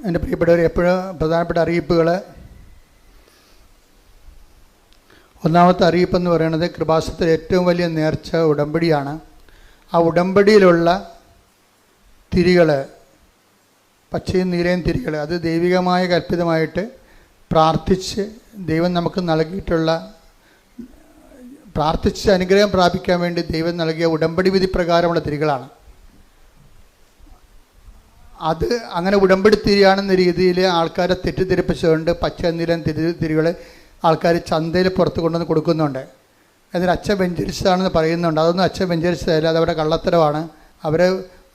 എൻ്റെ പ്രിയപ്പെട്ടവർ, എപ്പോഴും പ്രധാനപ്പെട്ട അറിയിപ്പുകൾ. ഒന്നാമത്തെ അറിയിപ്പെന്ന് പറയുന്നത് കൃപാസനത്തിലെ ഏറ്റവും വലിയ നേർച്ച ഉടമ്പടിയാണ്. ആ ഉടമ്പടിയിലുള്ള തിരികൾ, പച്ചയും നീലയും തിരികൾ, അത് ദൈവികമായ കൽപ്പിതമായിട്ട് പ്രാർത്ഥിച്ച് ദൈവം നമുക്ക് നൽകിയിട്ടുള്ള, പ്രാർത്ഥിച്ച് അനുഗ്രഹം പ്രാപിക്കാൻ വേണ്ടി ദൈവം നൽകിയ ഉടമ്പടി വിധി പ്രകാരമുള്ള തിരികളാണ്. അത് അങ്ങനെ ഉടമ്പടി തിരിയാണെന്ന രീതിയിൽ ആൾക്കാരെ തെറ്റിദ്ധരിപ്പിച്ചുകൊണ്ട് പച്ച നീലൻ തിരികൾ ആൾക്കാർ ചന്തയിൽ പുറത്ത് കൊണ്ടുവന്ന് കൊടുക്കുന്നുണ്ട്. എന്നിട്ട് അച്ഛൻ വെഞ്ചരിച്ചതാണെന്ന് പറയുന്നുണ്ട്. അതൊന്നും അച്ഛൻ വെഞ്ചരിച്ചതല്ല, അതവരുടെ കള്ളത്തരമാണ്. അവർ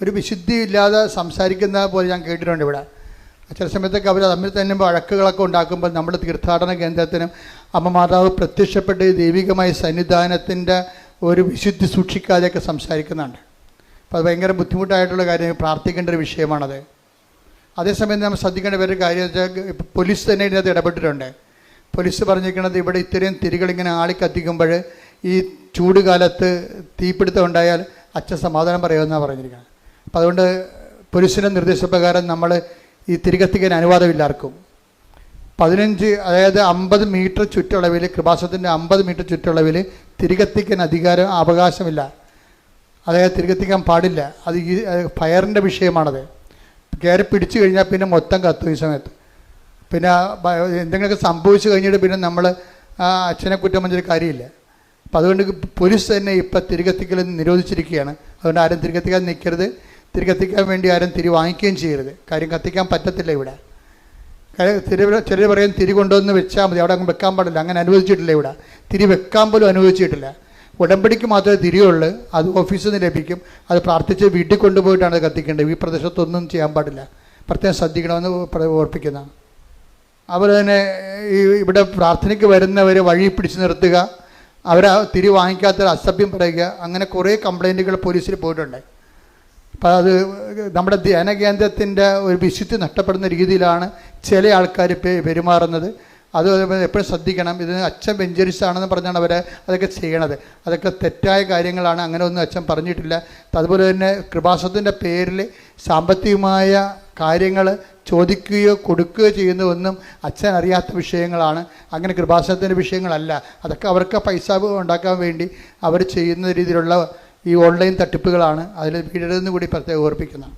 ഒരു വിശുദ്ധി ഇല്ലാതെ സംസാരിക്കുന്ന പോലെ ഞാൻ കേട്ടിട്ടുണ്ട്. ഇവിടെ ചില സമയത്തൊക്കെ അവർ തമ്മിൽ തന്നെ വഴക്കുകളൊക്കെ ഉണ്ടാക്കുമ്പോൾ നമ്മുടെ തീർത്ഥാടന കേന്ദ്രത്തിനും അമ്മ മാതാവ് പ്രത്യക്ഷപ്പെട്ട് ദൈവികമായ സന്നിധാനത്തിൻ്റെ ഒരു വിശുദ്ധി സൂക്ഷിക്കാതെയൊക്കെ സംസാരിക്കുന്നുണ്ട്. അപ്പോൾ അത് ഭയങ്കര ബുദ്ധിമുട്ടായിട്ടുള്ള കാര്യം, പ്രാർത്ഥിക്കേണ്ട ഒരു വിഷയമാണത്. അതേസമയം നമ്മൾ ശ്രദ്ധിക്കേണ്ട വേറൊരു കാര്യം വെച്ചാൽ, ഇപ്പോൾ പോലീസ് തന്നെ ഇതിനകത്ത് ഇടപെട്ടിട്ടുണ്ട്. പോലീസ് പറഞ്ഞിരിക്കുന്നത് ഇവിടെ ഇത്രയും തിരികളിങ്ങനെ ആളിക്കത്തിക്കുമ്പോൾ ഈ ചൂട് കാലത്ത് തീപിടുത്തം ഉണ്ടായാൽ അച്ഛൻ സമാധാനം പറയുമെന്നാണ് പറഞ്ഞിരിക്കുന്നത്. അപ്പോൾ അതുകൊണ്ട് പോലീസിൻ്റെ നിർദ്ദേശപ്രകാരം നമ്മൾ ഈ തിരികത്തിക്കാൻ അനുവാദമില്ലാർക്കും. 15, അതായത് 50 മീറ്റർ ചുറ്റളവിൽ, കൃപാസനത്തിൻ്റെ 50 മീറ്റർ ചുറ്റളവിൽ തിരികത്തിക്കാൻ അവകാശമില്ല. അതായത് തിരികത്തിക്കാൻ പാടില്ല. അത് ഈ ഫയറിൻ്റെ വിഷയമാണത്. കയറി പിടിച്ചു കഴിഞ്ഞാൽ പിന്നെ മൊത്തം കത്തും. ഈ സമയത്ത് പിന്നെ എന്തെങ്കിലുമൊക്കെ സംഭവിച്ചു കഴിഞ്ഞിട്ട് പിന്നെ നമ്മൾ അച്ഛനെ കുറ്റം പറഞ്ഞൊരു കാര്യമില്ല. അപ്പം അതുകൊണ്ട് പോലീസ് തന്നെ ഇപ്പം തിരികത്തിക്കൽ നിരോധിച്ചിരിക്കുകയാണ്. അതുകൊണ്ട് ആരും തിരികത്തിക്കാൻ നിൽക്കരുത്. തിരികത്തിക്കാൻ വേണ്ടി ആരും തിരി വാങ്ങിക്കുകയും ചെയ്യരുത്. കാര്യം കത്തിക്കാൻ പറ്റത്തില്ല ഇവിടെ. ചിലർ പറയും തിരി കൊണ്ടുവന്ന് വെച്ചാൽ മതി, അവിടെ അങ്ങ് വെക്കാൻ പാടില്ല. അങ്ങനെ അനുവദിച്ചിട്ടില്ല ഇവിടെ. തിരി വെക്കാൻ പോലും അനുവദിച്ചിട്ടില്ല. ഉടമ്പടിക്ക് മാത്രമേ തിരിയുള്ളൂ. അത് ഓഫീസിൽ നിന്ന് ലഭിക്കും. അത് പ്രാർത്ഥിച്ച് വീട്ടിൽ കൊണ്ടുപോയിട്ടാണ് അത് കത്തിക്കേണ്ടത്. ഈ പ്രദേശത്തൊന്നും ചെയ്യാൻ പാടില്ല. പ്രത്യേകം ശ്രദ്ധിക്കണമെന്ന് ഓർപ്പിക്കുന്നതാണ്. അതുപോലെ തന്നെ ഇവിടെ പ്രാർത്ഥനയ്ക്ക് വരുന്നവർ വഴി പിടിച്ചു നിർത്തുക, അവരെ തിരി വാങ്ങിക്കാത്തൊരു അസഭ്യം പറയുക, അങ്ങനെ കുറേ കംപ്ലൈൻറ്റുകൾ പോലീസിൽ പോയിട്ടുണ്ട്. അപ്പോൾ അത് നമ്മുടെ ധ്യാനകേന്ദ്രത്തിൻ്റെ ഒരു വിശുദ്ധി നഷ്ടപ്പെടുന്ന രീതിയിലാണ് ചില ആൾക്കാർ പെരുമാറുന്നത്. അത് എപ്പോഴും ശ്രദ്ധിക്കണം. ഇത് അച്ഛൻ വെഞ്ചരിച്ചാണെന്ന് പറഞ്ഞാണ് അവരെ അതൊക്കെ ചെയ്യണത്. അതൊക്കെ തെറ്റായ കാര്യങ്ങളാണ്. അങ്ങനെ ഒന്നും അച്ഛൻ പറഞ്ഞിട്ടില്ല. അതുപോലെ തന്നെ കൃപാസനത്തിൻ്റെ പേരിൽ സാമ്പത്തികമായ കാര്യങ്ങൾ ചോദിക്കുകയോ കൊടുക്കുകയോ ചെയ്യുന്നതൊന്നും അച്ഛൻ അറിയാത്ത വിഷയങ്ങളാണ്. അങ്ങനെ കൃപാസനത്തിൻ്റെ വിഷയങ്ങളല്ല. അതൊക്കെ അവർക്ക് പൈസ ഉണ്ടാക്കാൻ വേണ്ടി അവർ ചെയ്യുന്ന രീതിയിലുള്ള ഈ ഓൺലൈൻ തട്ടിപ്പുകളാണ്. അതിൽ വീടരുതെന്ന് കൂടി പ്രത്യേകം ഓർപ്പിക്കുന്നതാണ്.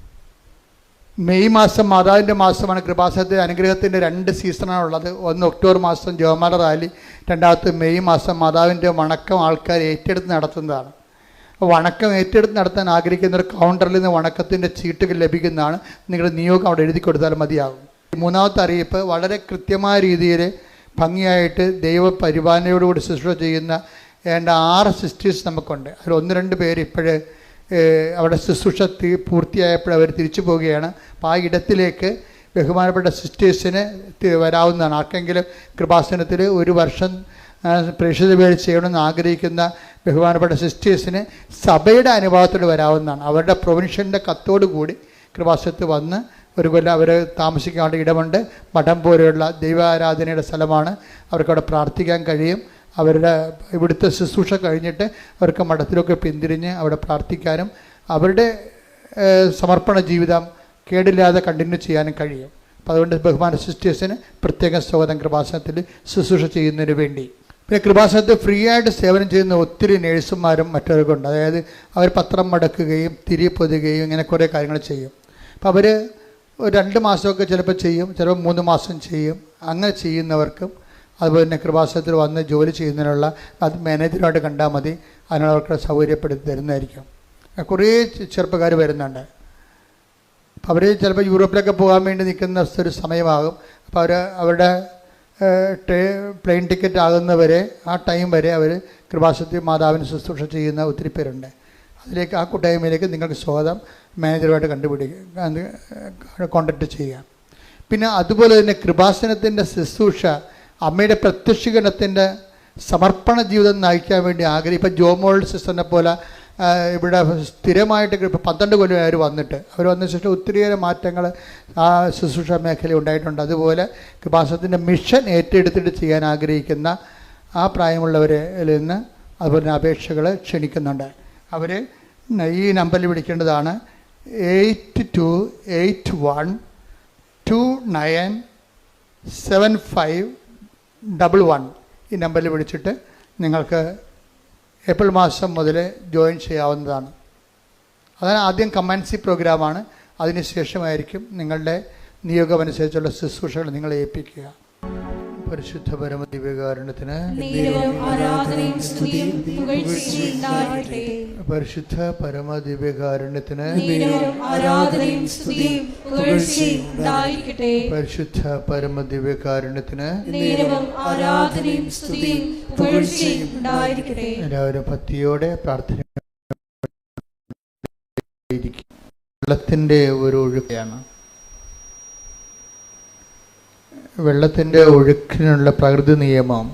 മെയ് മാസം മാതാവിൻ്റെ മാസമാണ്. കൃപാസനത്തിൻ്റെ അനുഗ്രഹത്തിൻ്റെ 2 സീസണാണുള്ളത്. ഒന്ന് ഒക്ടോബർ മാസം ജോമാല റാലി, രണ്ടാമത്തെ മെയ് മാസം മാതാവിൻ്റെ വണക്കം ആൾക്കാർ ഏറ്റെടുത്ത് നടത്തുന്നതാണ്. വണക്കം ഏറ്റെടുത്ത് നടത്താൻ ആഗ്രഹിക്കുന്ന ഒരു കൗണ്ടറിൽ നിന്ന് വണക്കത്തിൻ്റെ ചീട്ടുകൾ ലഭിക്കുന്നതാണ്. നിങ്ങളുടെ നിയോഗം അവിടെ എഴുതി കൊടുത്താൽ മതിയാകും. മൂന്നാമത്തെ അറിയിപ്പ്, വളരെ കൃത്യമായ രീതിയിൽ ഭംഗിയായിട്ട് ദൈവപരിപാലനയോടുകൂടി ശുശ്രൂഷ ചെയ്യുന്ന 6 സിസ്റ്റേഴ്സ് നമുക്കുണ്ട്. അതിൽ 1-2 പേര് ഇപ്പോഴേ അവിടെ ശുശ്രൂഷ പൂർത്തിയായപ്പോൾ അവർ തിരിച്ചു പോവുകയാണ്. അപ്പോൾ ആ ഇടത്തിലേക്ക് ബഹുമാനപ്പെട്ട സിസ്റ്റേഴ്സിന് വരാവുന്നതാണ്. ആർക്കെങ്കിലും കൃപാസനത്തിൽ 1 വർഷം പ്രേക്ഷിത വേല ചെയ്യണമെന്ന് ആഗ്രഹിക്കുന്ന ബഹുമാനപ്പെട്ട സിസ്റ്റേഴ്സിന് സഭയുടെ അനുഭവത്തോട് വരാവുന്നതാണ്. അവരുടെ പ്രൊവിൻഷ്യൻ്റെ കത്തോടു കൂടി കൃപാസനത്തിൽ വന്ന് 1 കൊല്ലം അവർ താമസിക്കാനുള്ള ഇടമുണ്ട്. മഠം പോലെയുള്ള ദൈവാരാധനയുടെ സ്ഥലമാണ്. അവർക്കവിടെ പ്രാർത്ഥിക്കാൻ കഴിയും. അവരുടെ ഇവിടുത്തെ ശുശ്രൂഷ കഴിഞ്ഞിട്ട് അവർക്ക് മഠത്തിലൊക്കെ പിന്തിരിഞ്ഞ് അവിടെ പ്രാർത്ഥിക്കാനും അവരുടെ സമർപ്പണ ജീവിതം കേടില്ലാതെ കണ്ടിന്യൂ ചെയ്യാനും കഴിയും. അപ്പോൾ അതുകൊണ്ട് ബഹുമാന സിസ്റ്റേഴ്സിന് പ്രത്യേക സ്വാഗതം കൃപാസനത്തിൽ ശുശ്രൂഷ ചെയ്യുന്നതിന് വേണ്ടി. പിന്നെ കൃപാസനത്തിൽ ഫ്രീ ആയിട്ട് സേവനം ചെയ്യുന്ന ഒത്തിരി നേഴ്സുമാരും മറ്റവർക്കുണ്ട്. അതായത് അവർ പത്രം മടക്കുകയും തിരി പൊതുകയും ഇങ്ങനെ കുറേ കാര്യങ്ങൾ ചെയ്യും. അപ്പോൾ അവർ 2 മാസമൊക്കെ ചിലപ്പോൾ ചെയ്യും, ചിലപ്പോൾ 3 മാസം ചെയ്യും. അങ്ങനെ ചെയ്യുന്നവർക്കും അതുപോലെ തന്നെ കൃപാസനത്തിൽ വന്ന് ജോലി ചെയ്യുന്നതിനുള്ള അത് മാനേജറുമായിട്ട് കണ്ടാൽ മതി. അതിനവർക്ക് സൗകര്യപ്പെടുത്തി തരുന്നതായിരിക്കും. കുറേ ചെറുപ്പക്കാർ വരുന്നുണ്ട്. അപ്പോൾ അവർ ചിലപ്പോൾ യൂറോപ്പിലൊക്കെ പോകാൻ വേണ്ടി നിൽക്കുന്ന ഒരു സമയമാകും. അപ്പോൾ അവരുടെ പ്ലെയിൻ ടിക്കറ്റ് ആകുന്നവരെ ആ ടൈം വരെ അവർ കൃപാസനത്തിൽ മാതാവിന് ശുശ്രൂഷ ചെയ്യുന്ന ഒത്തിരി പേരുണ്ട്. അതിലേക്ക് ആ കൂട്ടായ്മയിലേക്ക് നിങ്ങൾക്ക് സ്വാഗതം. മാനേജറുമായിട്ട് കോൺടാക്റ്റ് ചെയ്യുക. പിന്നെ അതുപോലെ തന്നെ കൃപാസനത്തിൻ്റെ ശുശ്രൂഷ അമ്മയുടെ പ്രത്യക്ഷീകരണത്തിൻ്റെ സമർപ്പണ ജീവിതം നയിക്കാൻ വേണ്ടി ഇപ്പം ജോമോൾ സിസ്റ്ററിനെ പോലെ ഇവിടെ സ്ഥിരമായിട്ട് ഇപ്പോൾ 12 കൊല്ലം അവർ വന്നിട്ട് അവർ വന്ന ശേഷം ഒത്തിരിയേറെ മാറ്റങ്ങൾ ആ ശുശ്രൂഷ മേഖല ഉണ്ടായിട്ടുണ്ട്. അതുപോലെ കൃപാസനത്തിൻ്റെ മിഷൻ ഏറ്റെടുത്തിട്ട് ചെയ്യാൻ ആഗ്രഹിക്കുന്ന ആ പ്രായമുള്ളവരിൽ നിന്ന് അതുപോലെ അപേക്ഷകൾ ക്ഷണിക്കുന്നുണ്ട്. അവർ ഈ നമ്പറിൽ വിളിക്കേണ്ടതാണ് 8281 297511 ഈ നമ്പറിൽ വിളിച്ചിട്ട് നിങ്ങൾക്ക് ഏപ്രിൽ മാസം മുതൽ ജോയിൻ ചെയ്യാവുന്നതാണ്. അതാണ് ആദ്യം കമാൻസി പ്രോഗ്രാമാണ്. അതിനുശേഷമായിരിക്കും നിങ്ങളുടെ നിയോഗമനുസരിച്ചുള്ള ശുശ്രൂഷകൾ നിങ്ങളെ ഏൽപ്പിക്കുക. പരിശുദ്ധ പരമ ദിവ്യകാരുണ്യത്തിന് പരിശുദ്ധ പരമ ദിവ്യകാരുണ്യത്തിന് പരിശുദ്ധ പരമ ദിവ്യകാരുണ്യത്തിന് എല്ലാവരും ഭക്തിയോടെ പ്രാർത്ഥന. വെള്ളത്തിൻ്റെ ഒരു ഒഴുക്കാണ്. വെള്ളത്തിൻ്റെ ഒഴുക്കിനുള്ള പ്രകൃതി നിയമം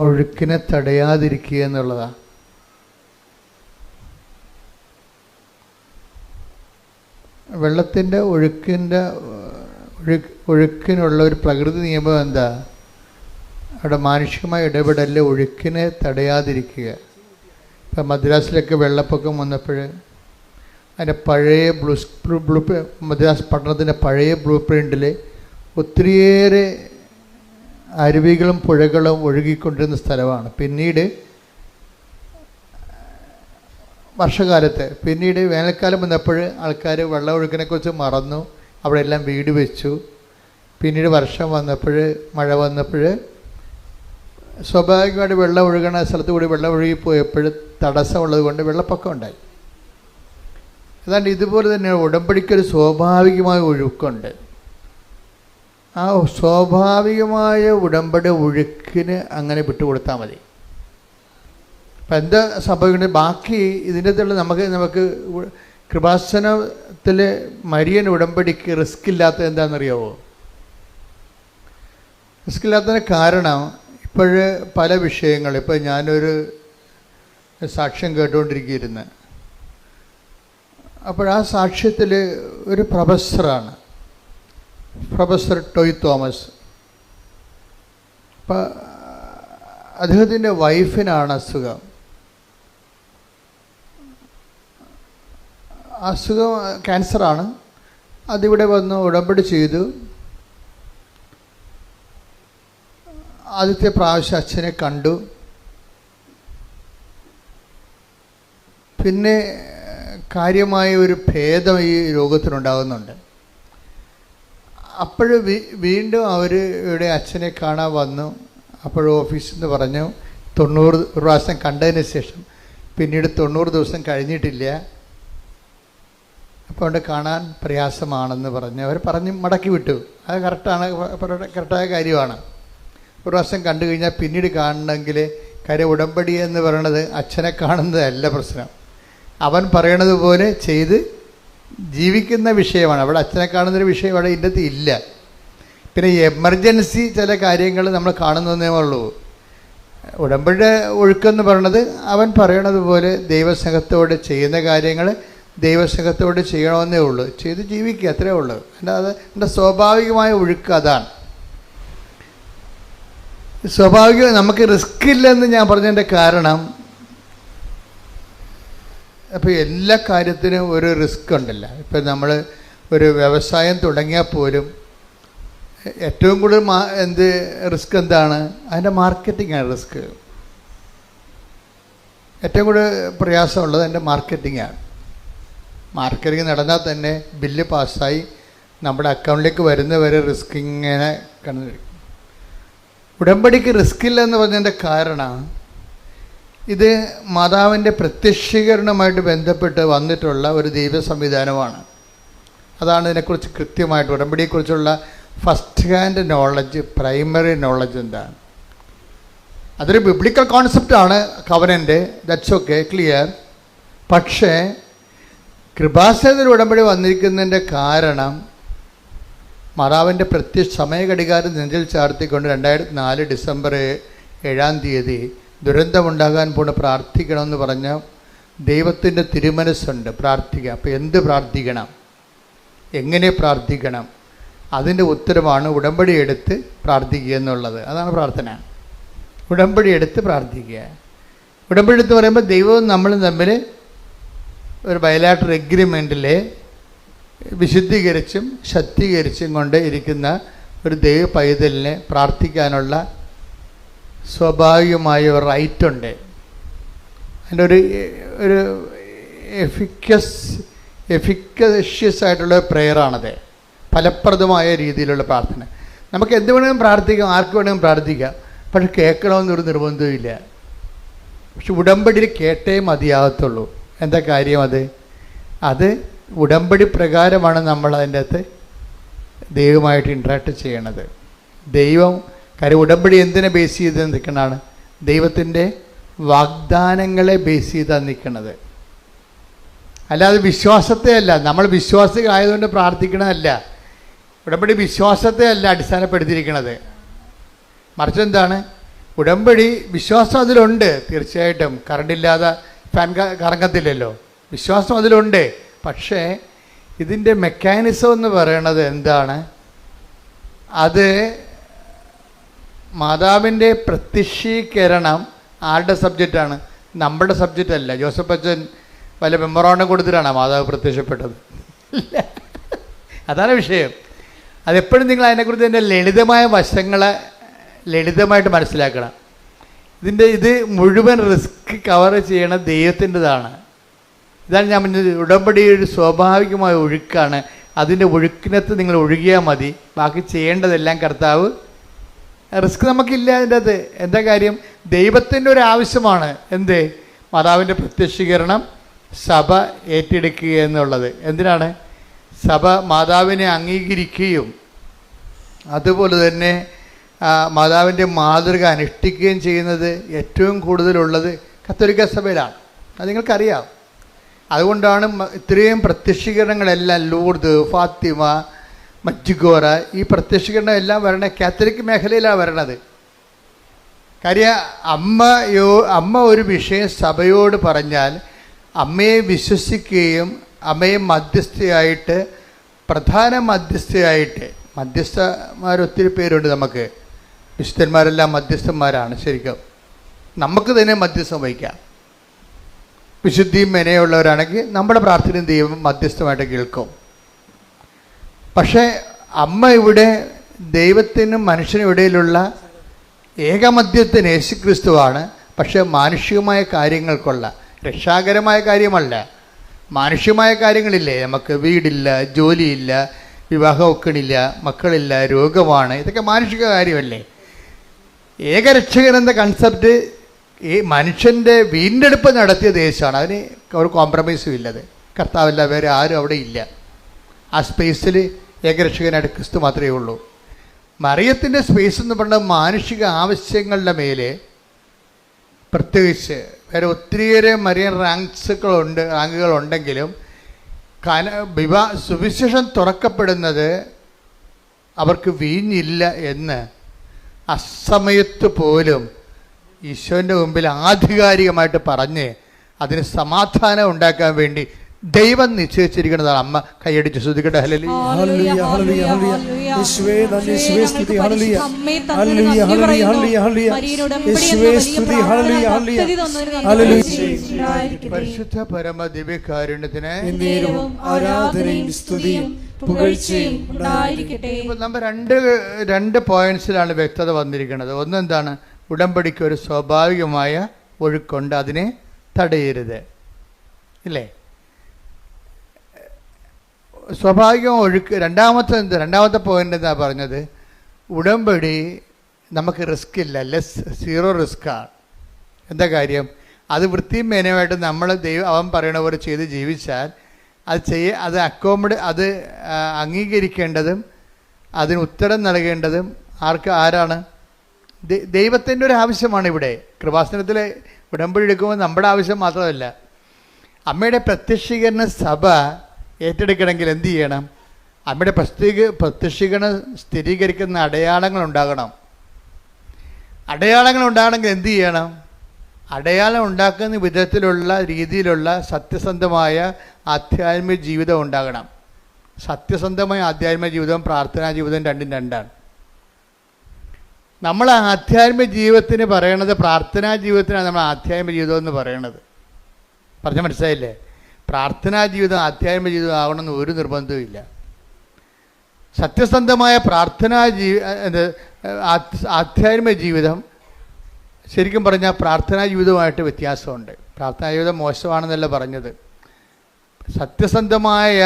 ഒഴുക്കിനെ തടയാതിരിക്കുക എന്നുള്ളതാണ്. വെള്ളത്തിൻ്റെ ഒഴുക്കിനുള്ള ഒരു പ്രകൃതി നിയമം എന്താ? അവിടെ മാനുഷികമായ ഇടപെടലിൽ ഒഴുക്കിനെ തടയാതിരിക്കുക. ഇപ്പം മദ്രാസിലൊക്കെ വെള്ളപ്പൊക്കം വന്നപ്പോൾ അതിൻ്റെ പഴയ മദ്രാസ് പട്ടണത്തിൻ്റെ പഴയ ബ്ലൂ പ്രിൻറ്റിൽ ഒത്തിരിയേറെ അരുവികളും പുഴകളും ഒഴുകിക്കൊണ്ടിരുന്ന സ്ഥലമാണ്. പിന്നീട് വേനൽക്കാലം വന്നപ്പോൾ ആൾക്കാർ വെള്ളമൊഴുക്കിനെക്കുറിച്ച് മറന്നു, അവിടെ എല്ലാം വീട് വെച്ചു. പിന്നീട് മഴ വന്നപ്പോൾ സ്വാഭാവികമായിട്ട് വെള്ളം ഒഴുകണ സ്ഥലത്ത് കൂടി വെള്ളം ഒഴുകിപ്പോയപ്പോൾ തടസ്സമുള്ളത് കൊണ്ട് വെള്ളപ്പൊക്കം ഉണ്ടായി. അതാണ്ട് ഇതുപോലെ തന്നെ ഉടമ്പടിക്കൊരു സ്വാഭാവികമായ ഒഴുക്കുണ്ട്. ആ സ്വാഭാവികമായ ഉടമ്പടി ഒഴുക്കിന് അങ്ങനെ വിട്ടുകൊടുത്താൽ മതി. അപ്പം എന്താ സംഭവിക്കുന്നത്? ബാക്കി ഇതിൻ്റെ അകത്തുള്ള നമുക്ക് കൃപാസനത്തിൽ മരിയൻ ഉടമ്പടിക്ക് റിസ്ക് ഇല്ലാത്തത് എന്താണെന്നറിയാവോ? റിസ്ക് ഇല്ലാത്തതിന് കാരണം പല വിഷയങ്ങൾ ഞാനൊരു സാക്ഷ്യം കേട്ടുകൊണ്ടിരിക്കുകയായിരുന്നു. ആ സാക്ഷ്യത്തിൽ ഒരു പ്രൊഫസറാണ്, പ്രൊഫസർ ടോയ് തോമസ്. അപ്പം അദ്ദേഹത്തിൻ്റെ വൈഫിനാണ് അസുഖം ക്യാൻസറാണ്. അതിവിടെ വന്ന് ഉടമ്പടി ചെയ്തു. ആദ്യത്തെ പ്രാവശ്യം അച്ഛനെ കണ്ടു. പിന്നെ കാര്യമായ ഒരു ഭേദം ഈ രോഗത്തിനുണ്ടാകുന്നുണ്ട്. വീണ്ടും ഇവിടെ അച്ഛനെ കാണാൻ വന്നു. ഓഫീസിൽ നിന്ന് പറഞ്ഞു 90 പ്രാവശ്യം കണ്ടതിന് ശേഷം പിന്നീട് 90 ദിവസം കഴിഞ്ഞിട്ടില്ല, അപ്പോൾ അവിടെ കാണാൻ പ്രയാസമാണെന്ന് അവർ പറഞ്ഞ് മടക്കി വിട്ടു. അത് കറക്റ്റായ കാര്യമാണ്. ഒരു പ്രാവശ്യം കണ്ടു കഴിഞ്ഞാൽ പിന്നീട് കാണണമെങ്കിൽ ഉടമ്പടി എന്ന് പറയണത് അച്ഛനെ കാണുന്നതല്ല പ്രശ്നം, അവൻ പറയണത് പോലെ ചെയ്ത് ജീവിക്കുന്ന വിഷയമാണ്. അവിടെ അച്ഛനെ കാണുന്നൊരു വിഷയം അവിടെ ഇതിൻ്റെ ഇല്ല. പിന്നെ എമർജൻസി ചില കാര്യങ്ങൾ നമ്മൾ കാണുന്നതേ ഉള്ളൂ. ഉടമ്പടിയുടെ ഒഴുക്കെന്ന് പറയണത് അവൻ പറയണത് പോലെ ദൈവസ്നേഹത്തോടെ ചെയ്യുന്ന കാര്യങ്ങൾ ദൈവസ്നേഹത്തോടെ ചെയ്യണമെന്നേ ഉള്ളൂ, ചെയ്ത് ജീവിക്കുക, അത്രേ ഉള്ളൂ. അല്ലാതെ എൻ്റെ സ്വാഭാവികമായ ഒഴുക്ക് അതാണ്. നമുക്ക് റിസ്ക് ഇല്ലെന്ന് ഞാൻ പറഞ്ഞതിൻ്റെ കാരണം, അപ്പോൾ എല്ലാ കാര്യത്തിനും ഒരു റിസ്ക് ഉണ്ടല്ലോ. ഇപ്പം നമ്മൾ ഒരു വ്യവസായം തുടങ്ങിയാൽ പോലും ഏറ്റവും കൂടുതൽ റിസ്ക് എന്താണ്? അതിൻ്റെ മാർക്കറ്റിംഗാണ് റിസ്ക്. ഏറ്റവും കൂടുതൽ പ്രയാസമുള്ളത് അതിൻ്റെ മാർക്കറ്റിംഗാണ്. മാർക്കറ്റിംഗ് നടന്നാൽ തന്നെ ബില്ല് പാസ്സായി നമ്മുടെ അക്കൗണ്ടിലേക്ക് വരുന്നവരെ റിസ്ക് ഇങ്ങനെ കണ്ടു. ഉടമ്പടിക്ക് റിസ്ക് ഇല്ലെന്ന് പറഞ്ഞതിൻ്റെ കാരണം ഇത് മാതാവിൻ്റെ പ്രത്യക്ഷീകരണമായിട്ട് ബന്ധപ്പെട്ട് വന്നിട്ടുള്ള ഒരു ദൈവ സംവിധാനമാണ്. അതാണ് ഇതിനെക്കുറിച്ച് കൃത്യമായിട്ട് ഉടമ്പടിയെക്കുറിച്ചുള്ള first hand knowledge, primary knowledge എന്താണ്. അതൊരു ബിബ്ലിക്കൽ കോൺസെപ്റ്റാണ് കവനൻ്റ്, ദാറ്റ്സ് ഓക്കെ, ക്ലിയർ. പക്ഷേ കൃപാസനത്തിൽ ഉടമ്പടി വന്നിരിക്കുന്നതിൻ്റെ കാരണം മാതാവിൻ്റെ സമയഘടികാരം നെഞ്ചിൽ ചാർത്തിക്കൊണ്ട് 2004 ഡിസംബർ 7 ദുരന്തമുണ്ടാകാൻ പോണ് പ്രാർത്ഥിക്കണമെന്ന് പറഞ്ഞ ദൈവത്തിൻ്റെ തിരുമനസ്സുണ്ട് പ്രാർത്ഥിക്കുക. അപ്പോൾ എന്ത് പ്രാർത്ഥിക്കണം, എങ്ങനെ പ്രാർത്ഥിക്കണം, അതിൻ്റെ ഉത്തരമാണ് ഉടമ്പടി എടുത്ത് പ്രാർത്ഥിക്കുക എന്നുള്ളത്. അതാണ് പ്രാർത്ഥന. ഉടമ്പടി എടുത്ത് പ്രാർത്ഥിക്കുക. ഉടമ്പടി എടുത്ത് പറയുമ്പോൾ ദൈവവും നമ്മളും തമ്മിൽ ഒരു ബയലാറ്ററൽ എഗ്രിമെൻറ്റിൽ വിശുദ്ധീകരിച്ചും ശക്തീകരിച്ചും കൊണ്ട് ഇരിക്കുന്ന ഒരു ദൈവ പൈതലിനെ പ്രാർത്ഥിക്കാനുള്ള സ്വാഭാവികമായ ഒരു റൈറ്റുണ്ട്. അതിൻ്റെ ഒരു എഫിക്കഷ്യസ് ആയിട്ടുള്ള പ്രെയറാണത്, ഫലപ്രദമായ രീതിയിലുള്ള പ്രാർത്ഥന. നമുക്ക് എന്ത് വേണമെങ്കിലും പ്രാർത്ഥിക്കാം, ആർക്ക് വേണമെങ്കിലും പ്രാർത്ഥിക്കാം, പക്ഷെ കേൾക്കണമെന്നൊരു നിർബന്ധമില്ല. പക്ഷെ ഉടമ്പടിയിൽ കേട്ടേ മതിയാകത്തുള്ളൂ. എന്താ കാര്യം? അത് ഉടമ്പടി പ്രകാരമാണ് നമ്മൾ അതിൻ്റെ അകത്ത് ദൈവമായിട്ട് ഇൻട്രാക്ട് ചെയ്യണത്. കാര്യം ഉടമ്പടി എന്തിനെ ബേസ് ചെയ്ത് നിൽക്കണതാണ്? ദൈവത്തിൻ്റെ വാഗ്ദാനങ്ങളെ ബേസ് ചെയ്താണ് നിൽക്കുന്നത്. അല്ലാതെ വിശ്വാസത്തെ അല്ല. നമ്മൾ വിശ്വാസികളായതുകൊണ്ട് പ്രാർത്ഥിക്കണമല്ല. ഉടമ്പടി വിശ്വാസത്തെ അല്ല അടിസ്ഥാനപ്പെടുത്തിയിരിക്കുന്നത്. മറിച്ച് എന്താണ്? ഉടമ്പടി വിശ്വാസം അതിലുണ്ട്, തീർച്ചയായിട്ടും. കറണ്ടില്ലാതെ ഫാൻ കറങ്ങത്തില്ലല്ലോ, വിശ്വാസം അതിലുണ്ട്. പക്ഷേ ഇതിൻ്റെ മെക്കാനിസം എന്ന് പറയണത് എന്താണ്? അത് മാതാവിൻ്റെ പ്രത്യക്ഷീകരണം ആരുടെ സബ്ജക്റ്റാണ്? നമ്മുടെ സബ്ജക്റ്റ് അല്ല. ജോസഫ് അച്ഛൻ വല്ല മെമ്മോറാണ്ടം കൊടുത്തിട്ടാണ് മാതാവ് പ്രത്യക്ഷപ്പെട്ടത്? ഇല്ല. അതാണ് വിഷയം. അതെപ്പോഴും നിങ്ങൾ അതിനെക്കുറിച്ച് എൻ്റെ ലളിതമായ വശങ്ങളെ ലളിതമായിട്ട് മനസ്സിലാക്കണം. ഇത് മുഴുവൻ റിസ്ക് കവർ ചെയ്യണ ദൈവത്തിൻ്റെതാണ്. ഇതാണ് ഞാൻ പറഞ്ഞത്. ഉടമ്പടി ഒരു സ്വാഭാവികമായ ഒഴുക്കാണ്. അതിൻ്റെ ഒഴുക്കിനകത്ത് നിങ്ങൾ ഒഴുകിയാൽ മതി. ബാക്കി ചെയ്യേണ്ടതെല്ലാം കർത്താവ്. റിസ്ക് നമുക്കില്ല അതിൻ്റെ അത്. എന്താ കാര്യം? ദൈവത്തിൻ്റെ ഒരു ആവശ്യമാണ് എന്ത്? മാതാവിൻ്റെ പ്രത്യക്ഷീകരണം സഭ ഏറ്റെടുക്കുക എന്നുള്ളത്. എന്തിനാണ്? സഭ മാതാവിനെ അംഗീകരിക്കുകയും അതുപോലെ തന്നെ മാതാവിൻ്റെ മാതൃക അനുഷ്ഠിക്കുകയും ചെയ്യുന്നത് ഏറ്റവും കൂടുതലുള്ളത് കത്തോലിക്ക സഭയിലാണ്. അത് നിങ്ങൾക്കറിയാം. അതുകൊണ്ടാണ് ഇത്രയും പ്രത്യക്ഷീകരണങ്ങളെല്ലാം ലൂർദ്, ഫാത്തിമ, മജ്ജിഗോറ, ഈ പ്രത്യക്ഷീകരണം എല്ലാം വരണ കാത്തലിക് മേഖലയിലാണ് വരണത്. കാര്യം അമ്മ ഒരു വിഷയം സഭയോട് പറഞ്ഞാൽ അമ്മയെ വിശ്വസിക്കുകയും അമ്മയെ മധ്യസ്ഥയായിട്ട്, പ്രധാന മധ്യസ്ഥയായിട്ട്, മധ്യസ്ഥന്മാരൊത്തിരി പേരുണ്ട് നമുക്ക്, വിശുദ്ധന്മാരെല്ലാം മധ്യസ്ഥന്മാരാണ്. ശരിക്കും നമുക്ക് തന്നെ മധ്യസ്ഥം വഹിക്കാം. വിശുദ്ധിയും മെനയുള്ളവരാണെങ്കിൽ നമ്മുടെ പ്രാർത്ഥനയും ദൈവം മധ്യസ്ഥമായിട്ട് കേൾക്കും. പക്ഷേ അമ്മ ഇവിടെ ദൈവത്തിനും മനുഷ്യനും ഇടയിലുള്ള ഏകമധ്യത്തിന് യേശുക്രിസ്തുവാണ്. പക്ഷേ മാനുഷികമായ കാര്യങ്ങൾക്കുള്ള, രക്ഷാകരമായ കാര്യമല്ല, മാനുഷികമായ കാര്യങ്ങളില്ലേ, നമുക്ക് വീടില്ല, ജോലിയില്ല, വിവാഹം ഒക്കണില്ല, മക്കളില്ല, രോഗമാണ്, ഇതൊക്കെ മാനുഷിക കാര്യമല്ലേ. ഏകരക്ഷകൻ എന്ന കൺസെപ്റ്റ് ഈ മനുഷ്യൻ്റെ വീണ്ടെടുപ്പ് നടത്തിയ ദേശമാണ്. അതിന് ഒരു കോംപ്രമൈസും ഇല്ലത്. കർത്താവല്ല, വേറെ ആരും അവിടെ ഇല്ല. ആ സ്പേസിൽ ഏകരക്ഷകനായിട്ട് ക്രിസ്തു മാത്രമേ ഉള്ളൂ. മറിയത്തിൻ്റെ സ്പേസ് എന്ന് പറഞ്ഞാൽ മാനുഷിക ആവശ്യങ്ങളുടെ മേലെ, പ്രത്യേകിച്ച് വേറെ ഒത്തിരിയേറെ മറിയൻ റാങ്കുകളുണ്ടെങ്കിലും സുവിശേഷം തുറക്കപ്പെടുന്നത് അവർക്ക് വീഞ്ഞില്ല എന്ന് അസമയത്ത് പോലും ഈശോൻ്റെ മുമ്പിൽ ആധികാരികമായിട്ട് പറഞ്ഞ് അതിന് സമാധാനം ഉണ്ടാക്കാൻ വേണ്ടി ദൈവം നിശ്ചയിച്ചിരിക്കുന്നതാണ്. അമ്മ കൈയടിച്ച് ശ്രദ്ധിക്കട്ടെ. പരിശുദ്ധ പരമ ദിവ്യകാരുണ്യത്തിന് നമ്മൾ രണ്ട് പോയിന്റ്സിലാണ് വ്യക്തത വന്നിരിക്കുന്നത്. ഒന്നെന്താണ്? ഉടമ്പടിക്ക് ഒരു സ്വാഭാവികമായ ഒഴുക്കുണ്ട്, അതിനെ തടയരുത്, ഇല്ലേ? സ്വാഭാവിക ഒഴുക്ക്. രണ്ടാമത്തെ പോയിന്റ് എന്താ പറഞ്ഞത്? ഉടമ്പടി നമുക്ക് റിസ്ക് ഇല്ല, സീറോ റിസ്ക്കാണ്. എന്താ കാര്യം? അത് വൃത്തിയും മേനയുമായിട്ട് നമ്മൾ അവൻ പറയണ പോലെ ചെയ്ത് ജീവിച്ചാൽ അത് അത് അംഗീകരിക്കേണ്ടതും അതിന് ഉത്തരം നൽകേണ്ടതും ആരാണ്? ദൈവത്തിൻ്റെ ഒരു ആവശ്യമാണ് ഇവിടെ. കൃപാസനത്തിൽ ഉടമ്പടി എടുക്കുമ്പോൾ നമ്മുടെ ആവശ്യം മാത്രമല്ല, അമ്മയുടെ പ്രത്യക്ഷീകരണ സഭ ഏറ്റെടുക്കണമെങ്കിൽ എന്ത് ചെയ്യണം? അമ്മയുടെ പ്രത്യക്ഷീകരണം സ്ഥിരീകരിക്കുന്ന അടയാളങ്ങൾ ഉണ്ടാകണം. അടയാളങ്ങൾ ഉണ്ടാകണമെങ്കിൽ എന്ത് ചെയ്യണം? അടയാളം ഉണ്ടാക്കുന്ന വിധത്തിലുള്ള രീതിയിലുള്ള സത്യസന്ധമായ ആധ്യാത്മിക ജീവിതം ഉണ്ടാകണം. സത്യസന്ധമായ ആധ്യാത്മിക ജീവിതവും പ്രാർത്ഥനാ ജീവിതവും രണ്ടും രണ്ടാണ്. നമ്മൾ ആധ്യാത്മിക ജീവിതത്തിന് പറയണത്, പ്രാർത്ഥനാ ജീവിതത്തിനാണ് നമ്മൾ ആധ്യാത്മിക ജീവിതം എന്ന് പറയണത്. പറഞ്ഞ മനസ്സിലായില്ലേ? പ്രാർത്ഥനാ ജീവിതം ആധ്യാത്മിക ജീവിതം ആകണമെന്ന് ഒരു നിർബന്ധവുമില്ല. സത്യസന്ധമായ ആധ്യാത്മിക ജീവിതം ശരിക്കും പറഞ്ഞാൽ പ്രാർത്ഥനാ ജീവിതവുമായിട്ട് വ്യത്യാസമുണ്ട്. പ്രാർത്ഥനാ ജീവിതം മോശമാണെന്നല്ല പറഞ്ഞത്. സത്യസന്ധമായ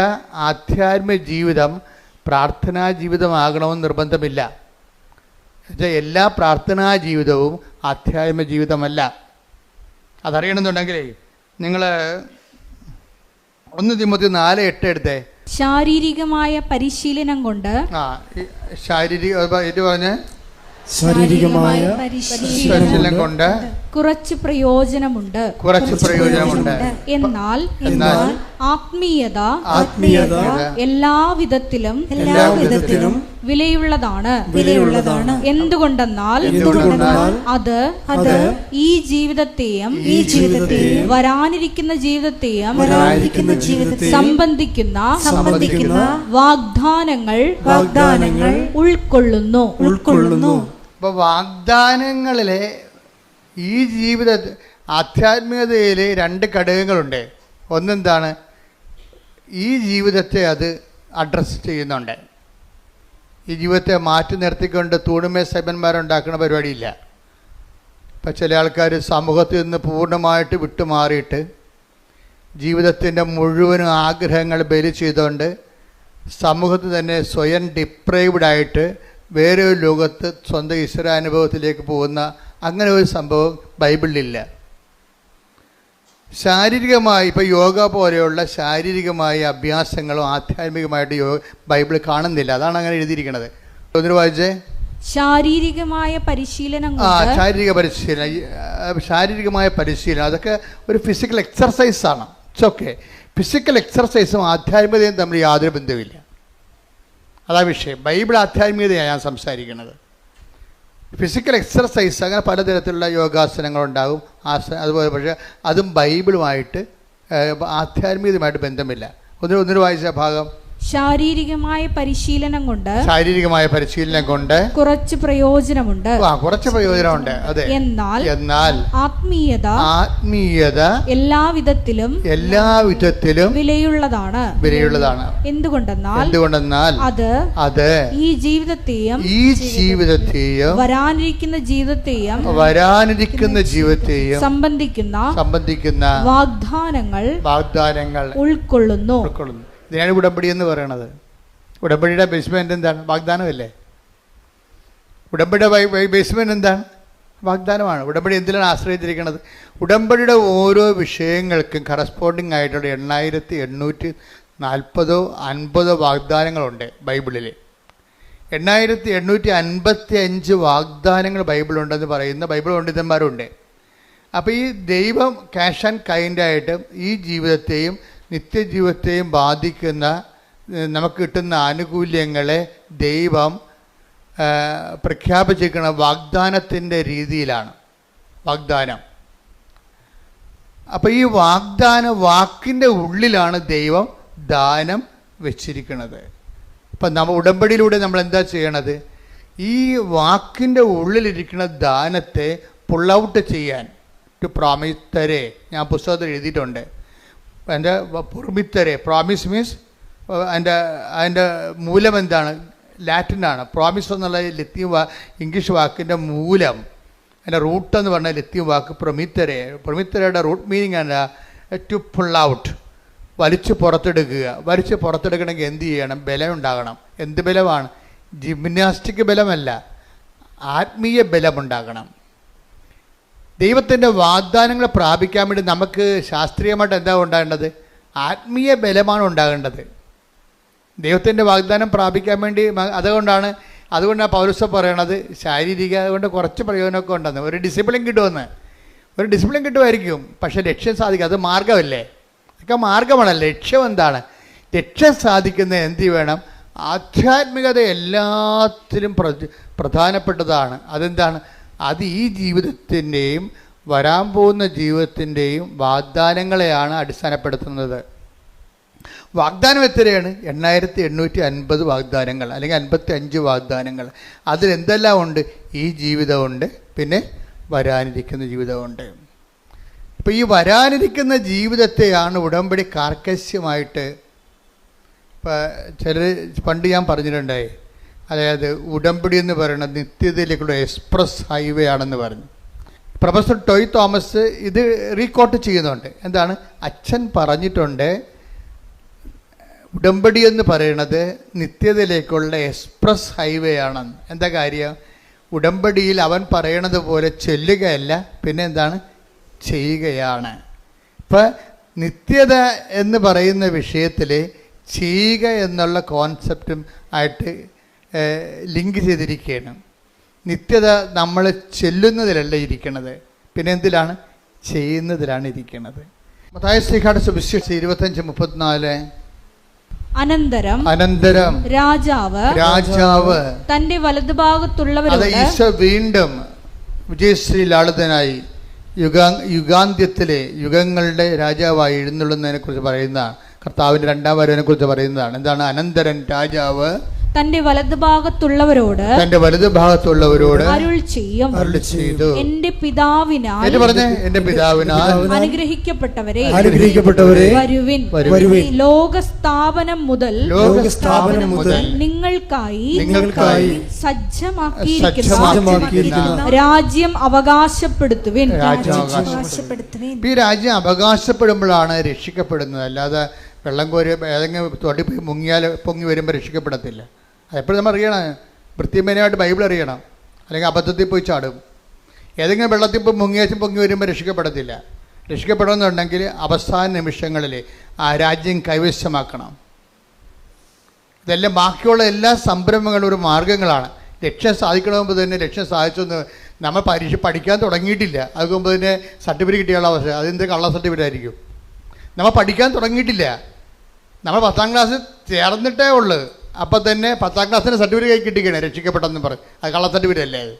ആധ്യാത്മിക ജീവിതം പ്രാർത്ഥനാ ജീവിതമാകണമെന്ന് നിർബന്ധമില്ല. എന്നുവെച്ചാൽ എല്ലാ പ്രാർത്ഥനാ ജീവിതവും ആധ്യാത്മിക ജീവിതമല്ല. അതറിയണമെന്നുണ്ടെങ്കിലേ നിങ്ങൾ 1 തിമോത്തി 4:8 എടുത്തേ. ശാരീരികമായ പരിശീലനം കൊണ്ട് ശാരീരികമായ പരിശീലനം കൊണ്ട് കുറച്ച് പ്രയോജനമുണ്ട്. എന്നാൽ ആത്മീയത എല്ലാവിധത്തിലും വിലയുള്ളതാണ്. എന്തുകൊണ്ടെന്നാൽ അത് ഈ ജീവിതത്തെയും വരാനിരിക്കുന്ന ജീവിതത്തെയും സംബന്ധിക്കുന്ന വാഗ്ദാനങ്ങൾ ഉൾക്കൊള്ളുന്നു. അപ്പോൾ വാഗ്ദാനങ്ങളിലെ ഈ ജീവിത ആധ്യാത്മികതയിൽ 2 ഘടകങ്ങളുണ്ട്. ഒന്നെന്താണ്? ഈ ജീവിതത്തെ അത് അഡ്രസ്സ് ചെയ്യുന്നുണ്ട്. ഈ ജീവിതത്തെ മാറ്റി നിർത്തിക്കൊണ്ട് തൂണുമേ സൈബന്മാരുണ്ടാക്കുന്ന പരിപാടിയില്ല. ഇപ്പം ചില ആൾക്കാർ സമൂഹത്തിൽ നിന്ന് പൂർണ്ണമായിട്ട് വിട്ടുമാറിയിട്ട് ജീവിതത്തിൻ്റെ മുഴുവനും ആഗ്രഹങ്ങൾ ബലി ചെയ്തുകൊണ്ട് സമൂഹത്തിൽ തന്നെ സ്വയം ഡിപ്രൈവ്ഡായിട്ട് വേറെ ഒരു ലോകത്ത് സ്വന്തം ഈശ്വരാനുഭവത്തിലേക്ക് പോകുന്ന അങ്ങനെ ഒരു സംഭവം ബൈബിളിലില്ല. ശാരീരികമായി ഇപ്പോൾ യോഗ പോലെയുള്ള ശാരീരികമായ അഭ്യാസങ്ങളും ആധ്യാത്മികമായിട്ട് ബൈബിൾ കാണുന്നില്ല. അതാണ് അങ്ങനെ എഴുതിയിരിക്കുന്നത്. ഒന്ന് വായിച്ചേ. ശാരീരികമായ പരിശീലനം. ശാരീരികമായ പരിശീലനം അതൊക്കെ ഒരു ഫിസിക്കൽ എക്സർസൈസാണ്. It's okay. ഫിസിക്കൽ എക്സർസൈസും ആധ്യാത്മികതയും തമ്മിൽ യാതൊരു ബന്ധവുമില്ല. അതാ വിഷയം. ബൈബിൾ ആധ്യാത്മികതയാണ് ഞാൻ സംസാരിക്കുന്നത്. ഫിസിക്കൽ എക്സർസൈസ് അങ്ങനെ പലതരത്തിലുള്ള യോഗാസനങ്ങളുണ്ടാകും, അതുപോലെ. പക്ഷേ അതും ബൈബിളുമായിട്ട് ആധ്യാത്മികതയുമായിട്ട് ബന്ധമില്ല. ഒന്നിനു വായിച്ച ഭാഗം. ശാരീരികമായ പരിശീലനം കൊണ്ട് കുറച്ച് പ്രയോജനമുണ്ട്. അതെ. എന്നാൽ ആത്മീയത എല്ലാവിധത്തിലും വിലയുള്ളതാണ്. എന്തുകൊണ്ടെന്നാൽ അത് ഈ ജീവിതത്തെയും വരാനിരിക്കുന്ന ജീവിതത്തെയും സംബന്ധിക്കുന്ന വാഗ്ദാനങ്ങൾ ഉൾക്കൊള്ളുന്നു. ഇതിനാണ് ഉടമ്പടി എന്ന് പറയണത്. ഉടമ്പടിയുടെ ബേസ്മെന്റ് എന്താണ്? വാഗ്ദാനമല്ലേ. ഉടമ്പടിയുടെ ബേസ്മെന്റ് എന്താണ്? വാഗ്ദാനമാണ്. ഉടമ്പടി എന്തിനാണ് ആശ്രയിച്ചിരിക്കുന്നത്? ഉടമ്പടിയുടെ ഓരോ വിഷയങ്ങൾക്കും കറസ്പോണ്ടിങ് ആയിട്ടുള്ള 8840-50 വാഗ്ദാനങ്ങളുണ്ട് ബൈബിളിൽ. 8855 വാഗ്ദാനങ്ങൾ ബൈബിളുണ്ടെന്ന് പറയുന്ന ബൈബിൾ പണ്ഡിതന്മാരുണ്ട്. അപ്പോൾ ഈ ദൈവം ക്യാഷ് ആൻഡ് കൈൻഡായിട്ട് ഈ ജീവിതത്തെയും നിത്യജീവിതത്തെയും ബാധിക്കുന്ന നമുക്ക് കിട്ടുന്ന ആനുകൂല്യങ്ങളെ ദൈവം പ്രഖ്യാപിച്ചിരിക്കുന്ന വാഗ്ദാനത്തിൻ്റെ രീതിയിലാണ് വാഗ്ദാനം. അപ്പോൾ ഈ വാക്കിൻ്റെ ഉള്ളിലാണ് ദൈവം ദാനം വെച്ചിരിക്കുന്നത്. അപ്പം ഉടമ്പടിയിലൂടെ നമ്മൾ എന്താ ചെയ്യണത്? ഈ വാക്കിൻ്റെ ഉള്ളിലിരിക്കുന്ന ദാനത്തെ പുൾ ഔട്ട് ചെയ്യാൻ ടു പ്രോമിസ് തരേ, ഞാൻ പുസ്തകത്തിൽ എഴുതിയിട്ടുണ്ട്. എൻ്റെ പ്രൊമിത്തരെ, പ്രോമിസ് മീൻസ് അതിൻ്റെ മൂലം എന്താണ്? ലാറ്റിനാണ്. പ്രോമിസ് എന്നുള്ള ലത്തീൻ ഇംഗ്ലീഷ് വാക്കിൻ്റെ മൂലം, അതിൻ്റെ റൂട്ട് എന്ന് പറഞ്ഞാൽ ലത്തീൻ വാക്ക് പ്രൊമിത്തരെ. പ്രൊമിത്തരയുടെ റൂട്ട് മീനിങ് ആണ് ടു പുൾ ഔട്ട്, വലിച്ചു പുറത്തെടുക്കണമെങ്കിൽ എന്ത് ചെയ്യണം? ബലം ഉണ്ടാകണം. എന്ത് ബലമാണ്? ജിംനാസ്റ്റിക് ബലമല്ല, ആത്മീയ ബലമുണ്ടാകണം. ദൈവത്തിൻ്റെ വാഗ്ദാനങ്ങൾ പ്രാപിക്കാൻ വേണ്ടി നമുക്ക് ശാസ്ത്രീയമായിട്ട് എന്താ ഉണ്ടാകേണ്ടത്? ആത്മീയ ബലമാണ് ഉണ്ടാകേണ്ടത്. ദൈവത്തിൻ്റെ വാഗ്ദാനം പ്രാപിക്കാൻ വേണ്ടി അതുകൊണ്ടാണ് പൗലോസ് പറയണത് ശാരീരിക അതുകൊണ്ട് കുറച്ച് പ്രയോജനമൊക്കെ ഉണ്ടെന്ന്. ഒരു ഡിസിപ്ലിൻ കിട്ടുമായിരിക്കും, പക്ഷേ ലക്ഷ്യം സാധിക്കുക. അത് മാർഗമല്ലേ? അതൊക്കെ മാർഗമാണ്. ലക്ഷ്യം എന്താണ്? ലക്ഷ്യം സാധിക്കുന്നത് എന്ത് വേണം? ആധ്യാത്മികത എല്ലാത്തിലും പ്രധാനപ്പെട്ടതാണ്. അതെന്താണ്? അത് ഈ ജീവിതത്തിൻ്റെയും വരാൻ പോകുന്ന ജീവിതത്തിൻ്റെയും വാഗ്ദാനങ്ങളെയാണ് അടിസ്ഥാനപ്പെടുത്തുന്നത്. വാഗ്ദാനം എത്രയാണ്? 8850 വാഗ്ദാനങ്ങൾ അല്ലെങ്കിൽ 55 വാഗ്ദാനങ്ങൾ. അതിലെന്തെല്ലാം ഉണ്ട്? ഈ ജീവിതമുണ്ട്, പിന്നെ വരാനിരിക്കുന്ന ജീവിതമുണ്ട്. ഇപ്പം ഈ വരാനിരിക്കുന്ന ജീവിതത്തെയാണ് ഉടമ്പടി കാർക്കശ്യമായിട്ട്, ഇപ്പം ചിലർ പണ്ട് ഞാൻ പറഞ്ഞിട്ടുണ്ടായി, അതായത് ഉടമ്പടി എന്ന് പറയുന്നത് നിത്യതയിലേക്കുള്ള എക്സ്പ്രസ് ഹൈവേ ആണെന്ന് പറഞ്ഞു. പ്രൊഫസർ ടോയ് തോമസ് ഇത് റീകോട്ട് ചെയ്യുന്നുണ്ട്. എന്താണ്? അച്ഛൻ പറഞ്ഞിട്ടുണ്ട് ഉടമ്പടി എന്ന് പറയുന്നത് നിത്യതയിലേക്കുള്ള എക്സ്പ്രസ് ഹൈവേ ആണെന്ന്. എന്താ കാര്യം? ഉടമ്പടിയിൽ അവൻ പറയണത് പോലെ ചൊല്ലുകയല്ല, പിന്നെ എന്താണ്? ചെയ്യുകയാണ്. ഇപ്പം നിത്യത എന്ന് പറയുന്ന വിഷയത്തിൽ ചെയ്യുക എന്നുള്ള കോൺസെപ്റ്റും ആയിട്ട് ലിങ്ക് ചെയ്തിരിക്കുകയാണ്. നിത്യത നമ്മൾ ചെല്ലുന്നതിലല്ല ഇരിക്കുന്നത്, പിന്നെ എന്തിലാണ്? ചെയ്യുന്നതിലാണ് ഇരിക്കുന്നത്. മത്തായി ശ്രീകാട് സുവിശേഷം 25:34. അനന്തരം രാജാവ് തന്റെ വലതുഭാഗത്തുള്ളവരോട്, ഈശോ വീണ്ടും വിജയശ്രീ ലാളിതനായി യുഗാന്ത്യത്തിലെ യുഗങ്ങളുടെ രാജാവായി എഴുന്നള്ളുന്നതിനെ കുറിച്ച് പറയുന്നതാണ്. കർത്താവിന്റെ രണ്ടാം വരവിനെ കുറിച്ച് പറയുന്നതാണ്. എന്താണ്? അനന്തരം രാജാവ് തന്റെ വലതുഭാഗത്തുള്ളവരോട് അരുൾ ചെയ്തു, എന്റെ പിതാവിനാൽ അനുഗ്രഹിക്കപ്പെട്ടവരെ വരുവിൻ. ലോകസ്ഥാപനം മുതൽ നിങ്ങൾക്കായി സജ്ജമാക്കിയിരിക്കുന്ന രാജ്യം അവകാശപ്പെടുത്തുവിൻ. ഈ രാജ്യം അവകാശപ്പെടുമ്പോഴാണ് രക്ഷിക്കപ്പെടുന്നത്. അല്ലാതെ വെള്ളം കോരി ഏതെങ്കിലും തൊടി പോയി മുങ്ങിയാൽ പൊങ്ങി വരുമ്പോൾ രക്ഷിക്കപ്പെടത്തില്ല. അതെപ്പോഴും നമ്മൾ അറിയണം, വൃത്തിമേനയായിട്ട് ബൈബിൾ അറിയണം, അല്ലെങ്കിൽ അബദ്ധത്തിൽ പോയി ചാടും. ഏതെങ്കിലും വെള്ളത്തിൽ പോയി മുങ്ങിയാച്ചും പൊങ്ങി വരുമ്പോൾ രക്ഷിക്കപ്പെടത്തില്ല. രക്ഷിക്കപ്പെടണമെന്നുണ്ടെങ്കിൽ അവസാന നിമിഷങ്ങളിൽ ആ രാജ്യം കൈവശമാക്കണം. ഇതെല്ലാം ബാക്കിയുള്ള എല്ലാ സംരംഭങ്ങളും ഒരു മാർഗ്ഗങ്ങളാണ്. ലക്ഷ്യം സാധിക്കണമെങ്കിൽ തന്നെ ലക്ഷ്യം സാധിച്ചൊന്ന് നമ്മൾ പഠിക്കാൻ തുടങ്ങിയിട്ടില്ല, അതുകൊണ്ട് തന്നെ സർട്ടിഫിക്കറ്റ് കിട്ടിയുള്ള അവസ്ഥ അതെന്ത് കള്ള സർട്ടിഫിക്കറ്റ് ആയിരിക്കും. നമ്മൾ പഠിക്കാൻ തുടങ്ങിയിട്ടില്ല, നമ്മൾ 10ാം ക്ലാസ് ചേർന്നിട്ടേ ഉള്ളൂ. അപ്പം തന്നെ 10ാം ക്ലാസ്സിന് സർട്ടിഫിക്കറ്റ് കിട്ടിക്കണേ രക്ഷിക്കപ്പെട്ടെന്ന് പറയും. അത് കള്ള സർട്ടിഫിക്കറ്റ് അല്ലേ അത്?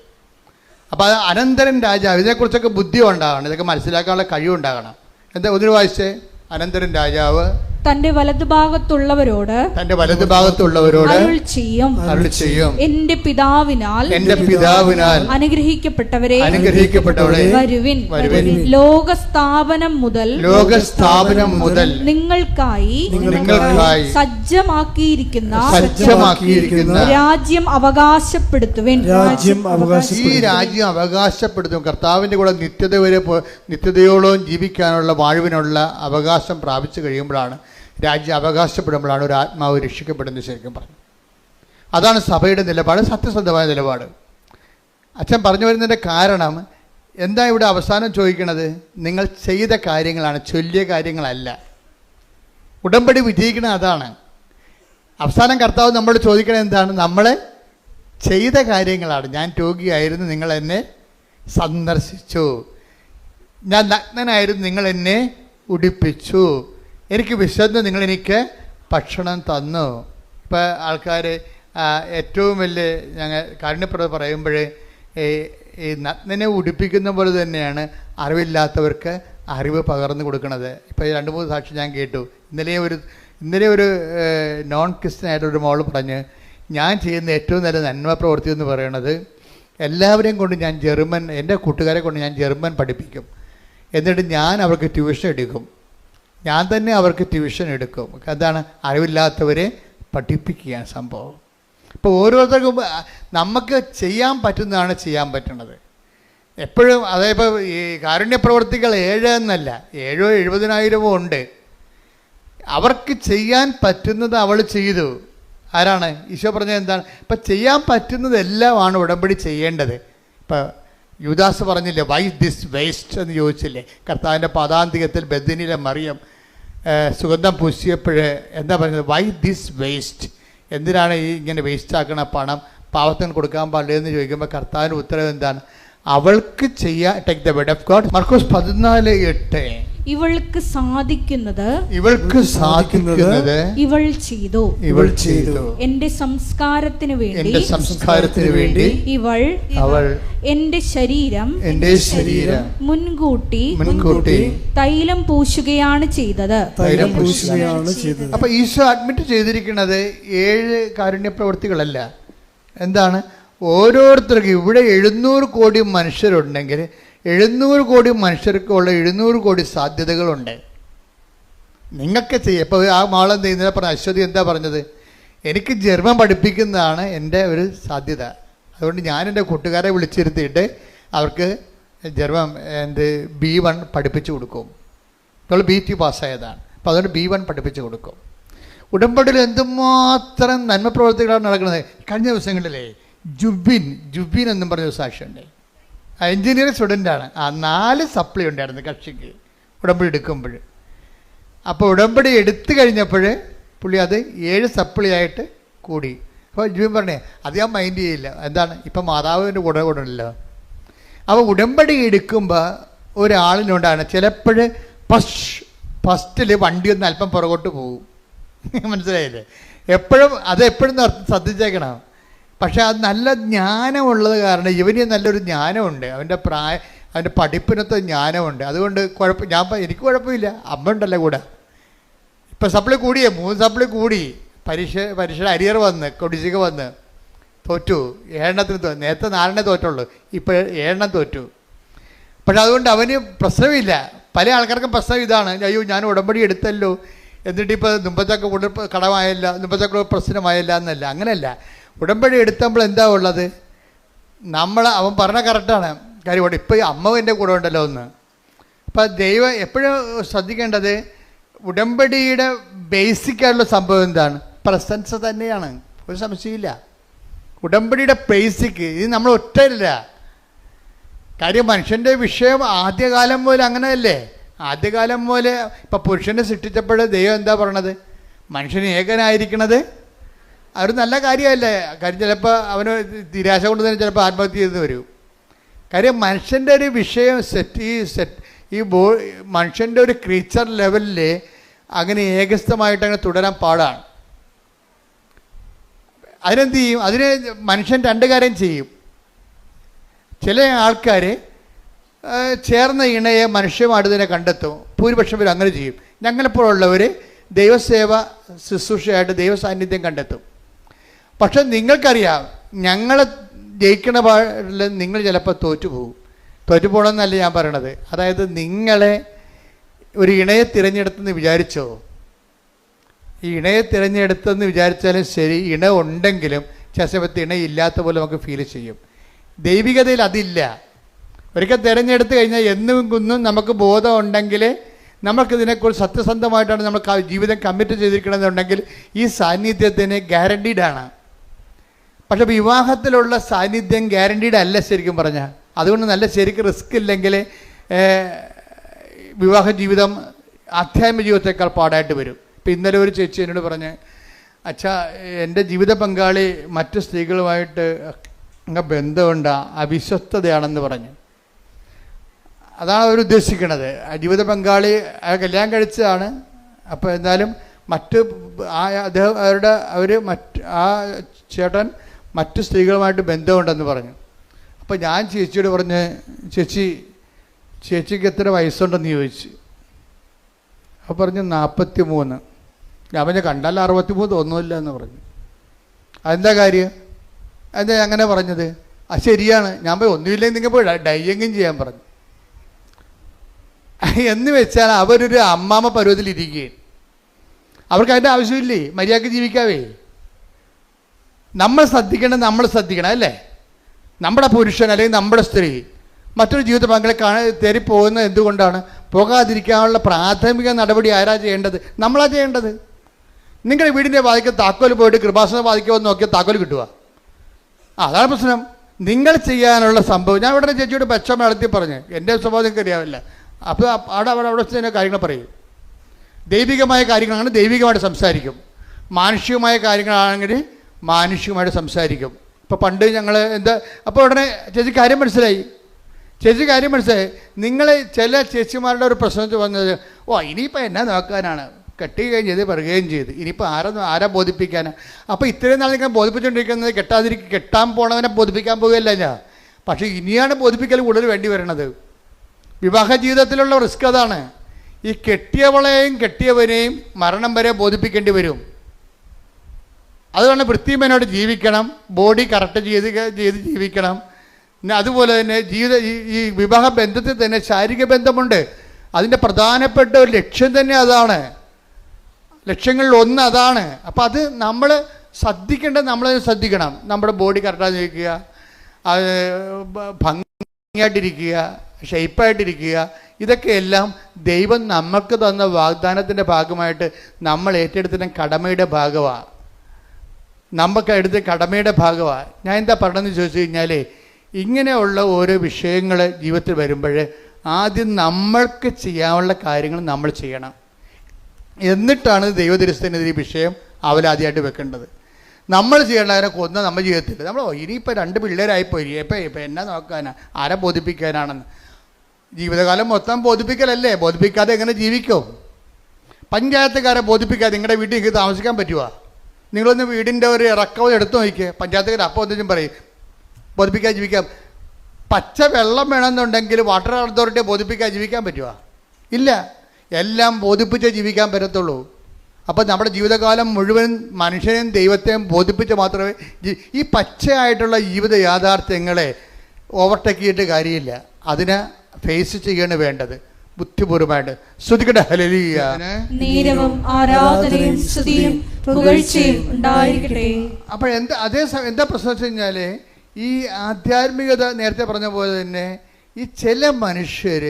അപ്പോൾ അത് അനന്തരൻ രാജാവ്, ഇതിനെക്കുറിച്ചൊക്കെ ബുദ്ധി ഉണ്ടാകണം, ഇതൊക്കെ മനസ്സിലാക്കാനുള്ള കഴിവുണ്ടാകണം. എന്താ ഒന്നിനു വായിച്ചേ? അനന്തരൻ രാജാവ് തന്റെ വലതുഭാഗത്തുള്ളവരോട് അരുൾ ചെയ്യും, എന്റെ പിതാവിനാൽ അനുഗ്രഹിക്കപ്പെട്ടവരെ വരുവിൻ. ലോകസ്ഥാപനം മുതൽ നിങ്ങൾക്കായി സജ്ജമാക്കിയിരിക്കുന്ന രാജ്യം അവകാശപ്പെടുത്തുവിൻ. ഈ രാജ്യം അവകാശപ്പെടുത്തും. കർത്താവിന്റെ കൂടെ നിത്യതയോളം ജീവിക്കാനുള്ള വാഴുവിനുള്ള അവകാശം പ്രാപിച്ചു കഴിയുമ്പോഴാണ്, രാജ്യം അവകാശപ്പെടുമ്പോഴാണ് ഒരു ആത്മാവ് രക്ഷിക്കപ്പെടുന്നത്. ശരിക്കും പറഞ്ഞു അതാണ് സഭയുടെ നിലപാട്, സത്യസന്ധമായ നിലപാട്. അച്ഛൻ പറഞ്ഞു വരുന്നതിൻ്റെ കാരണം എന്താ? ഇവിടെ അവസാനം ചോദിക്കണത് നിങ്ങൾ ചെയ്ത കാര്യങ്ങളാണ്, ചൊല്ലിയ കാര്യങ്ങളല്ല. ഉടമ്പടി വിജയിക്കണത് അതാണ്. അവസാനം കർത്താവ് നമ്മളോട് ചോദിക്കണത് എന്താണ്? നമ്മൾ ചെയ്ത കാര്യങ്ങളാണ്. ഞാൻ രോഗിയായിരുന്നു, നിങ്ങൾ എന്നെ സന്ദർശിച്ചു. ഞാൻ നഗ്നനായിരുന്നു, നിങ്ങൾ എന്നെ ഉടുപ്പിച്ചു. എനിക്ക് വിശന്ന് നിങ്ങളെനിക്ക് ഭക്ഷണം തന്നു. ഇപ്പോൾ ആൾക്കാർ ഏറ്റവും വലിയ ഞങ്ങൾ കാരുണ്യപ്രവൃത്തി പറയുമ്പോൾ ഈ നഗ്നനെ ഉടുപ്പിക്കുന്ന പോലെ തന്നെയാണ് അറിവില്ലാത്തവർക്ക് അറിവ് പകർന്നു കൊടുക്കുന്നത്. ഇപ്പോൾ 2-3 സാക്ഷി ഞാൻ കേട്ടു. ഇന്നലെ ഒരു നോൺ ക്രിസ്ത്യൻ ആയിട്ടൊരു മോൾ പറഞ്ഞ്, ഞാൻ ചെയ്യുന്ന ഏറ്റവും നല്ല നന്മ പ്രവൃത്തി എന്ന് പറയുന്നത് എല്ലാവരെയും കൊണ്ട് ഞാൻ എൻ്റെ കൂട്ടുകാരെ കൊണ്ട് ഞാൻ ജർമ്മൻ പഠിപ്പിക്കും. എന്നിട്ട് ഞാൻ അവർക്ക് ട്യൂഷൻ എടുക്കും. ഞാൻ തന്നെ അവർക്ക് ട്യൂഷൻ എടുക്കും. അതാണ് അറിവില്ലാത്തവരെ പഠിപ്പിക്കുകയാണ് സംഭവം. ഇപ്പോൾ ഓരോരുത്തർക്കും നമുക്ക് ചെയ്യാൻ പറ്റുന്നതാണ് ചെയ്യാൻ പറ്റുന്നത് എപ്പോഴും. അതായത് ഈ കാരുണ്യപ്രവർത്തികൾ 7 എന്നല്ല, 7 70,000 ഉണ്ട്. അവർക്ക് ചെയ്യാൻ പറ്റുന്നത് അവൾ ചെയ്തു. ആരാണ്? ഈശോ പറഞ്ഞത് എന്താണ്? ഇപ്പം ചെയ്യാൻ പറ്റുന്നതെല്ലാമാണ് ഉടമ്പടി ചെയ്യേണ്ടത്. ഇപ്പം യൂദാസ് പറഞ്ഞില്ലേ, വൈ ദിസ് വേസ്റ്റ് എന്ന് ചോദിച്ചില്ലേ? കർത്താവിൻ്റെ പാദാന്തികത്തിൽ ബെഥനിയിലെ മറിയം സുഗന്ധം പൂശിയപ്പോഴേ എന്താ പറഞ്ഞത്? Why this waste? എന്തിനാണ് ഈ ഇങ്ങനെ വേസ്റ്റ് ആക്കണ പണം? പാവത്തിന് കൊടുക്കാൻ പാടില്ല എന്ന് ചോദിക്കുമ്പോൾ കർത്താവിൻ്റെ ഉത്തരവ് എന്താണ്? അവൾക്ക് ചെയ്യാൻ. Take the word of God. മർക്കോസ് 14:8. ഇവൾക്ക് സാധിക്കുന്നത് ഇവൾ ചെയ്തു. എന്റെ സംസ്കാരത്തിന് വേണ്ടി അവൾ എന്റെ ശരീരം മുൻകൂട്ടി തൈലം പൂശുകയാണ് ചെയ്തത്. അപ്പൊ ഈശോ അഡ്മിറ്റ് ചെയ്തിരിക്കുന്നത് 7 കാരുണ്യ പ്രവൃത്തികളല്ല. എന്താണ്? ഓരോരുത്തർക്കും ഇവിടെ 700 കോടി മനുഷ്യരുണ്ടെങ്കിൽ 700 കോടി മനുഷ്യർക്കുള്ള 700 കോടി സാധ്യതകളുണ്ട്. നിങ്ങൾക്ക് ചെയ്യാം. ഇപ്പോൾ ആ മാളെന്ത് ചെയ്യുന്നതിനെ പറഞ്ഞ അശ്വതി എന്താ പറഞ്ഞത്? എനിക്ക് ജർമ്മൻ പഠിപ്പിക്കുന്നതാണ് എൻ്റെ ഒരു സാധ്യത. അതുകൊണ്ട് ഞാൻ എൻ്റെ കൂട്ടുകാരെ വിളിച്ചിരുത്തിയിട്ട് അവർക്ക് ജർമ്മൻ B1 പഠിപ്പിച്ചു കൊടുക്കും. ഇപ്പോൾ BT പാസ്സായതാണ്. അപ്പോൾ അതുകൊണ്ട് B1 പഠിപ്പിച്ചു കൊടുക്കും. ഉടമ്പടിയിൽ എന്തുമാത്രം നന്മ പ്രവർത്തികളാണ് നടക്കുന്നത്. കഴിഞ്ഞ ദിവസങ്ങളിലേ ജുബിൻ എന്നും പറഞ്ഞ ഒരു സാക്ഷിയുണ്ട്. എഞ്ചിനീയറിംഗ് സ്റ്റുഡൻ്റാണ്. 4 സപ്ലി ഉണ്ടായിരുന്നു കക്ഷിക്ക് ഉടമ്പടി എടുക്കുമ്പോൾ. അപ്പോൾ ഉടമ്പടി എടുത്തു കഴിഞ്ഞപ്പോൾ പുള്ളി അത് 7 സപ്ലി ആയിട്ട് കൂടി. അപ്പോൾ ജുബിൻ പറഞ്ഞേ അത് ഞാൻ മൈൻഡ് ചെയ്യില്ല. എന്താണ് ഇപ്പം മാതാവിൻ്റെ കൂടെ ഉണ്ടല്ലോ. അപ്പോൾ ഉടമ്പടി എടുക്കുമ്പോൾ ഒരാളിനുണ്ടാണ് ചിലപ്പോൾ ഫസ്റ്റിൽ വണ്ടി ഒന്ന് അല്പം പുറകോട്ട് പോകും. മനസ്സിലായില്ലേ? എപ്പോഴും ശ്രദ്ധിച്ചേക്കണം. പക്ഷെ അത് നല്ല ജ്ഞാനമുള്ളത് കാരണം ഇവന് നല്ലൊരു ജ്ഞാനമുണ്ട്. അവൻ്റെ പഠിപ്പിനത്തെ ജ്ഞാനമുണ്ട്. അതുകൊണ്ട് എനിക്ക് കുഴപ്പമില്ല. അമ്മ ഉണ്ടല്ലോ കൂടെ. ഇപ്പം സപ്ലി കൂടിയേ 3 സപ്ലി കൂടി. പരീക്ഷയുടെ അരിയർ വന്ന് കൊടിശിക വന്ന് തോറ്റു. 7 നേരത്തെ 4 തോറ്റുള്ളൂ. ഇപ്പോൾ 7 തോറ്റു. പക്ഷെ അതുകൊണ്ട് അവന് പ്രശ്നമില്ല. പല ആൾക്കാർക്കും പ്രശ്നം ഇതാണ്, അയ്യോ ഞാൻ ഉടമ്പടി എടുത്തല്ലോ എന്നിട്ടിപ്പോൾ മുമ്പത്തൊക്കെ കടമായല്ല, മുമ്പത്തൊക്കെ പ്രശ്നമായല്ല എന്നല്ല. അങ്ങനെയല്ല. ഉടമ്പടി എടുത്തപ്പോൾ എന്താ ഉള്ളത്? അവൻ പറഞ്ഞ കറക്റ്റാണ് കാര്യം. ഇപ്പോൾ ഈ അമ്മ എൻ്റെ കൂടെ ഉണ്ടല്ലോ ഒന്ന്. അപ്പം ദൈവം എപ്പോഴും ശ്രദ്ധിക്കേണ്ടത് ഉടമ്പടിയുടെ ബേസിക്കായിട്ടുള്ള സംഭവം എന്താണ്? പ്രസൻസ് തന്നെയാണ്. ഒരു സംശയമില്ല. ഉടമ്പടിയുടെ ബേസിക് ഇത് നമ്മൾ ഒറ്റയില്ല. കാര്യം മനുഷ്യൻ്റെ വിഷയം ആദ്യകാലം പോലെ അങ്ങനെയല്ലേ. ആദ്യകാലം പോലെ ഇപ്പം പുരുഷനെ സൃഷ്ടിച്ചപ്പോൾ ദൈവം എന്താ പറയണത്? മനുഷ്യന് ഏകനായിരിക്കണത് അതൊരു നല്ല കാര്യമല്ലേ. കാര്യം ചിലപ്പോൾ അവന് നിരാശ കൊണ്ട് തന്നെ ചിലപ്പോൾ ആത്മഹത്യ ചെയ്ത് വരും. കാര്യം മനുഷ്യൻ്റെ ഒരു വിഷയം മനുഷ്യൻ്റെ ഒരു ക്രീച്ചർ ലെവലിൽ അങ്ങനെ ഏകസ്ഥമായിട്ട് അങ്ങനെ തുടരാൻ പാടാണ്. അതിനെന്ത് ചെയ്യും? അതിന് മനുഷ്യൻ 2 കാര്യം ചെയ്യും. ചില ആൾക്കാർ ചേർന്ന ഇണയെ മനുഷ്യമായിട്ട് തന്നെ കണ്ടെത്തും. ഭൂരിപക്ഷം പേര് അങ്ങനെ ചെയ്യും. ഞങ്ങളെപ്പോഴുള്ളവർ ദൈവസേവ ശുശ്രൂഷയായിട്ട് ദൈവസാന്നിധ്യം കണ്ടെത്തും. പക്ഷെ നിങ്ങൾക്കറിയാം ഞങ്ങളെ ജയിക്കണ പാടിൽ നിങ്ങൾ ചിലപ്പോൾ തോറ്റുപോകണമെന്നല്ല ഞാൻ പറയണത്. അതായത് നിങ്ങളെ ഒരു ഇണയെ തിരഞ്ഞെടുത്തെന്ന് വിചാരിച്ചോ, ഈ ഇണയെ തിരഞ്ഞെടുത്തെന്ന് വിചാരിച്ചാലും ശരി, ഇണ ഉണ്ടെങ്കിലും ചില സമയത്ത് ഇണയില്ലാത്ത പോലെ നമുക്ക് ഫീൽ ചെയ്യും. ദൈവികതയിൽ അതില്ല. ഒരിക്കൽ തിരഞ്ഞെടുത്ത് കഴിഞ്ഞാൽ എന്നും കുന്നും നമുക്ക് ബോധം ഉണ്ടെങ്കിൽ നമുക്കിതിനെക്കുറിച്ച് സത്യസന്ധമായിട്ടാണ് നമ്മൾ ജീവിതം കമ്മിറ്റ് ചെയ്തിരിക്കണമെന്നുണ്ടെങ്കിൽ ഈ സാന്നിധ്യത്തിന് ഗ്യാരണ്ടീഡാണ്. പക്ഷെ വിവാഹത്തിലുള്ള സാന്നിധ്യം ഗ്യാരണ്ടീഡ് അല്ല ശരിക്കും പറഞ്ഞാൽ. അതുകൊണ്ട് നല്ല ശരിക്കും റിസ്ക് ഇല്ലെങ്കിൽ വിവാഹ ജീവിതം ആധ്യാത്മിക ജീവിതത്തേക്കാൾ പാടായിട്ട് വരും. ഇപ്പം ഇന്നലെ ഒരു ചേച്ചി എന്നോട് പറഞ്ഞ്, അച്ഛാ എൻ്റെ ജീവിത പങ്കാളി മറ്റു സ്ത്രീകളുമായിട്ട് ബന്ധമുണ്ട്, അവിശ്വസ്തതയാണെന്ന് പറഞ്ഞു. അതാണ് അവർ ഉദ്ദേശിക്കുന്നത്. ജീവിത പങ്കാളി കല്യാണം കഴിച്ചതാണ്. അപ്പോൾ എന്നാലും ആ ചേട്ടൻ മറ്റു സ്ത്രീകളുമായിട്ട് ബന്ധമുണ്ടെന്ന് പറഞ്ഞു. അപ്പോൾ ഞാൻ ചേച്ചിയോട് പറഞ്ഞ്, ചേച്ചിക്ക് എത്ര വയസ്സുണ്ടെന്ന് ചോദിച്ചു. അപ്പോൾ പറഞ്ഞു 43. ഞാൻ പറഞ്ഞ കണ്ടാൽ 63 ഒന്നുമില്ല എന്ന് പറഞ്ഞു. അതെന്താ കാര്യം? എന്താ അങ്ങനെ പറഞ്ഞത്? അത് ശരിയാണ്. ഞാൻ പോയി ഒന്നുമില്ലെങ്കിൽ നിങ്ങൾ പോയി ഡൈയെങ്കിലും ചെയ്യാൻ പറഞ്ഞു. എന്ന് വെച്ചാൽ അവരൊരു അമ്മാമ പരുവത്തിലിരിക്കുകയും അവർക്ക് അതിൻ്റെ ആവശ്യമില്ലേ, മര്യാദയ്ക്ക് ജീവിക്കാവേ. നമ്മൾ ശ്രദ്ധിക്കണം അല്ലേ? നമ്മുടെ പുരുഷൻ അല്ലെങ്കിൽ നമ്മുടെ സ്ത്രീ മറ്റൊരു ജീവിത പങ്കാളി തേറിപ്പോകുന്നത് എന്തുകൊണ്ടാണ്? പോകാതിരിക്കാനുള്ള പ്രാഥമിക നടപടി ആരാ ചെയ്യേണ്ടത്? നമ്മളാ ചെയ്യേണ്ടത്. നിങ്ങളുടെ വീടിൻ്റെ വാതിക്കൽ താക്കോൽ പോയിട്ട് കൃപാസന വാതിക്കുമെന്ന് നോക്കിയാൽ താക്കോൽ കിട്ടുക. അതാണ് പ്രശ്നം. നിങ്ങൾ ചെയ്യാനുള്ള സംഭവം ഞാൻ ഉടനെ ചേച്ചിയോട് പച്ചമ നടത്തി പറഞ്ഞ്, എൻ്റെ സ്വഭാവം നിങ്ങൾക്ക് അറിയാവില്ല. അപ്പോൾ അവിടെ തന്നെ കാര്യങ്ങൾ പറയും. ദൈവികമായ കാര്യങ്ങളാണ് ദൈവികമായിട്ട് സംസാരിക്കും, മാനുഷികമായ കാര്യങ്ങളാണെങ്കിൽ മാനുഷികമായിട്ട് സംസാരിക്കും. ഇപ്പോൾ പണ്ട് ഞങ്ങൾ അപ്പോൾ ഉടനെ ചേച്ചി കാര്യം മനസ്സിലായി. നിങ്ങൾ ചില ചേച്ചിമാരുടെ ഒരു പ്രശ്നം വന്നത്, ഇനിയിപ്പോൾ എന്നാ നോക്കാനാണ്, കെട്ടി കഴിഞ്ഞത് പറയുകയും ചെയ്ത്, ഇനിയിപ്പോൾ ആരാ ബോധിപ്പിക്കാനാണ്? അപ്പോൾ ഇത്രയും നാൾ നിങ്ങൾ ബോധിപ്പിച്ചുകൊണ്ടിരിക്കുന്നത് കെട്ടാൻ പോണവനെ ബോധിപ്പിക്കാൻ പോകുകയല്ല ഞാൻ. പക്ഷേ ഇനിയാണ് ബോധിപ്പിക്കൽ കൂടുതൽ വേണ്ടി വരണത്. വിവാഹ ജീവിതത്തിലുള്ള റിസ്ക് അതാണ്. ഈ കെട്ടിയവളെയും കെട്ടിയവനെയും മരണം വരെ ബോധിപ്പിക്കേണ്ടി വരും. അതുകൊണ്ട് വൃത്തിമേനോട് ജീവിക്കണം, ബോഡി കറക്റ്റ് ചെയ്ത് ജീവിക്കണം, പിന്നെ അതുപോലെ തന്നെ ഈ വിവാഹ ബന്ധത്തിൽ തന്നെ ശാരീരിക ബന്ധമുണ്ട്. അതിൻ്റെ പ്രധാനപ്പെട്ട ഒരു ലക്ഷ്യം തന്നെ അതാണ്. ലക്ഷ്യങ്ങളിൽ ഒന്ന് അതാണ്. അപ്പം അത് നമ്മൾ ശ്രദ്ധിക്കേണ്ടത് നമ്മളത് ശ്രദ്ധിക്കണം. നമ്മുടെ ബോഡി കറക്റ്റായി വയ്ക്കുക, അത് ഭംഗിയായിട്ടിരിക്കുക, ഷെയ്പ്പായിട്ടിരിക്കുക, ഇതൊക്കെയെല്ലാം ദൈവം നമുക്ക് തന്ന വാഗ്ദാനത്തിൻ്റെ ഭാഗമായിട്ട് നമ്മൾ ഏറ്റെടുത്തിൻ്റെ കടമയുടെ ഭാഗമാണ്. നമുക്ക് എടുത്ത കടമയുടെ ഭാഗമാണ്. ഞാൻ എന്താ പറഞ്ഞതെന്ന് ചോദിച്ചു കഴിഞ്ഞാൽ, ഇങ്ങനെയുള്ള ഓരോ വിഷയങ്ങൾ ജീവിതത്തിൽ വരുമ്പോൾ ആദ്യം നമ്മൾക്ക് ചെയ്യാനുള്ള കാര്യങ്ങൾ നമ്മൾ ചെയ്യണം. എന്നിട്ടാണ് ദൈവദൃശ്യത്തിനെതിരെ വിഷയം അവലാദ്യമായിട്ട് വെക്കേണ്ടത്. നമ്മൾ ചെയ്യേണ്ടതിനെ കൊന്ന് നമ്മൾ ജീവിതത്തിൽ നമ്മൾ ഇനിയിപ്പോൾ 2 പിള്ളേരായിപ്പോയി, ഇപ്പം എന്നാ നോക്കാനാ, ആരെ ബോധിപ്പിക്കാനാണെന്ന്. ജീവിതകാലം മൊത്തം ബോധിപ്പിക്കലല്ലേ? ബോധിപ്പിക്കാതെ എങ്ങനെ ജീവിക്കും? പഞ്ചായത്തുകാരെ ബോധിപ്പിക്കാതെ നിങ്ങളുടെ വീട്ടിൽ നിങ്ങൾക്ക് താമസിക്കാൻ പറ്റുമോ? നിങ്ങളൊന്ന് വീടിൻ്റെ ഒരു ഇറക്കം എടുത്തു നോക്കിയേ, പഞ്ചായത്തുകാർ അപ്പോൾ ഒന്നും പറയും ബോധിപ്പിക്കാൻ ജീവിക്കാം. പച്ച വെള്ളം വേണമെന്നുണ്ടെങ്കിൽ വാട്ടർ അതോറിറ്റിയെ ബോധിപ്പിക്കാൻ ജീവിക്കാൻ പറ്റുമോ? ഇല്ല. എല്ലാം ബോധിപ്പിച്ചേ ജീവിക്കാൻ പറ്റത്തുള്ളൂ. അപ്പോൾ നമ്മുടെ ജീവിതകാലം മുഴുവൻ മനുഷ്യനെയും ദൈവത്തെയും ബോധിപ്പിച്ച് മാത്രമേ ഈ പച്ചയായിട്ടുള്ള ജീവിത യാഥാർത്ഥ്യങ്ങളെ ഓവർടേക്ക് ചെയ്തിട്ട് കാര്യമില്ല. അതിനെ ഫേസ് ചെയ്യാണ് വേണ്ടത് ബുദ്ധിപൂർവമായിട്ട്. ശ്രുതിക്കട്ടെ ഹല്ലേലൂയ. നേരവും ആരാധനയും സ്തുതിയും പുകഴ്ചയും ഉണ്ടായിരിക്കട്ടെ. അപ്പോൾ എന്താ പ്രശ്നം വെച്ച് കഴിഞ്ഞാൽ, ഈ ആധ്യാത്മികത നേരത്തെ പറഞ്ഞ പോലെ തന്നെ ഈ ചില മനുഷ്യർ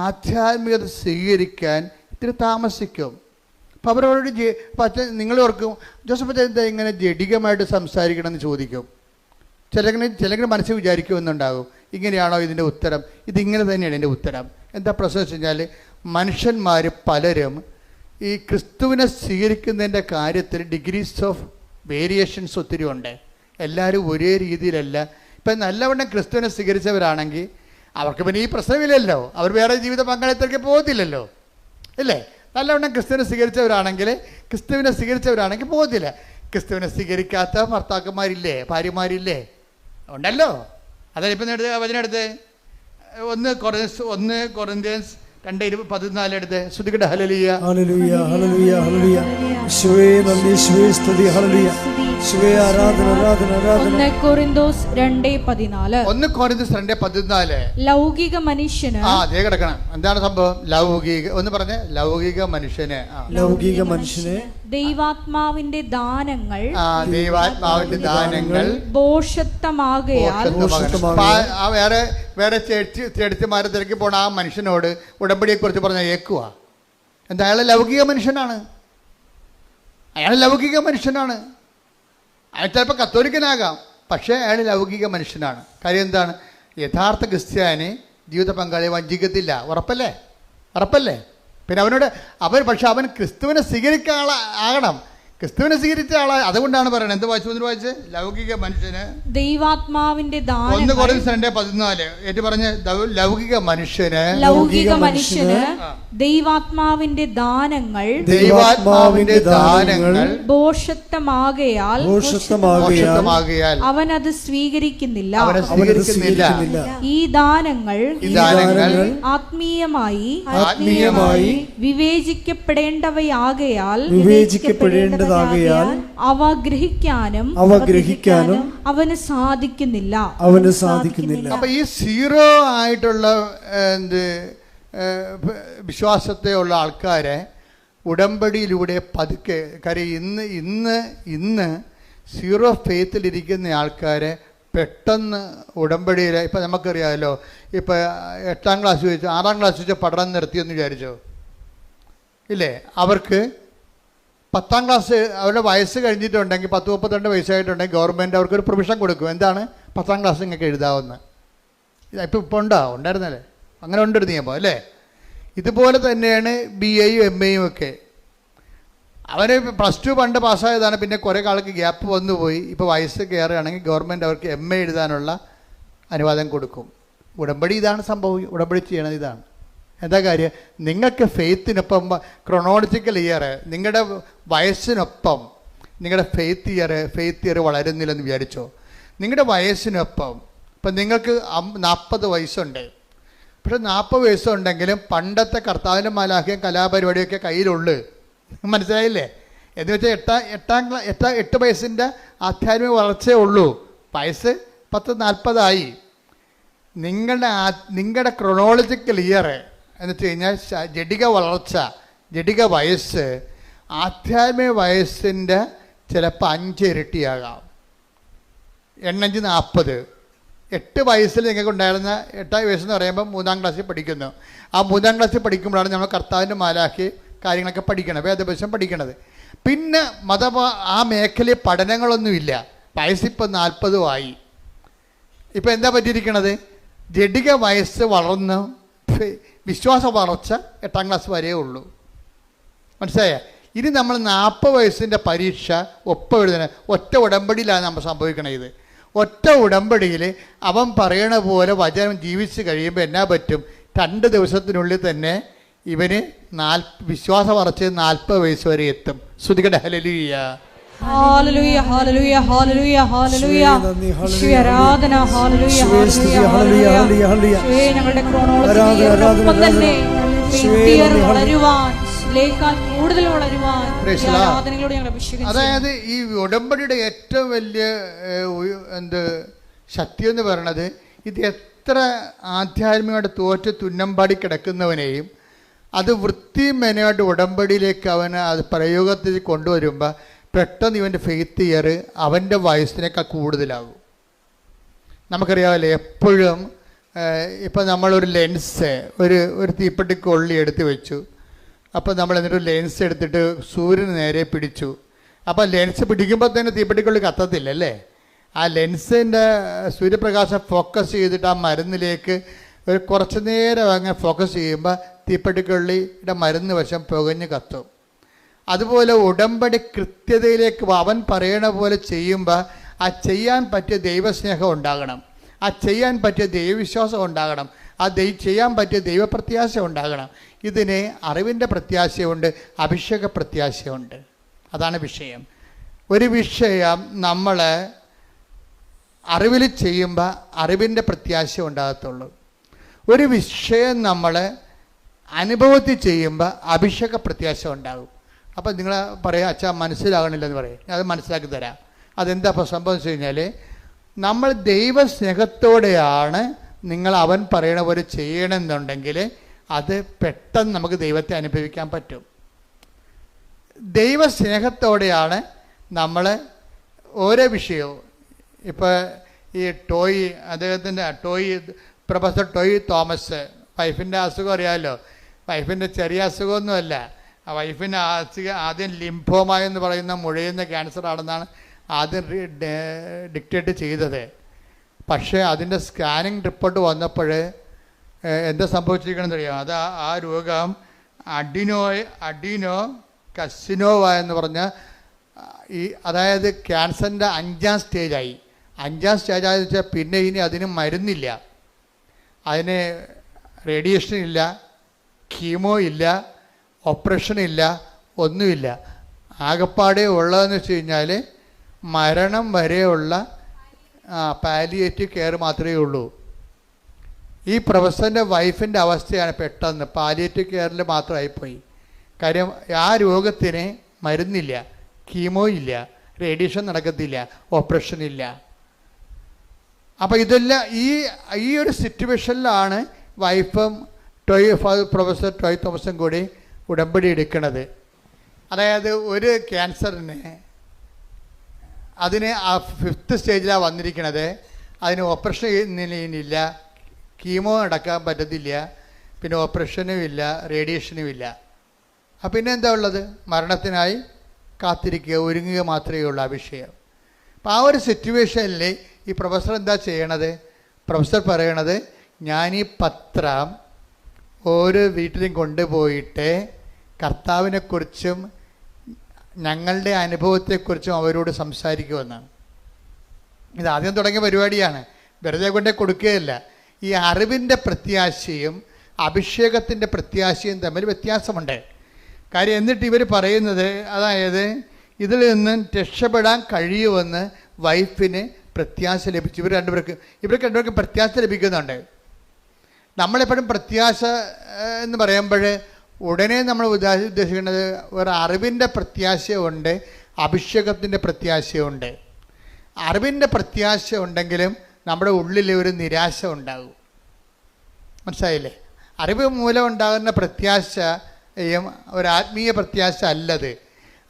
ആധ്യാത്മികത സ്വീകരിക്കാൻ ഇത്തിരി താമസിക്കും. അപ്പോൾ അവരോട് നിങ്ങൾ ഓർക്കും, ജോസഫ് എന്താ ഇങ്ങനെ ജഡികമായിട്ട് സംസാരിക്കണമെന്ന് ചോദിക്കും. ചിലങ്ങനെ മനസ്സിൽ വിചാരിക്കുമെന്നുണ്ടാകും, ഇങ്ങനെയാണോ ഇതിൻ്റെ ഉത്തരം? ഇതിങ്ങനെ തന്നെയാണ് ഇതിൻ്റെ ഉത്തരം. എന്താ പ്രശ്നം വെച്ച് കഴിഞ്ഞാൽ, മനുഷ്യന്മാർ പലരും ഈ ക്രിസ്തുവിനെ സ്വീകരിക്കുന്നതിൻ്റെ കാര്യത്തിൽ ഡിഗ്രീസ് ഓഫ് വേരിയേഷൻസ് ഒത്തിരി ഉണ്ട്. എല്ലാവരും ഒരേ രീതിയിലല്ല. ഇപ്പം നല്ലവണ്ണം ക്രിസ്തുവിനെ സ്വീകരിച്ചവരാണെങ്കിൽ അവർക്ക് പിന്നെ ഈ പ്രശ്നമില്ലല്ലോ, അവർ വേറെ ജീവിത പങ്കാളിത്തേക്ക് പോകത്തില്ലല്ലോ, അല്ലേ? നല്ലവണ്ണം ക്രിസ്തുവിനെ സ്വീകരിച്ചവരാണെങ്കിൽ പോകത്തില്ല. ക്രിസ്തുവിനെ സ്വീകരിക്കാത്ത ഭർത്താക്കന്മാരില്ലേ, ഭാര്യമാരില്ലേ? ഉണ്ടല്ലോ. അതായത് ഇപ്പം വചനെടുത്ത് 1 കൊറിന്ത്യൻസ് 2:14 എടുത്ത് ശ്രുതിക്കട്ടെ ഹല്ലേലൂയ. ഹല്ലേലൂയ ഹല്ലേലൂയ ഹല്ലേലൂയ. യേശുവേ നന്ദി, യേശുവേ സ്തുതി. ഹല്ലേലൂയ. യേശുവേ ആരാധന ആരാധന ആരാധന. 1 കൊരിന്തോസ് 2:14. ലൗകിക മനുഷ്യന് അതേ കിടക്കണം. എന്താണ് സംഭവം? ലൗകിക ഒന്ന് പറഞ്ഞേ. ലൗകിക മനുഷ്യന് ദൈവാത്മാവിന്റെ ദാനങ്ങൾ ഭോഷത്വമാകയാൽ വേറെ ചെടിച്ചുമാരെ തിരക്കി പോണ ആ മനുഷ്യനോട് ഉടമ്പടിയെ കുറിച്ച് പറഞ്ഞ ഏക്കുക. എന്താ? അയാൾ ലൗകിക മനുഷ്യനാണ്. അയാൾ ചിലപ്പോൾ കത്തോലിക്കനാകാം, പക്ഷേ അയാൾ ലൗകിക മനുഷ്യനാണ്. കാര്യം എന്താണ്? യഥാർത്ഥ ക്രിസ്ത്യാനി ജീവിത പങ്കാളിയെ വഞ്ചിക്കത്തില്ല. ഉറപ്പല്ലേ? പിന്നെ പക്ഷെ അവൻ ക്രിസ്തുവിനെ സ്വീകരിക്കാൻ ആകണം. ക്രിസ്തുവിനെ സ്വീകരിച്ച ആളാണ്. അതുകൊണ്ടാണ് പറയുന്നത്. എന്ത് വായിച്ച് ലൗകിക മനുഷ്യന് ദൈവാത്മാവിന്റെ 1 കൊരിന്ത്യൻസ് 2:14 ഏറ്റു പറഞ്ഞ ലൗകിക മനുഷ്യന് ദൈവാത്മാവിന്റെ ദാനങ്ങൾ ഭോഷത്വമാകയാൽ അവനത് സ്വീകരിക്കുന്നില്ല. ഈ ദാനങ്ങൾ ആത്മീയമായി വിവേചിക്കപ്പെടേണ്ടവയാകയാൽ അവ ഗ്രഹിക്കാനും അവന് സാധിക്കുന്നില്ല. അപ്പൊ ഈ സീറോ ആയിട്ടുള്ള വിശ്വാസത്തെ ഉള്ള ആൾക്കാരെ ഉടമ്പടിയിലൂടെ പതുക്കെ, കാര്യം ഇന്ന് സീറോ ഫെയ്ത്തിലിരിക്കുന്ന ആൾക്കാരെ പെട്ടെന്ന് ഉടമ്പടിയിൽ, ഇപ്പം നമുക്കറിയാമല്ലോ, ഇപ്പം 8ാം ക്ലാസ് വെച്ച് 6ാം ക്ലാസ് വെച്ച് പഠനം നിർത്തിയെന്ന് വിചാരിച്ചോ ഇല്ലേ? അവർക്ക് 10ാം ക്ലാസ് അവരുടെ വയസ്സ് കഴിഞ്ഞിട്ടുണ്ടെങ്കിൽ 10-32 വയസ്സായിട്ടുണ്ടെങ്കിൽ ഗവൺമെൻറ് അവർക്കൊരു പ്രൊവിഷൻ കൊടുക്കും. എന്താണ്? 10ാം ക്ലാസ് നിങ്ങൾക്ക് എഴുതാവുന്ന. ഇപ്പോൾ ഉണ്ടായിരുന്നല്ലേ? അങ്ങനെ ഉണ്ടൊരു നിയമം അല്ലേ? ഇതുപോലെ തന്നെയാണ് BAയും MAയും ഒക്കെ. അവർ +2 പണ്ട് പാസ്സായതാണ്. പിന്നെ കുറേ കാലത്ത് ഗ്യാപ്പ് വന്നുപോയി. ഇപ്പോൾ വയസ്സ് കയറുകയാണെങ്കിൽ ഗവൺമെൻറ് അവർക്ക് MA എഴുതാനുള്ള അനുവാദം കൊടുക്കും. ഉടമ്പടി ഇതാണ് സംഭവം. ഉടമ്പടി ചെയ്യണത് ഇതാണ്. എന്താ കാര്യം? നിങ്ങൾക്ക് ഫെയ്ത്തിനൊപ്പം ക്രൊണോളജിക്കൽ ഇയർ, നിങ്ങളുടെ വയസ്സിനൊപ്പം നിങ്ങളുടെ ഫെയ്ത്ത് ഇയർ വളരുന്നില്ലെന്ന് വിചാരിച്ചോ. നിങ്ങളുടെ വയസ്സിനൊപ്പം ഇപ്പം നിങ്ങൾക്ക് 40 വയസ്സുണ്ട്. പക്ഷെ 40 വയസ്സുണ്ടെങ്കിലും പണ്ടത്തെ കർത്താവിൻ്റെ മാലാഖയും കലാപരിപാടിയൊക്കെ കയ്യിലുള്ളു. മനസ്സിലായില്ലേ? എന്ന് വെച്ചാൽ 8 വയസ്സിൻ്റെ ആധ്യാത്മിക വളർച്ചയേ ഉള്ളൂ. വയസ്സ് 40 ആയി. നിങ്ങളുടെ ക്രൊണോളജിക്കൽ ഇയർ എന്ന് വെച്ച് കഴിഞ്ഞാൽ ജഡിക വളർച്ച, ജഡിക വയസ്സ് ആധ്യാത്മിക വയസ്സിൻ്റെ ചിലപ്പോൾ 5 ഇരട്ടിയാകാം. 8 40. 8 വയസ്സിൽ നിങ്ങൾക്ക് ഉണ്ടായിരുന്ന 8 വയസ്സെന്ന് പറയുമ്പോൾ 3-ാം ക്ലാസ്സിൽ പഠിക്കുന്നു. ആ 3-ാം ക്ലാസ്സിൽ പഠിക്കുമ്പോഴാണ് നമ്മൾ കർത്താവിൻ്റെ മാലാഖി കാര്യങ്ങളൊക്കെ പഠിക്കണം, വേദപുസ്തകം പഠിക്കണത്. പിന്നെ ആ മേഖലയിൽ പഠനങ്ങളൊന്നുമില്ല. വയസ്സിപ്പോൾ 40 ആയി. ഇപ്പം എന്താ പറ്റിയിരിക്കണത്? ജഡിക വയസ്സ് വളർന്ന് വിശ്വാസ വളർച്ച 8-ാം ക്ലാസ് വരെയേ ഉള്ളൂ. മനസ്സിലായ? ഇനി നമ്മൾ 40 വയസ്സിൻ്റെ പരീക്ഷ ഒപ്പം എഴുതണ ഒറ്റ ഉടമ്പടിയിലാണ് നമ്മൾ സംഭവിക്കണത്. ഇത് ഒറ്റ ഉടമ്പടിയിൽ അവൻ പറയണ പോലെ വചനം ജീവിച്ച് കഴിയുമ്പോൾ എന്നാ പറ്റും? 2 ദിവസത്തിനുള്ളിൽ തന്നെ ഇവന് വിശ്വാസ വളർച്ച 40 വയസ്സ് വരെ എത്തും. ശ്രുതികട ഹല്ലേലൂയ. ഹല്ലേലൂയ ഹല്ലേലൂയ ഹല്ലേലൂയ ഹല്ലേലൂയ. യേശുവേ ആരാധന. ഹല്ലേലൂയ ഹല്ലേലൂയ ഹല്ലേലൂയ. യേശുവേ ഞങ്ങളുടെ ക്രോണോളജിയോടൊപ്പം തന്നെ വളരുവാൻ, കൂടുതൽ വളരുവാൻ ആരാധനയോടെ ഞങ്ങൾ അഭിഷേകം. അതായത് ഈ ഉടമ്പടിയുടെ ഏറ്റവും വലിയ ശക്തി എന്ന് പറയുന്നത് ഇത് എത്ര ആധ്യാത്മികമായിട്ട് തോറ്റ് തുന്നമ്പാടി കിടക്കുന്നവനെയും അത് വൃത്തിമെനയായിട്ട് ഉടമ്പടിയിലേക്ക് അവന് അത് പ്രയോഗത്തിൽ കൊണ്ടുവരുമ്പോൾ പെട്ടെന്ന് ഇവൻ്റെ ഫെയ്ത്ത് ഇയർ അവൻ്റെ വയസ്സിനേക്കാൾ കൂടുതലാകും. നമുക്കറിയാമല്ലോ, എപ്പോഴും ഇപ്പം നമ്മളൊരു ലെൻസ് ഒരു തീപ്പെട്ടിക്കൊള്ളി എടുത്ത് വെച്ചു. അപ്പോൾ നമ്മൾ എന്നിട്ട് ലെൻസ് എടുത്തിട്ട് സൂര്യന് നേരെ പിടിച്ചു. അപ്പോൾ ലെൻസ് പിടിക്കുമ്പോൾ തന്നെ തീപ്പെട്ടിക്കൊള്ളി കത്തത്തില്ലല്ലേ? ആ ലെൻസിൻ്റെ സൂര്യപ്രകാശം ഫോക്കസ് ചെയ്തിട്ട് ആ മരുന്നിലേക്ക് കുറച്ച് നേരം അങ്ങനെ ഫോക്കസ് ചെയ്യുമ്പോൾ തീപ്പെട്ടിക്കൊള്ളിയുടെ മരുന്ന് വശം പുകഞ്ഞ് കത്തും. അതുപോലെ ഉടമ്പടി കൃത്യതയിലേക്ക് അവൻ പറയണ പോലെ ചെയ്യുമ്പോൾ ആ ചെയ്യാൻ പറ്റിയ ദൈവസ്നേഹം ഉണ്ടാകണം, ആ ചെയ്യാൻ പറ്റിയ ദൈവവിശ്വാസം ഉണ്ടാകണം, ആ ചെയ്യാൻ പറ്റിയ ദൈവപ്രത്യാശ ഉണ്ടാകണം. ഇതിന് അറിവിൻ്റെ പ്രത്യാശയുണ്ട്, അഭിഷേക പ്രത്യാശയുണ്ട്. അതാണ് വിഷയം. ഒരു വിഷയം നമ്മൾ അറിവിൽ ചെയ്യുമ്പോൾ അറിവിൻ്റെ പ്രത്യാശ ഉണ്ടാകത്തുള്ളൂ. ഒരു വിഷയം നമ്മൾ അനുഭവത്തിൽ ചെയ്യുമ്പോൾ അഭിഷേക പ്രത്യാശ ഉണ്ടാകും. അപ്പം നിങ്ങൾ പറയാം, അച്ഛാ മനസ്സിലാകണില്ലെന്ന് പറയും. അത് മനസ്സിലാക്കി തരാം. അതെന്താ ഇപ്പോൾ സംഭവിച്ചു കഴിഞ്ഞാൽ, നമ്മൾ ദൈവസ്നേഹത്തോടെയാണ് നിങ്ങൾ അവൻ പറയണ പോലെ ചെയ്യണമെന്നുണ്ടെങ്കിൽ അത് പെട്ടെന്ന് നമുക്ക് ദൈവത്തെ അനുഭവിക്കാൻ പറ്റും. ദൈവസ്നേഹത്തോടെയാണ് നമ്മൾ ഓരോ വിഷയവും. ഇപ്പോൾ ഈ അദ്ദേഹത്തിൻ്റെ പ്രൊഫസർ ടോയ് തോമസ്, വൈഫിൻ്റെ അസുഖം അറിയാമല്ലോ. വൈഫിൻ്റെ ചെറിയ അസുഖമൊന്നുമല്ല. ആ വൈഫിൻ്റെ ആദ്യം ലിംഫോമ എന്ന് പറയുന്ന മുഴയുന്ന ക്യാൻസർ ആണെന്നാണ് ആദ്യം ഡിക്റ്റേറ്റ് ചെയ്തത്. പക്ഷേ അതിൻ്റെ സ്കാനിങ് റിപ്പോർട്ട് വന്നപ്പോൾ എന്താ സംഭവിച്ചിരിക്കണമെന്ന് അറിയാം. അത് ആ രോഗം അഡിനോ കസിനോവ എന്ന് പറഞ്ഞ അതായത് ക്യാൻസറിൻ്റെ 5ാം സ്റ്റേജായി. 5ാം സ്റ്റേജായെന്ന് വെച്ചാൽ പിന്നെ ഇനി അതിന് മരുന്നില്ല, അതിന് റേഡിയേഷൻ ഇല്ല, കീമോ ഇല്ല, ഓപ്പറേഷൻ ഇല്ല, ഒന്നുമില്ല. ആകപ്പാടെ ഉള്ളതെന്ന് വെച്ച് കഴിഞ്ഞാൽ മരണം വരെയുള്ള പാലിയേറ്റീവ് കെയർ മാത്രമേ ഉള്ളൂ. ഈ പ്രൊഫസറിൻ്റെ വൈഫിൻ്റെ അവസ്ഥയാണ് പെട്ടെന്ന് പാലിയേറ്റീവ് കെയറിൽ മാത്രമായിപ്പോയി. കാര്യം ആ രോഗത്തിന് മരുന്നില്ല, കീമോ ഇല്ല, റേഡിയേഷൻ നടക്കത്തില്ല, ഓപ്പറേഷൻ ഇല്ല. അപ്പോൾ ഇതെല്ലാം ഈ ഒരു സിറ്റുവേഷനിലാണ് വൈഫും പ്രൊഫസർ ടോയ് തോമസും കൂടി ഉടമ്പടി എടുക്കുന്നത്. അതായത് ഒരു ക്യാൻസറിന് അതിന് ആ 5th സ്റ്റേജിലാണ് വന്നിരിക്കുന്നത്. അതിന് ഓപ്പറേഷൻ ഇല്ല, കീമോ നടക്കാൻ പറ്റത്തില്ല, പിന്നെ ഓപ്പറേഷനും ഇല്ല, റേഡിയേഷനും ഇല്ല. അപ്പം പിന്നെ എന്താ ഉള്ളത്? മരണത്തിനായി കാത്തിരിക്കുക, ഒരുങ്ങുക മാത്രമേ ഉള്ളൂ ആ വിഷയം. അപ്പം ആ ഒരു സിറ്റുവേഷനിൽ ഈ പ്രൊഫസർ എന്താ ചെയ്യണത്? പ്രൊഫസർ പറയണത്, ഞാൻ ഈ പത്രം ഓരോ വീട്ടിലും കൊണ്ടുപോയിട്ട് കർത്താവിനെക്കുറിച്ചും ഞങ്ങളുടെ അനുഭവത്തെക്കുറിച്ചും അവരോട് സംസാരിക്കുമെന്നാണ്. ഇത് ആദ്യം തുടങ്ങിയ പരിപാടിയാണ്, വെറുതെ കൊണ്ടേ കൊടുക്കുകയല്ല. ഈ അറിവിൻ്റെ പ്രത്യാശയും അഭിഷേകത്തിൻ്റെ പ്രത്യാശയും തമ്മിൽ വ്യത്യാസമുണ്ട്. കാര്യം എന്നിട്ട് ഇവർ പറയുന്നത്, അതായത് ഇതിൽ നിന്ന് രക്ഷപ്പെടാൻ കഴിയുമെന്ന് വൈഫിന് പ്രത്യാശ ലഭിച്ചു. ഇവർക്ക് രണ്ടുപേർക്കും പ്രത്യാശ ലഭിക്കുന്നുണ്ട്. നമ്മളെപ്പോഴും പ്രത്യാശ എന്ന് പറയുമ്പോൾ ഉടനെ നമ്മൾ ഉദ്ദേശിക്കുന്നത് ഒരു അറിവിൻ്റെ പ്രത്യാശയുണ്ട്, അഭിഷേകത്തിൻ്റെ പ്രത്യാശയുണ്ട്. അറിവിൻ്റെ പ്രത്യാശ ഉണ്ടെങ്കിലും നമ്മുടെ ഉള്ളിൽ ഒരു നിരാശ ഉണ്ടാകും. മനസ്സിലായില്ലേ? അറിവ് മൂലം ഉണ്ടാകുന്ന പ്രത്യാശയും ഒരാത്മീയ പ്രത്യാശ അല്ലത്.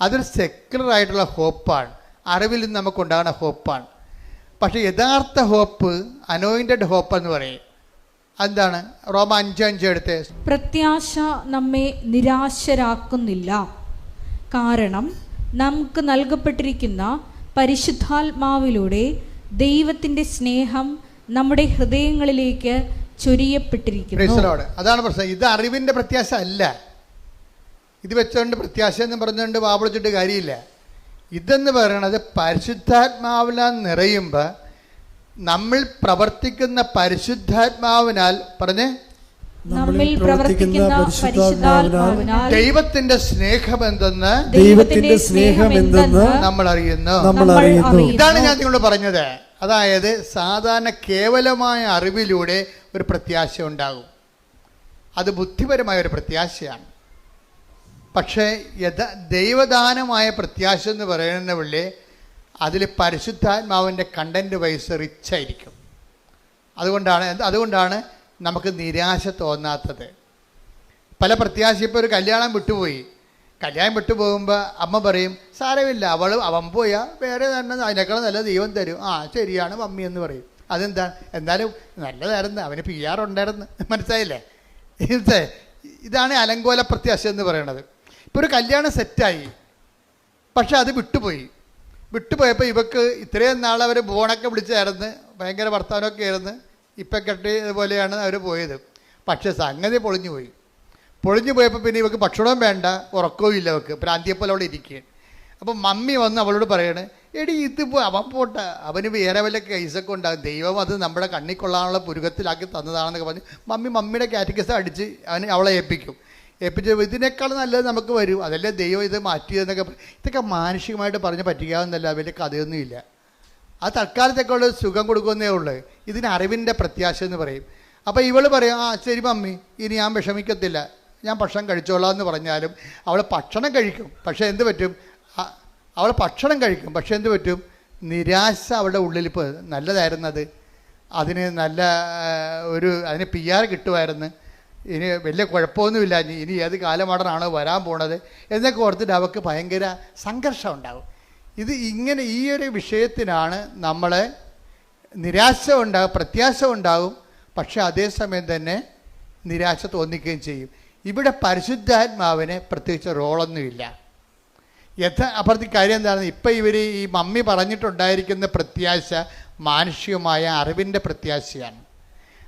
അതൊരു സെക്യുലറായിട്ടുള്ള ഹോപ്പാണ്, അറിവിൽ നിന്ന് നമുക്കുണ്ടാകുന്ന ഹോപ്പാണ്. പക്ഷേ യഥാർത്ഥ ഹോപ്പ് അനോയിൻറ്റഡ് ഹോപ്പ് എന്ന് പറയും. എന്താണ്? റോമ 5:5 എടുത്ത്. പ്രത്യാശ നമ്മെ നിരാശരാക്കുന്നില്ല, കാരണം നമുക്ക് നൽകപ്പെട്ടിരിക്കുന്ന പരിശുദ്ധാത്മാവിലൂടെ ദൈവത്തിൻ്റെ സ്നേഹം നമ്മുടെ ഹൃദയങ്ങളിലേക്ക് ചൊരിയപ്പെട്ടിരിക്കുന്നു. അതാണ് പ്രശ്നം. ഇത് അറിവിൻ്റെ പ്രത്യാശ അല്ല. ഇത് വെച്ചുകൊണ്ട് പ്രത്യാശ എന്ന് പറഞ്ഞുകൊണ്ട് വാപിളിച്ചിട്ട് കാര്യമില്ല. ഇതെന്ന് പറയണത് പരിശുദ്ധാത്മാവിനാൽ നിറയുമ്പോൾ നമ്മൾ പ്രവർത്തിക്കുന്ന പരിശുദ്ധാത്മാവിനാൽ നമ്മിൽ പ്രവർത്തിക്കുന്ന പരിശുദ്ധാത്മാവിനാൽ ദൈവത്തിന്റെ സ്നേഹമെന്തെന്ന് നമ്മൾ അറിയുന്നു. ഇതാണ് ഞാൻ നിങ്ങളോട് പറഞ്ഞത്. അതായത് സാധാരണ കേവലമായ അറിവിലൂടെ ഒരു പ്രത്യാശ ഉണ്ടാകും, അത് ബുദ്ധിപരമായ ഒരു പ്രത്യാശയാണ്. പക്ഷേ ദൈവദാനമായ പ്രത്യാശ എന്ന് പറയുന്ന പുള്ളി അതിൽ പരിശുദ്ധാത്മാവിൻ്റെ കണ്ടൻറ്റ് വൈസ് റിച്ചായിരിക്കും. അതുകൊണ്ടാണ് നമുക്ക് നിരാശ തോന്നാത്തത്. പല പ്രത്യാശ, ഇപ്പോൾ ഒരു കല്യാണം വിട്ടുപോകുമ്പോൾ അമ്മ പറയും സാരമില്ല, അവൻ പോയാൽ വേറെ തന്നെ അതിനേക്കാളും നല്ല ദൈവം തരും. ശരിയാണ് മമ്മി എന്ന് പറയും. അതെന്താണ്? എന്നാലും നല്ലതായിരുന്നു, അവന് PR ഉണ്ടായിരുന്നു. മനസ്സിലായില്ലേ? ഇതാണ് അലങ്കോല പ്രത്യാശ എന്ന് പറയുന്നത്. ഇപ്പോൾ ഒരു കല്യാണം സെറ്റായി, പക്ഷെ അത് വിട്ടുപോയപ്പോൾ ഇവക്ക് ഇത്രയും നാൾ അവർ ബോണൊക്കെ വിളിച്ചായിരുന്നു, ഭയങ്കര വർത്തമാനമൊക്കെ ആയിരുന്നു, ഇപ്പം കെട്ടിയതുപോലെയാണ് അവർ പോയത്. പക്ഷെ സംഗതി പൊളിഞ്ഞു പോയപ്പോൾ പിന്നെ ഇവക്ക് ഭക്ഷണവും വേണ്ട, ഉറക്കവും ഇല്ല, അവൾക്ക് പ്രാന്തിയെപ്പോലെ അവിടെ ഇരിക്കുകയാണ്. അപ്പം മമ്മി വന്ന് അവളോട് പറയണേ, എടി ഇതിപ്പോൾ അവൻ പോട്ടെ, അവന് വേറെ വല്ല കേസൊക്കെ ഉണ്ടാകും, ദൈവം അത് നമ്മുടെ കണ്ണിൽ കൊള്ളാനുള്ള പുരുകത്തിലാക്കി തന്നതാണെന്നൊക്കെ പറഞ്ഞ് മമ്മിയുടെ കാറ്റഗറിസ് അടിച്ച് അവളെ ഏൽപ്പിച്ചു. ഇതിനേക്കാൾ നല്ലത് നമുക്ക് വരും, അതല്ലേ ദൈവം ഇത് മാറ്റിയതെന്നൊക്കെ. ഇതൊക്കെ മാനുഷികമായിട്ട് പറഞ്ഞ് പറ്റിക്കാവുന്നല്ല, വലിയ കഥയൊന്നുമില്ല. അത് തൽക്കാലത്തേക്കുള്ള സുഖം കൊടുക്കുന്നേ ഉള്ളൂ. ഇതിന് അറിവിൻ്റെ പ്രത്യാശ എന്ന് പറയും. അപ്പോൾ ഇവൾ പറയും, ശരി മമ്മി, ഇനി ഞാൻ വിഷമിക്കത്തില്ല, ഞാൻ ഭക്ഷണം കഴിച്ചോളാം എന്ന് പറഞ്ഞാലും അവൾ ഭക്ഷണം കഴിക്കും. പക്ഷേ എന്ത് പറ്റും? നിരാശ അവളുടെ ഉള്ളിൽ. ഇപ്പോൾ നല്ലതായിരുന്നത്, അതിന് അതിന് PR കിട്ടുമായിരുന്നു, ഇനി വലിയ കുഴപ്പമൊന്നുമില്ല, ഇനി ഏത് കാലമാടനാണോ വരാൻ പോണത് എന്നൊക്കെ ഓർത്തിട്ട് അവൾക്ക് ഭയങ്കര സംഘർഷം ഉണ്ടാകും. ഇങ്ങനെ ഈ ഒരു വിഷയത്തിനാണ് നമ്മളെ നിരാശ ഉണ്ടാകും, പ്രത്യാശ ഉണ്ടാകും, പക്ഷെ അതേസമയം തന്നെ നിരാശ തോന്നിക്കുകയും ചെയ്യും. ഇവിടെ പരിശുദ്ധാത്മാവിന് പ്രത്യേകിച്ച് റോളൊന്നുമില്ല. അപ്പുറത്തെ കാര്യം എന്താണ്? ഇപ്പം ഈ മമ്മി പറഞ്ഞിട്ടുണ്ടായിരിക്കുന്ന പ്രത്യാശ മാനുഷികമായ അറിവിൻ്റെ പ്രത്യാശയാണ്.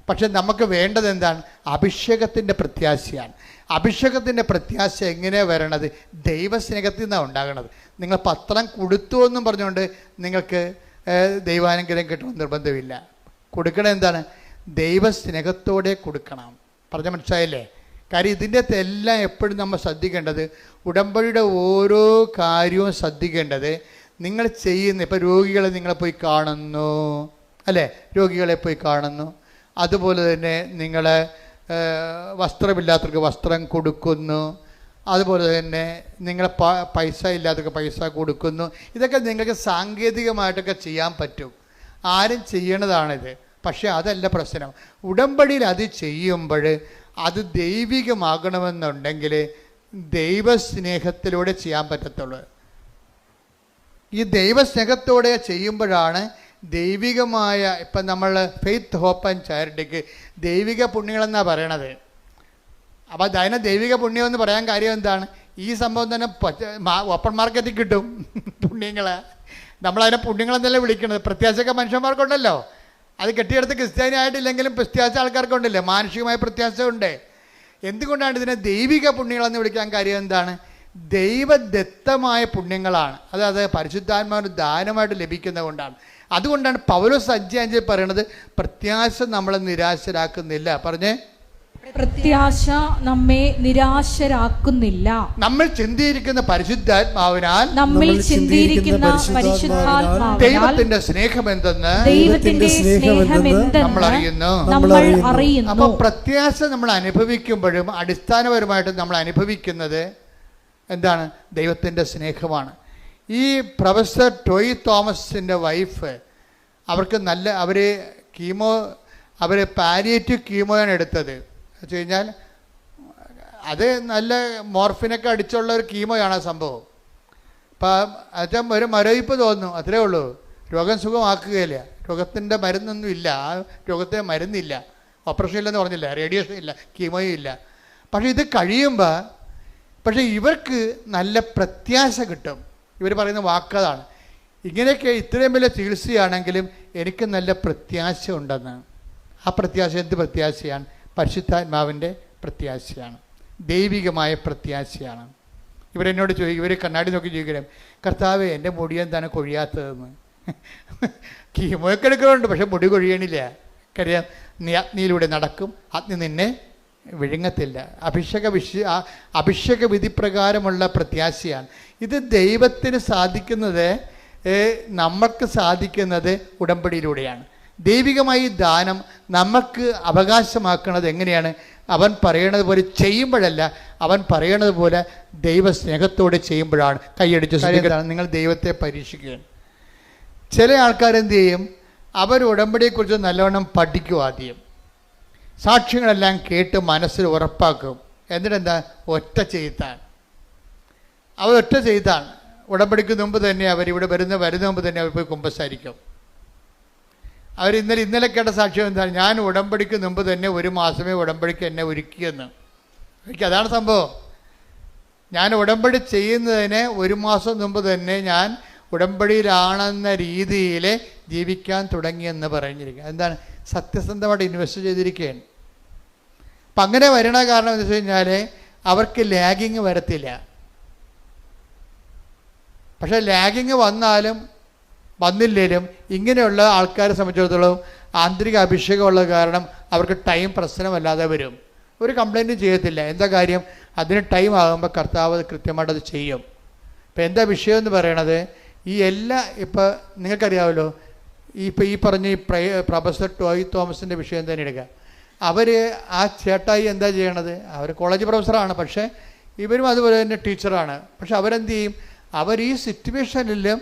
പക്ഷെ നമുക്ക് വേണ്ടത് എന്താണ്? അഭിഷേകത്തിൻ്റെ പ്രത്യാശയാണ്. അഭിഷേകത്തിൻ്റെ പ്രത്യാശ എങ്ങനെയാണ് വരണത്? ദൈവസ്നേഹത്തിൽ നിന്നാണ് ഉണ്ടാകണത്. നിങ്ങൾ പത്രം കൊടുത്തു എന്നും പറഞ്ഞുകൊണ്ട് നിങ്ങൾക്ക് ദൈവാനുഗ്രഹം കിട്ടണമെന്ന് നിർബന്ധമില്ല. കൊടുക്കണം എന്താണ്? ദൈവസ്നേഹത്തോടെ കൊടുക്കണം. പറഞ്ഞ മനസ്സിലായില്ലേ? കാര്യം ഇതിൻ്റെ എല്ലാം എപ്പോഴും നമ്മൾ ശ്രദ്ധിക്കേണ്ടത്, ഉടമ്പടിയുടെ ഓരോ കാര്യവും ശ്രദ്ധിക്കേണ്ടത് നിങ്ങൾ ചെയ്യുന്ന. ഇപ്പോൾ രോഗികളെ നിങ്ങളെ പോയി കാണുന്നു, അല്ലേ? രോഗികളെ പോയി കാണുന്നു. അതുപോലെ തന്നെ നിങ്ങൾ വസ്ത്രമില്ലാത്തവർക്ക് വസ്ത്രം കൊടുക്കുന്നു. അതുപോലെ തന്നെ നിങ്ങൾ പൈസ ഇല്ലാത്തവർക്ക് പൈസ കൊടുക്കുന്നു. ഇതൊക്കെ നിങ്ങൾക്ക് സാങ്കേതികമായിട്ടൊക്കെ ചെയ്യാൻ പറ്റും, ആരും ചെയ്യണതാണിത്. പക്ഷേ അതല്ല പ്രശ്നം. ഉടമ്പടിയിൽ അത് ചെയ്യുമ്പോൾ അത് ദൈവികമാകണമെന്നുണ്ടെങ്കിൽ ദൈവസ്നേഹത്തിലൂടെ ചെയ്യാൻ പറ്റത്തുള്ളൂ. ഈ ദൈവസ്നേഹത്തോടെ ചെയ്യുമ്പോഴാണ് ദൈവികമായ, ഇപ്പം നമ്മൾ ഫെയ്ത്ത്, ഹോപ്പ് ആൻഡ് ചാരിറ്റിക്ക് ദൈവിക പുണ്യങ്ങളെന്നാണ് പറയണത്. അപ്പോൾ അതിനെ ദൈവിക പുണ്യം എന്ന് പറയാൻ കാര്യം എന്താണ്? ഈ സംഭവം തന്നെ ഓപ്പൺ മാർക്കറ്റിൽ കിട്ടും പുണ്യങ്ങളെ. നമ്മളതിനെ പുണ്യങ്ങളെന്നല്ലേ വിളിക്കണത്. പ്രത്യാശയൊക്കെ മനുഷ്യന്മാർക്കുണ്ടല്ലോ, അത് കെട്ടിയെടുത്ത് ക്രിസ്ത്യാനി ആയിട്ടില്ലെങ്കിലും പ്രത്യാശ ആൾക്കാർക്കുണ്ടല്ലേ, മാനുഷികമായ പ്രത്യാശ ഉണ്ട്. എന്തുകൊണ്ടാണ് ഇതിനെ ദൈവിക പുണ്യങ്ങളെന്ന് വിളിക്കാൻ കാര്യം എന്താണ്? ദൈവദത്തമായ പുണ്യങ്ങളാണ്. അതായത് പരിശുദ്ധാത്മാവിന് ദാനമായിട്ട് ലഭിക്കുന്നത് കൊണ്ടാണ്. അതുകൊണ്ടാണ് പൗലോസ് 5:5 പറയണത്, പ്രത്യാശ നമ്മളെ നിരാശരാക്കുന്നില്ല. പറഞ്ഞേ, പ്രത്യാശ നമ്മെ നിരാശരാക്കുന്നില്ല. നമ്മൾ ചിന്തിയിരിക്കുന്ന പരിശുദ്ധാത്മാവിനാൽ, ദൈവത്തിന്റെ സ്നേഹമെന്തെന്ന് നമ്മൾ അറിയുന്നു. അപ്പൊ പ്രത്യാശ നമ്മൾ അനുഭവിക്കുമ്പോഴും അടിസ്ഥാനപരമായിട്ട് നമ്മൾ അനുഭവിക്കുന്നത് എന്താണ്? ദൈവത്തിന്റെ സ്നേഹമാണ്. ഈ പ്രൊഫസർ ടോയ് തോമസിൻ്റെ വൈഫ്, അവർ അവർ പാലിയേറ്റീവ് കീമോയാണ് എടുത്തത്. വെച്ച് കഴിഞ്ഞാൽ അത് നല്ല മോർഫിനൊക്കെ അടിച്ചുള്ള ഒരു കീമോയാണ് ആ സംഭവം. അപ്പം അത് ഒരു മരവിപ്പ് തോന്നുന്നു, അത്രേ ഉള്ളൂ. രോഗം സുഖമാക്കുകയില്ല. രോഗത്തിൻ്റെ മരുന്നൊന്നും ഇല്ല, ആ രോഗത്തിന് മരുന്നില്ല, ഓപ്പറേഷൻ ഇല്ലെന്ന് പറഞ്ഞില്ല, റേഡിയേഷൻ ഇല്ല, കീമോയും ഇല്ല. പക്ഷേ ഇത് കഴിയുമ്പോൾ പക്ഷേ ഇവർക്ക് നല്ല പ്രത്യാശ കിട്ടും. ഇവർ പറയുന്ന വാക്കതാണ്, ഇങ്ങനെയൊക്കെ ഇത്രയും വലിയ ചികിത്സയാണെങ്കിലും എനിക്ക് നല്ല പ്രത്യാശ ഉണ്ടെന്ന്. ആ പ്രത്യാശ എന്ത് പ്രത്യാശയാണ്? പരിശുദ്ധാത്മാവിൻ്റെ പ്രത്യാശയാണ്, ദൈവികമായ പ്രത്യാശയാണ്. ഇവരെന്നോട് ചോദിക്കും, ഇവർ കണ്ണാടി നോക്കി ചോദിക്കണം, കർത്താവേ എൻ്റെ മുടി എന്താണ് കൊഴിയാത്തതെന്ന്. കീമോയൊക്കെ എടുക്കുന്നുണ്ട്, പക്ഷെ മുടി കൊഴിയണില്ല. കാര്യം നീ അഗ്നിയിലൂടെ നടക്കും, അഗ്നി നിന്നെ വിഴുങ്ങത്തില്ല. അഭിഷേക വിധി പ്രകാരമുള്ള പ്രത്യാശയാണ്. ഇത് ദൈവത്തിന് സാധിക്കുന്നത്, നമുക്ക് സാധിക്കുന്നത് ഉടമ്പടിയിലൂടെയാണ്. ദൈവികമായി ദാനം നമുക്ക് അവകാശമാക്കുന്നത് എങ്ങനെയാണ്? അവൻ പറയണത് പോലെ ചെയ്യുമ്പോഴല്ല, അവൻ പറയണത് പോലെ ദൈവസ്നേഹത്തോടെ ചെയ്യുമ്പോഴാണ്. കൈയടിച്ച് നിങ്ങൾ ദൈവത്തെ പരീക്ഷിക്കുകയാണ്. ചില ആൾക്കാരെന്ത് ചെയ്യും? അവർ ഉടമ്പടിയെക്കുറിച്ച് നല്ലവണ്ണം പഠിക്കും. ആദ്യം സാക്ഷ്യങ്ങളെല്ലാം കേട്ട് മനസ്സിൽ ഉറപ്പാക്കും. എന്നിട്ടെന്താ? ഒറ്റ ചെയ്താണ്. അവർ ഒറ്റ ചെയ്താണ്. ഉടമ്പടിക്ക് മുമ്പ് തന്നെ അവരിവിടെ വരുന്ന മുമ്പ് തന്നെ അവർ പോയി കുമ്പസാരിക്കും. അവർ ഇന്നലെ കേട്ട സാക്ഷ്യം എന്താണ്? ഞാൻ ഉടമ്പടിക്ക് മുമ്പ് തന്നെ 1 മാസമേ ഉടമ്പടിക്ക് എന്നെ ഒരുക്കിയെന്ന്. എനിക്ക് അതാണ് സംഭവം. ഞാൻ ഉടമ്പടി ചെയ്യുന്നതിന് 1 മാസം മുമ്പ് തന്നെ ഞാൻ ഉടമ്പടിയിലാണെന്ന രീതിയിൽ ജീവിക്കാൻ തുടങ്ങിയെന്ന് പറഞ്ഞിരിക്കുക. എന്താണ്? സത്യസന്ധമായിട്ട് ഇൻവെസ്റ്റ് ചെയ്തിരിക്കുകയാണ്. അപ്പം അങ്ങനെ വരണ കാരണം എന്താ വെച്ച് കഴിഞ്ഞാൽ അവർക്ക് ലാഗിങ് വരത്തില്ല. പക്ഷേ ലാഗിങ് വന്നില്ലേലും ഇങ്ങനെയുള്ള ആൾക്കാരെ സംബന്ധിച്ചിടത്തോളം ആന്തരിക അഭിഷേകമുള്ള കാരണം അവർക്ക് ടൈം പ്രശ്നമല്ലാതെ വരും. ഒരു കംപ്ലൈൻറ്റും ചെയ്യത്തില്ല. എന്താ കാര്യം? അതിന് ടൈം ആകുമ്പോൾ കർത്താവ് കൃത്യമായിട്ടത് ചെയ്യും. ഇപ്പം എന്താ വിഷയം എന്ന് പറയണത്? ഇപ്പം നിങ്ങൾക്കറിയാമല്ലോ, ഈ പറഞ്ഞ പ്രൊഫസർ ടോയ് തോമസിൻ്റെ വിഷയം തന്നെ എടുക്കുക. അവർ ആ ചേട്ടായി എന്താ ചെയ്യണത്? അവർ കോളേജ് പ്രൊഫസറാണ്, പക്ഷേ ഇവരും അതുപോലെ തന്നെ ടീച്ചറാണ്. പക്ഷെ അവരെന്ത് ചെയ്യും? അവർ ഈ സിറ്റുവേഷനിലും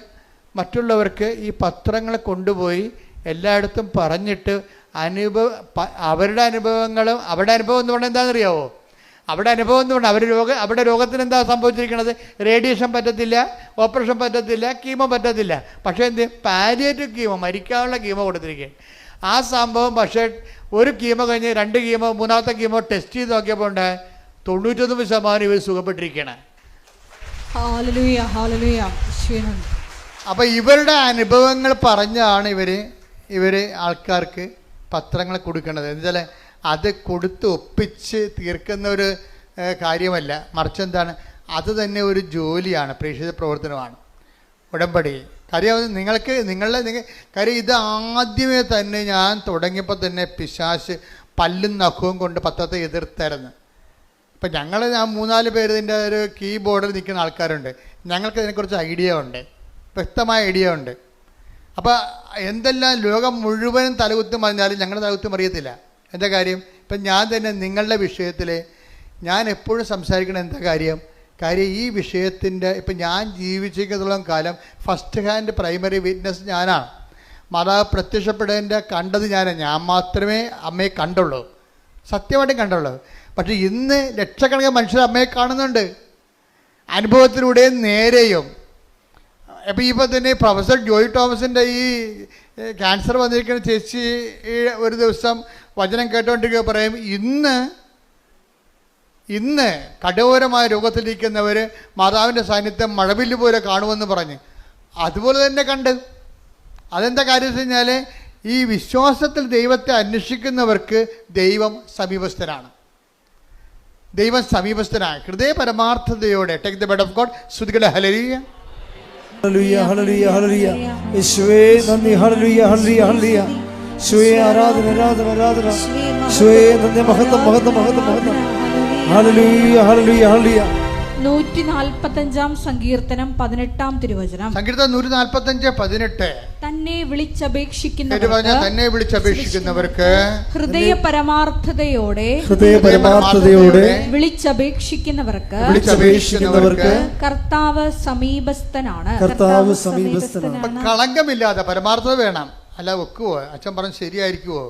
മറ്റുള്ളവർക്ക് ഈ പത്രങ്ങളെ കൊണ്ടുപോയി എല്ലായിടത്തും പറഞ്ഞിട്ട് അവരുടെ അനുഭവങ്ങളും, അവരുടെ അനുഭവം എന്ന് പറഞ്ഞാൽ എന്താണെന്നറിയാവോ? അവിടെ അനുഭവം എന്ന് പറഞ്ഞാൽ അവരുടെ രോഗത്തിന് എന്താ സംഭവിച്ചിരിക്കുന്നത്? റേഡിയേഷൻ പറ്റത്തില്ല, ഓപ്പറേഷൻ പറ്റത്തില്ല, കീമോ പറ്റത്തില്ല. പക്ഷേ എന്ത്? പാലിയേറ്റീവ് കീമോ, മരിക്കാനുള്ള കീമോ കൊടുത്തിരിക്കുകയാണ്. ആ സംഭവം പക്ഷേ ഒരു കീമോ കഴിഞ്ഞ് 2 കീമോ 3ാമത്തെ കീമോ ടെസ്റ്റ് ചെയ്ത് നോക്കിയപ്പോൾ ഉണ്ട് 99% ഇവർ സുഖപ്പെട്ടിരിക്കണം. അപ്പം ഇവരുടെ അനുഭവങ്ങൾ പറഞ്ഞാണ് ഇവർ ആൾക്കാർക്ക് പത്രങ്ങൾ കൊടുക്കേണ്ടത്. എന്നുവെച്ചാൽ അത് കൊടുത്ത് ഒപ്പിച്ച് തീർക്കുന്ന ഒരു കാര്യമല്ല, മറിച്ച് എന്താണ്? അത് തന്നെ ഒരു ജോലിയാണ്, പ്രേക്ഷിത പ്രവർത്തനമാണ് ഉടമ്പടി. കാര്യം കാര്യം ഇത് ആദ്യമേ തന്നെ ഞാൻ തുടങ്ങിയപ്പോൾ തന്നെ പിശാച് പല്ലും നഖവും കൊണ്ട് പത്രത്തെ എതിർത്തായിരുന്നു. ഇപ്പം ഞാൻ 3-4 പേര് ഇതിൻ്റെ ഒരു കീബോർഡിൽ നിൽക്കുന്ന ആൾക്കാരുണ്ട്. ഞങ്ങൾക്ക് ഇതിനെക്കുറിച്ച് ഐഡിയ ഉണ്ട്, വ്യക്തമായ ഐഡിയ ഉണ്ട്. അപ്പോൾ എന്തെല്ലാം ലോകം മുഴുവനും തലകുത്തും പറഞ്ഞാലും ഞങ്ങളുടെ തലകുത്തും അറിയത്തില്ല. എന്താ കാര്യം? ഇപ്പം ഞാൻ തന്നെ നിങ്ങളുടെ വിഷയത്തിൽ ഞാൻ എപ്പോഴും സംസാരിക്കണം. എന്താ കാര്യം? ഈ വിഷയത്തിൻ്റെ ഇപ്പം ഞാൻ ജീവിച്ചിരിക്കുന്നതോളം കാലം ഫസ്റ്റ് ഹാൻഡ് പ്രൈമറി വിറ്റ്നസ് ഞാനാണ്. മാതാവ് പ്രത്യക്ഷപ്പെടേണ്ട കണ്ടത് ഞാൻ മാത്രമേ അമ്മയെ കണ്ടുള്ളൂ, സത്യമായിട്ടും കണ്ടുള്ളൂ. പക്ഷേ ഇന്ന് ലക്ഷക്കണക്കിന് മനുഷ്യർ അമ്മയെ കാണുന്നുണ്ട്, അനുഭവത്തിലൂടെയും നേരെയും. അപ്പോൾ ഇപ്പോൾ തന്നെ പ്രൊഫസർ ജോയ് തോമസിൻ്റെ ഈ ക്യാൻസർ വന്നിരിക്കുന്ന ചേച്ചി ഒരു ദിവസം വചനം കേട്ടുകൊണ്ടിരിക്കുക പറയും, ഇന്ന് കഠോരമായ രോഗത്തിലിരിക്കുന്നവർ മാതാവിൻ്റെ സാന്നിധ്യം മഴവില്ല് പോലെ കാണുമെന്ന് പറഞ്ഞ് അതുപോലെ തന്നെ കണ്ട്. അതെന്താ കാര്യം വെച്ച് കഴിഞ്ഞാൽ ഈ വിശ്വാസത്തിൽ ദൈവത്തെ അന്വേഷിക്കുന്നവർക്ക് ദൈവം സമീപസ്ഥനാണ്. ഹൃദയ പരമാർത്ഥതയോടെ take the bed of God. സ്തുതിക്കട്ടെ. ഹല്ലേലൂയ, ഹല്ലേലൂയ, ഹല്ലേലൂയ, ഹല്ലേലൂയ. യേശുവേ നന്ദി. ഹല്ലേലൂയ, ഹല്ലേലൂയ, ഹല്ലേലൂയ. യേശുവേ ആരാധന, ആരാധന, ആരാധന. യേശുവേ നന്ദി. മഹത്വം, മഹത്വം, മഹത്വം, മഹത്വം. ഹല്ലേലൂയ, ഹല്ലേലൂയ, ഹല്ലേലൂയ. 145 സങ്കീർത്തനം 18 തിരുവചനം. സങ്കീർത്തനം 145:18. തന്നെ വിളിച്ചപേക്ഷിക്കുന്നവർക്ക് ഹൃദയ പരമാർത്ഥതയോടെ വിളിച്ചപേക്ഷിക്കുന്നവർക്ക് കർത്താവ് സമീപസ്ഥനാണ്. കളങ്കമില്ലാതെ പരമാർത്ഥത വേണം. അല്ല ഒക്കുവോ? അച്ഛൻ പറഞ്ഞ് ശരിയായിരിക്കുവോ?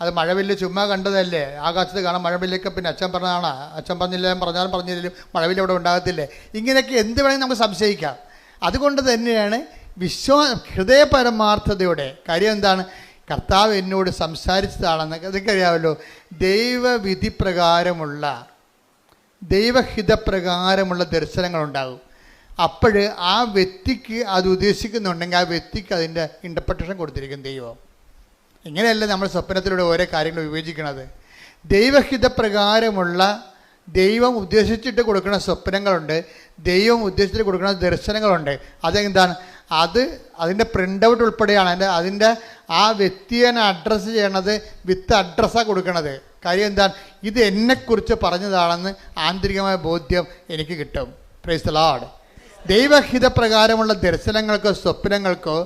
അത് മഴവില്ല് ചുമ്മാ കണ്ടതല്ലേ, ആകാശത്ത് കാണാൻ മഴവില്ലൊക്കെ, പിന്നെ അച്ഛൻ പറഞ്ഞതാണ്, അച്ഛൻ പറഞ്ഞാലും പറഞ്ഞില്ലെങ്കിലും മഴവില്ല ഇവിടെ ഉണ്ടാകത്തില്ലേ, ഇങ്ങനെയൊക്കെ എന്ത് വേണമെങ്കിൽ നമുക്ക് സംശയിക്കാം. അതുകൊണ്ട് തന്നെയാണ് ഹൃദയപരമാർത്ഥതയോടെ കാര്യം എന്താണ്, കർത്താവ് എന്നോട് സംസാരിച്ചതാണെന്ന് അതൊക്കെയറിയാമല്ലോ. ദൈവവിധി പ്രകാരമുള്ള ദൈവഹിതപ്രകാരമുള്ള ദർശനങ്ങളുണ്ടാകും. അപ്പോൾ ആ വ്യക്തിക്ക് അത് ഉദ്ദേശിക്കുന്നുണ്ടെങ്കിൽ ആ വ്യക്തിക്ക് അതിൻ്റെ ഇൻ്റർപ്രിട്ടേഷൻ കൊടുത്തിരിക്കും ദൈവം. ഇങ്ങനെയല്ല നമ്മൾ സ്വപ്നത്തിലൂടെ ഓരോ കാര്യങ്ങൾ വിവേചിക്കുന്നത്. ദൈവഹിതപ്രകാരമുള്ള ദൈവം ഉദ്ദേശിച്ചിട്ട് കൊടുക്കുന്ന സ്വപ്നങ്ങളുണ്ട്, ദൈവം ഉദ്ദേശിച്ചിട്ട് കൊടുക്കുന്ന ദർശനങ്ങളുണ്ട്. അതെന്താണ്, അതിൻ്റെ പ്രിൻ്റ് ഔട്ട് ഉൾപ്പെടെയാണ് അതിൻ്റെ ആ വ്യക്തിയെ അഡ്രസ്സ് ചെയ്യണത് വിത്ത് അഡ്രസ്സാണ് കൊടുക്കണത്. കാര്യം എന്താണ്, ഇത് എന്നെക്കുറിച്ച് പറഞ്ഞതാണെന്ന് ആന്തരികമായ ബോധ്യം എനിക്ക് കിട്ടും. Praise the Lord. ദൈവഹിതപ്രകാരമുള്ള ദർശനങ്ങൾക്കോ സ്വപ്നങ്ങൾക്കോ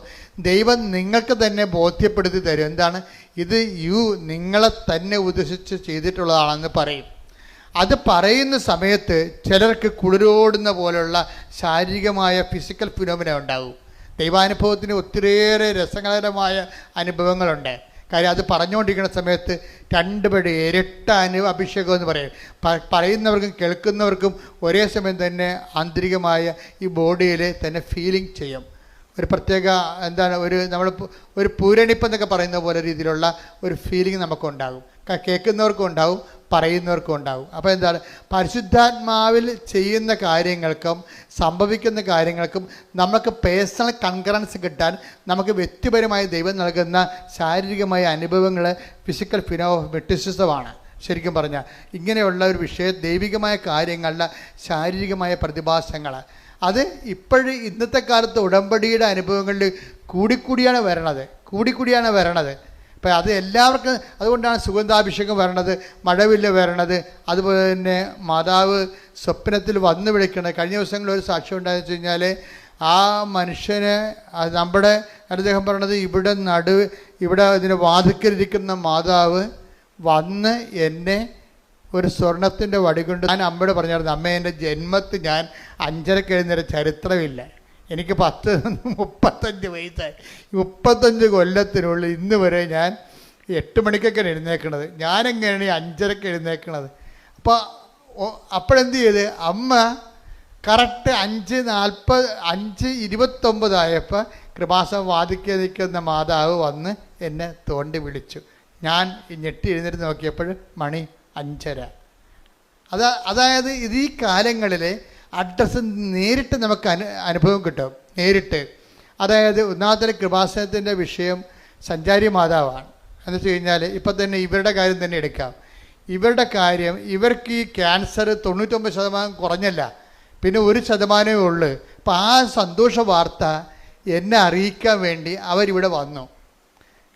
ദൈവം നിങ്ങൾക്ക് തന്നെ ബോധ്യപ്പെടുത്തി തരും. എന്താണ് ഇത്, നിങ്ങളെ തന്നെ ഉദ്ദേശിച്ച് ചെയ്തിട്ടുള്ളതാണെന്ന് പറയും. അത് പറയുന്ന സമയത്ത് ചിലർക്ക് കുളിരോടുന്ന പോലുള്ള ശാരീരികമായ ഫിസിക്കൽ ഫിനോമിന ഉണ്ടാകും. ദൈവാനുഭവത്തിന് ഒത്തിരിയേറെ രസകരമായ അനുഭവങ്ങളുണ്ട്. കാര്യം അത് പറഞ്ഞുകൊണ്ടിരിക്കുന്ന സമയത്ത് രണ്ടുപേരുടെ ഇരട്ട അഭിഷേകം എന്ന് പറയും. പറയുന്നവർക്കും കേൾക്കുന്നവർക്കും ഒരേ സമയം തന്നെ ആന്തരികമായ ഈ ബോഡിയിൽ തന്നെ ഫീലിംഗ് ചെയ്യും. ഒരു പ്രത്യേക നമ്മൾ ഒരു പൂരണിപ്പെന്നൊക്കെ പറയുന്ന പോലെ രീതിയിലുള്ള ഒരു ഫീലിംഗ് നമുക്കുണ്ടാകും. കേൾക്കുന്നവർക്കും ഉണ്ടാവും, പറയുന്നവർക്കും ഉണ്ടാകും. അപ്പോൾ പരിശുദ്ധാത്മാവിൽ ചെയ്യുന്ന കാര്യങ്ങൾക്കും സംഭവിക്കുന്ന കാര്യങ്ങൾക്കും നമുക്ക് പേഴ്സണൽ കൺകറൻസ് കിട്ടാൻ നമുക്ക് വ്യക്തിപരമായി ദൈവം നൽകുന്ന ശാരീരികമായ അനുഭവങ്ങൾ ഫിസിക്കൽ ഫിനോമെറ്റിസിസമാണ്. ശരിക്കും പറഞ്ഞാൽ ഇങ്ങനെയുള്ള ഒരു വിഷയം, ദൈവികമായ കാര്യങ്ങളുടെ ശാരീരികമായ പ്രതിഭാസങ്ങൾ, അത് ഇപ്പോഴും ഇന്നത്തെ കാലത്ത് ഉടമ്പടിയുടെ അനുഭവങ്ങളിൽ കൂടിക്കൂടിയാണ് വരണത്. ഇപ്പം അത് എല്ലാവർക്കും, അതുകൊണ്ടാണ് സുഗന്ധാഭിഷേകം വരണത്, മഴവില്ല് വരണത്, അതുപോലെ തന്നെ മാതാവ് സ്വപ്നത്തിൽ വന്ന് വിളിക്കണത്. കഴിഞ്ഞ ദിവസങ്ങളിൽ ഒരു സാക്ഷ്യം ഉണ്ടായെന്ന് വെച്ച് കഴിഞ്ഞാൽ ആ മനുഷ്യന് നമ്മുടെ അദ്ദേഹം പറയണത് ഇവിടെ ഇതിന് വാതിക്കലിരിക്കുന്ന മാതാവ് വന്ന് എന്നെ ഒരു സ്വർണത്തിൻ്റെ വടി കൊണ്ട്, ഞാൻ അമ്മയോട് പറഞ്ഞായിരുന്നു, അമ്മ എൻ്റെ ജന്മത്തിൽ ഞാൻ 5:30 എഴുന്നേരം ചരിത്രമില്ല, എനിക്ക് 35 വയസ്സായി, 35 കൊല്ലത്തിനുള്ളിൽ ഇന്ന് വരെ ഞാൻ 8 മണിക്കൊക്കെ എഴുന്നേൽക്കണത്, ഞാനെങ്ങനെയാണ് 5:30 എഴുന്നേൽക്കണത്. അപ്പോഴെന്ത് ചെയ്ത്, അമ്മ കറക്റ്റ് 5:29 ആയപ്പോൾ കൃപാസം വാദിക്കെ നിൽക്കുന്ന മാതാവ് വന്ന് എന്നെ തോണ്ടി വിളിച്ചു. ഞാൻ ഞെട്ടി എഴുന്നേറ്റ് നോക്കിയപ്പോൾ മണി 5:30. അതായത് ഇത് ഈ കാലങ്ങളിൽ അഡ്രസ്സ് നേരിട്ട് നമുക്ക് അനുഭവം കിട്ടും, നേരിട്ട്. അതായത് ഒന്നാമത്തെ കൃപാസനത്തിൻ്റെ വിഷയം സഞ്ചാരി മാതാവാണ്. എന്ന് വെച്ച് കഴിഞ്ഞാൽ ഇപ്പം തന്നെ ഇവരുടെ കാര്യം തന്നെ എടുക്കാം. ഇവരുടെ കാര്യം, ഇവർക്ക് ഈ ക്യാൻസർ 99% കുറഞ്ഞല്ല, പിന്നെ 1% ഉള്ളു. അപ്പം ആ സന്തോഷ വാർത്ത എന്നെ അറിയിക്കാൻ വേണ്ടി അവരിവിടെ വന്നു.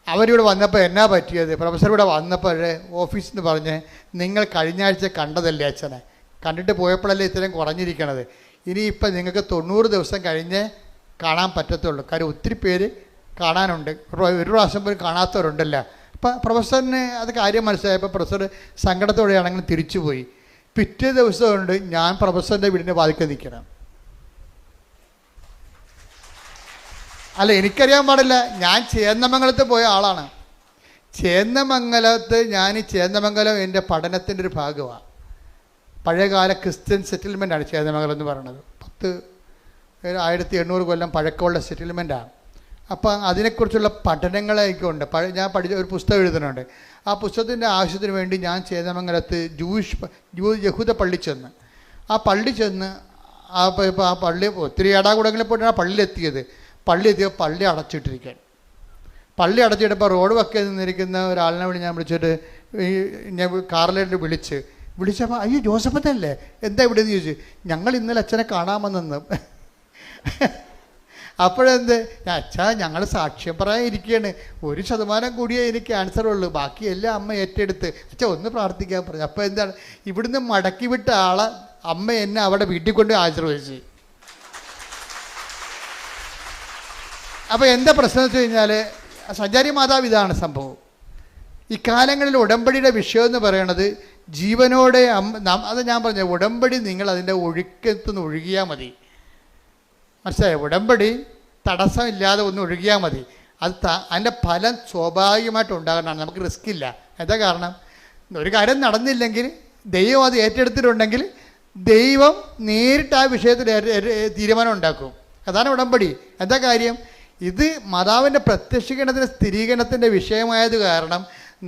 അവരിവിടെ വന്നപ്പോൾ എന്നാ പറ്റിയത്, പ്രൊഫസർ ഇവിടെ വന്നപ്പോൾ ഓഫീസിൽ നിന്ന് പറഞ്ഞ്, നിങ്ങൾ കഴിഞ്ഞ ആഴ്ച കണ്ടതല്ലേ അച്ഛനെ, കണ്ടിട്ട് പോയപ്പോഴല്ലേ ഇത്രയും കുറഞ്ഞിരിക്കണത്, ഇനിയിപ്പം നിങ്ങൾക്ക് 90 ദിവസം കഴിഞ്ഞ് കാണാൻ പറ്റത്തുള്ളൂ. കാര്യം ഒത്തിരി പേര് കാണാനുണ്ട്, ഒരു പ്രാവശ്യം പോലും കാണാത്തവരുണ്ടല്ലോ. അപ്പം പ്രൊഫസറിന് അത് കാര്യം മനസ്സിലായപ്പോൾ പ്രൊഫസർ സങ്കടത്തോടെയാണെങ്കിൽ തിരിച്ചുപോയി. പിറ്റേ ദിവസമുണ്ട് ഞാൻ പ്രൊഫസറിൻ്റെ വീടിൻ്റെ വാതിൽക്കൽ നിൽക്കണം. അല്ല, എനിക്കറിയാൻ പാടില്ല, ഞാൻ ചേന്നമംഗലത്ത് പോയ ആളാണ്. ചേന്നമംഗലം എൻ്റെ പഠനത്തിൻ്റെ ഒരു ഭാഗമാണ്. പഴയകാല ക്രിസ്ത്യൻ സെറ്റിൽമെൻറ്റാണ് ചേന്നമംഗലം എന്ന് പറയുന്നത്. 1800 കൊല്ലം പഴക്കമുള്ള സെറ്റിൽമെൻറ്റാണ്. അപ്പം അതിനെക്കുറിച്ചുള്ള പഠനങ്ങളൊക്കെ ഉണ്ട്. ഞാൻ പഠിച്ച ഒരു പുസ്തകം എഴുതുന്നുണ്ട്. ആ പുസ്തകത്തിൻ്റെ ആവശ്യത്തിന് വേണ്ടി ഞാൻ ചേന്നമംഗലത്ത് യഹൂദ പള്ളി ചെന്ന് ആ പള്ളി ഒത്തിരി ഇടാകൂടങ്ങളിൽ പോയിട്ടാണ് പള്ളിയെത്തിയപ്പോൾ പള്ളി അടച്ചിട്ടിരിക്കാൻ. പള്ളി അടച്ചിട്ടപ്പോൾ റോഡ് വക്കെ നിന്നിരിക്കുന്ന ഒരാളിനെ വിളി ഞാൻ വിളിച്ചിട്ട് ഞാൻ കാറിലേക്ക് വിളിച്ചപ്പോൾ അയ്യോ ജോസഫത്തല്ലേ, എന്താ ഇവിടെ എന്ന് ചോദിച്ചു. ഞങ്ങൾ ഇന്നലെ അച്ഛനെ കാണാമെന്നു. അപ്പോഴെന്ത്, അച്ഛാ ഞങ്ങൾ സാക്ഷ്യം പറയാനിരിക്കുകയാണ്, 1% കൂടിയേ എനിക്ക് ക്യാൻസർ ഉള്ളൂ, ബാക്കിയെല്ലാം അമ്മ ഏറ്റെടുത്ത്, അച്ഛാ ഒന്ന് പ്രാർത്ഥിക്കാൻ പറഞ്ഞു. അപ്പോൾ എന്താണ്, ഇവിടുന്ന് മടക്കി വിട്ട ആളെ അമ്മ എന്നെ അവിടെ വീട്ടിൽ കൊണ്ട് ആശീർവദിച്ചു. അപ്പോൾ എന്താ പ്രശ്നം എന്ന് വെച്ച് കഴിഞ്ഞാൽ, സഞ്ചാരി മാതാവ് ഇതാണ് സംഭവം. ഇക്കാലങ്ങളിൽ ഉടമ്പടിയുടെ വിഷയം എന്ന് പറയണത് ജീവനോടെ അത് ഞാൻ പറഞ്ഞ ഉടമ്പടി നിങ്ങൾ അതിൻ്റെ ഒഴുക്കത്തുനിന്ന് ഒഴുകിയാൽ മതി. മനസ്സിലായോ? ഉടമ്പടി തടസ്സമില്ലാതെ ഒന്ന് ഒഴുകിയാൽ മതി. അതിൻ്റെ ഫലം സ്വാഭാവികമായിട്ട് ഉണ്ടാകണമെന്ന്, നമുക്ക് റിസ്ക് ഇല്ല. എന്താ കാരണം? ഒരു കാര്യം നടന്നില്ലെങ്കിൽ ദൈവം അത് ഏറ്റെടുത്തിട്ടുണ്ടെങ്കിൽ ദൈവം നേരിട്ട് ആ വിഷയത്തിൽ തീരുമാനം ഉണ്ടാക്കും. അതാണ് ഉടമ്പടി. എന്താ കാര്യം? ഇത് മാതാവിൻ്റെ പ്രത്യക്ഷീകരണത്തിൻ്റെ സ്ഥിരീകരണത്തിൻ്റെ വിഷയമായത് കാരണം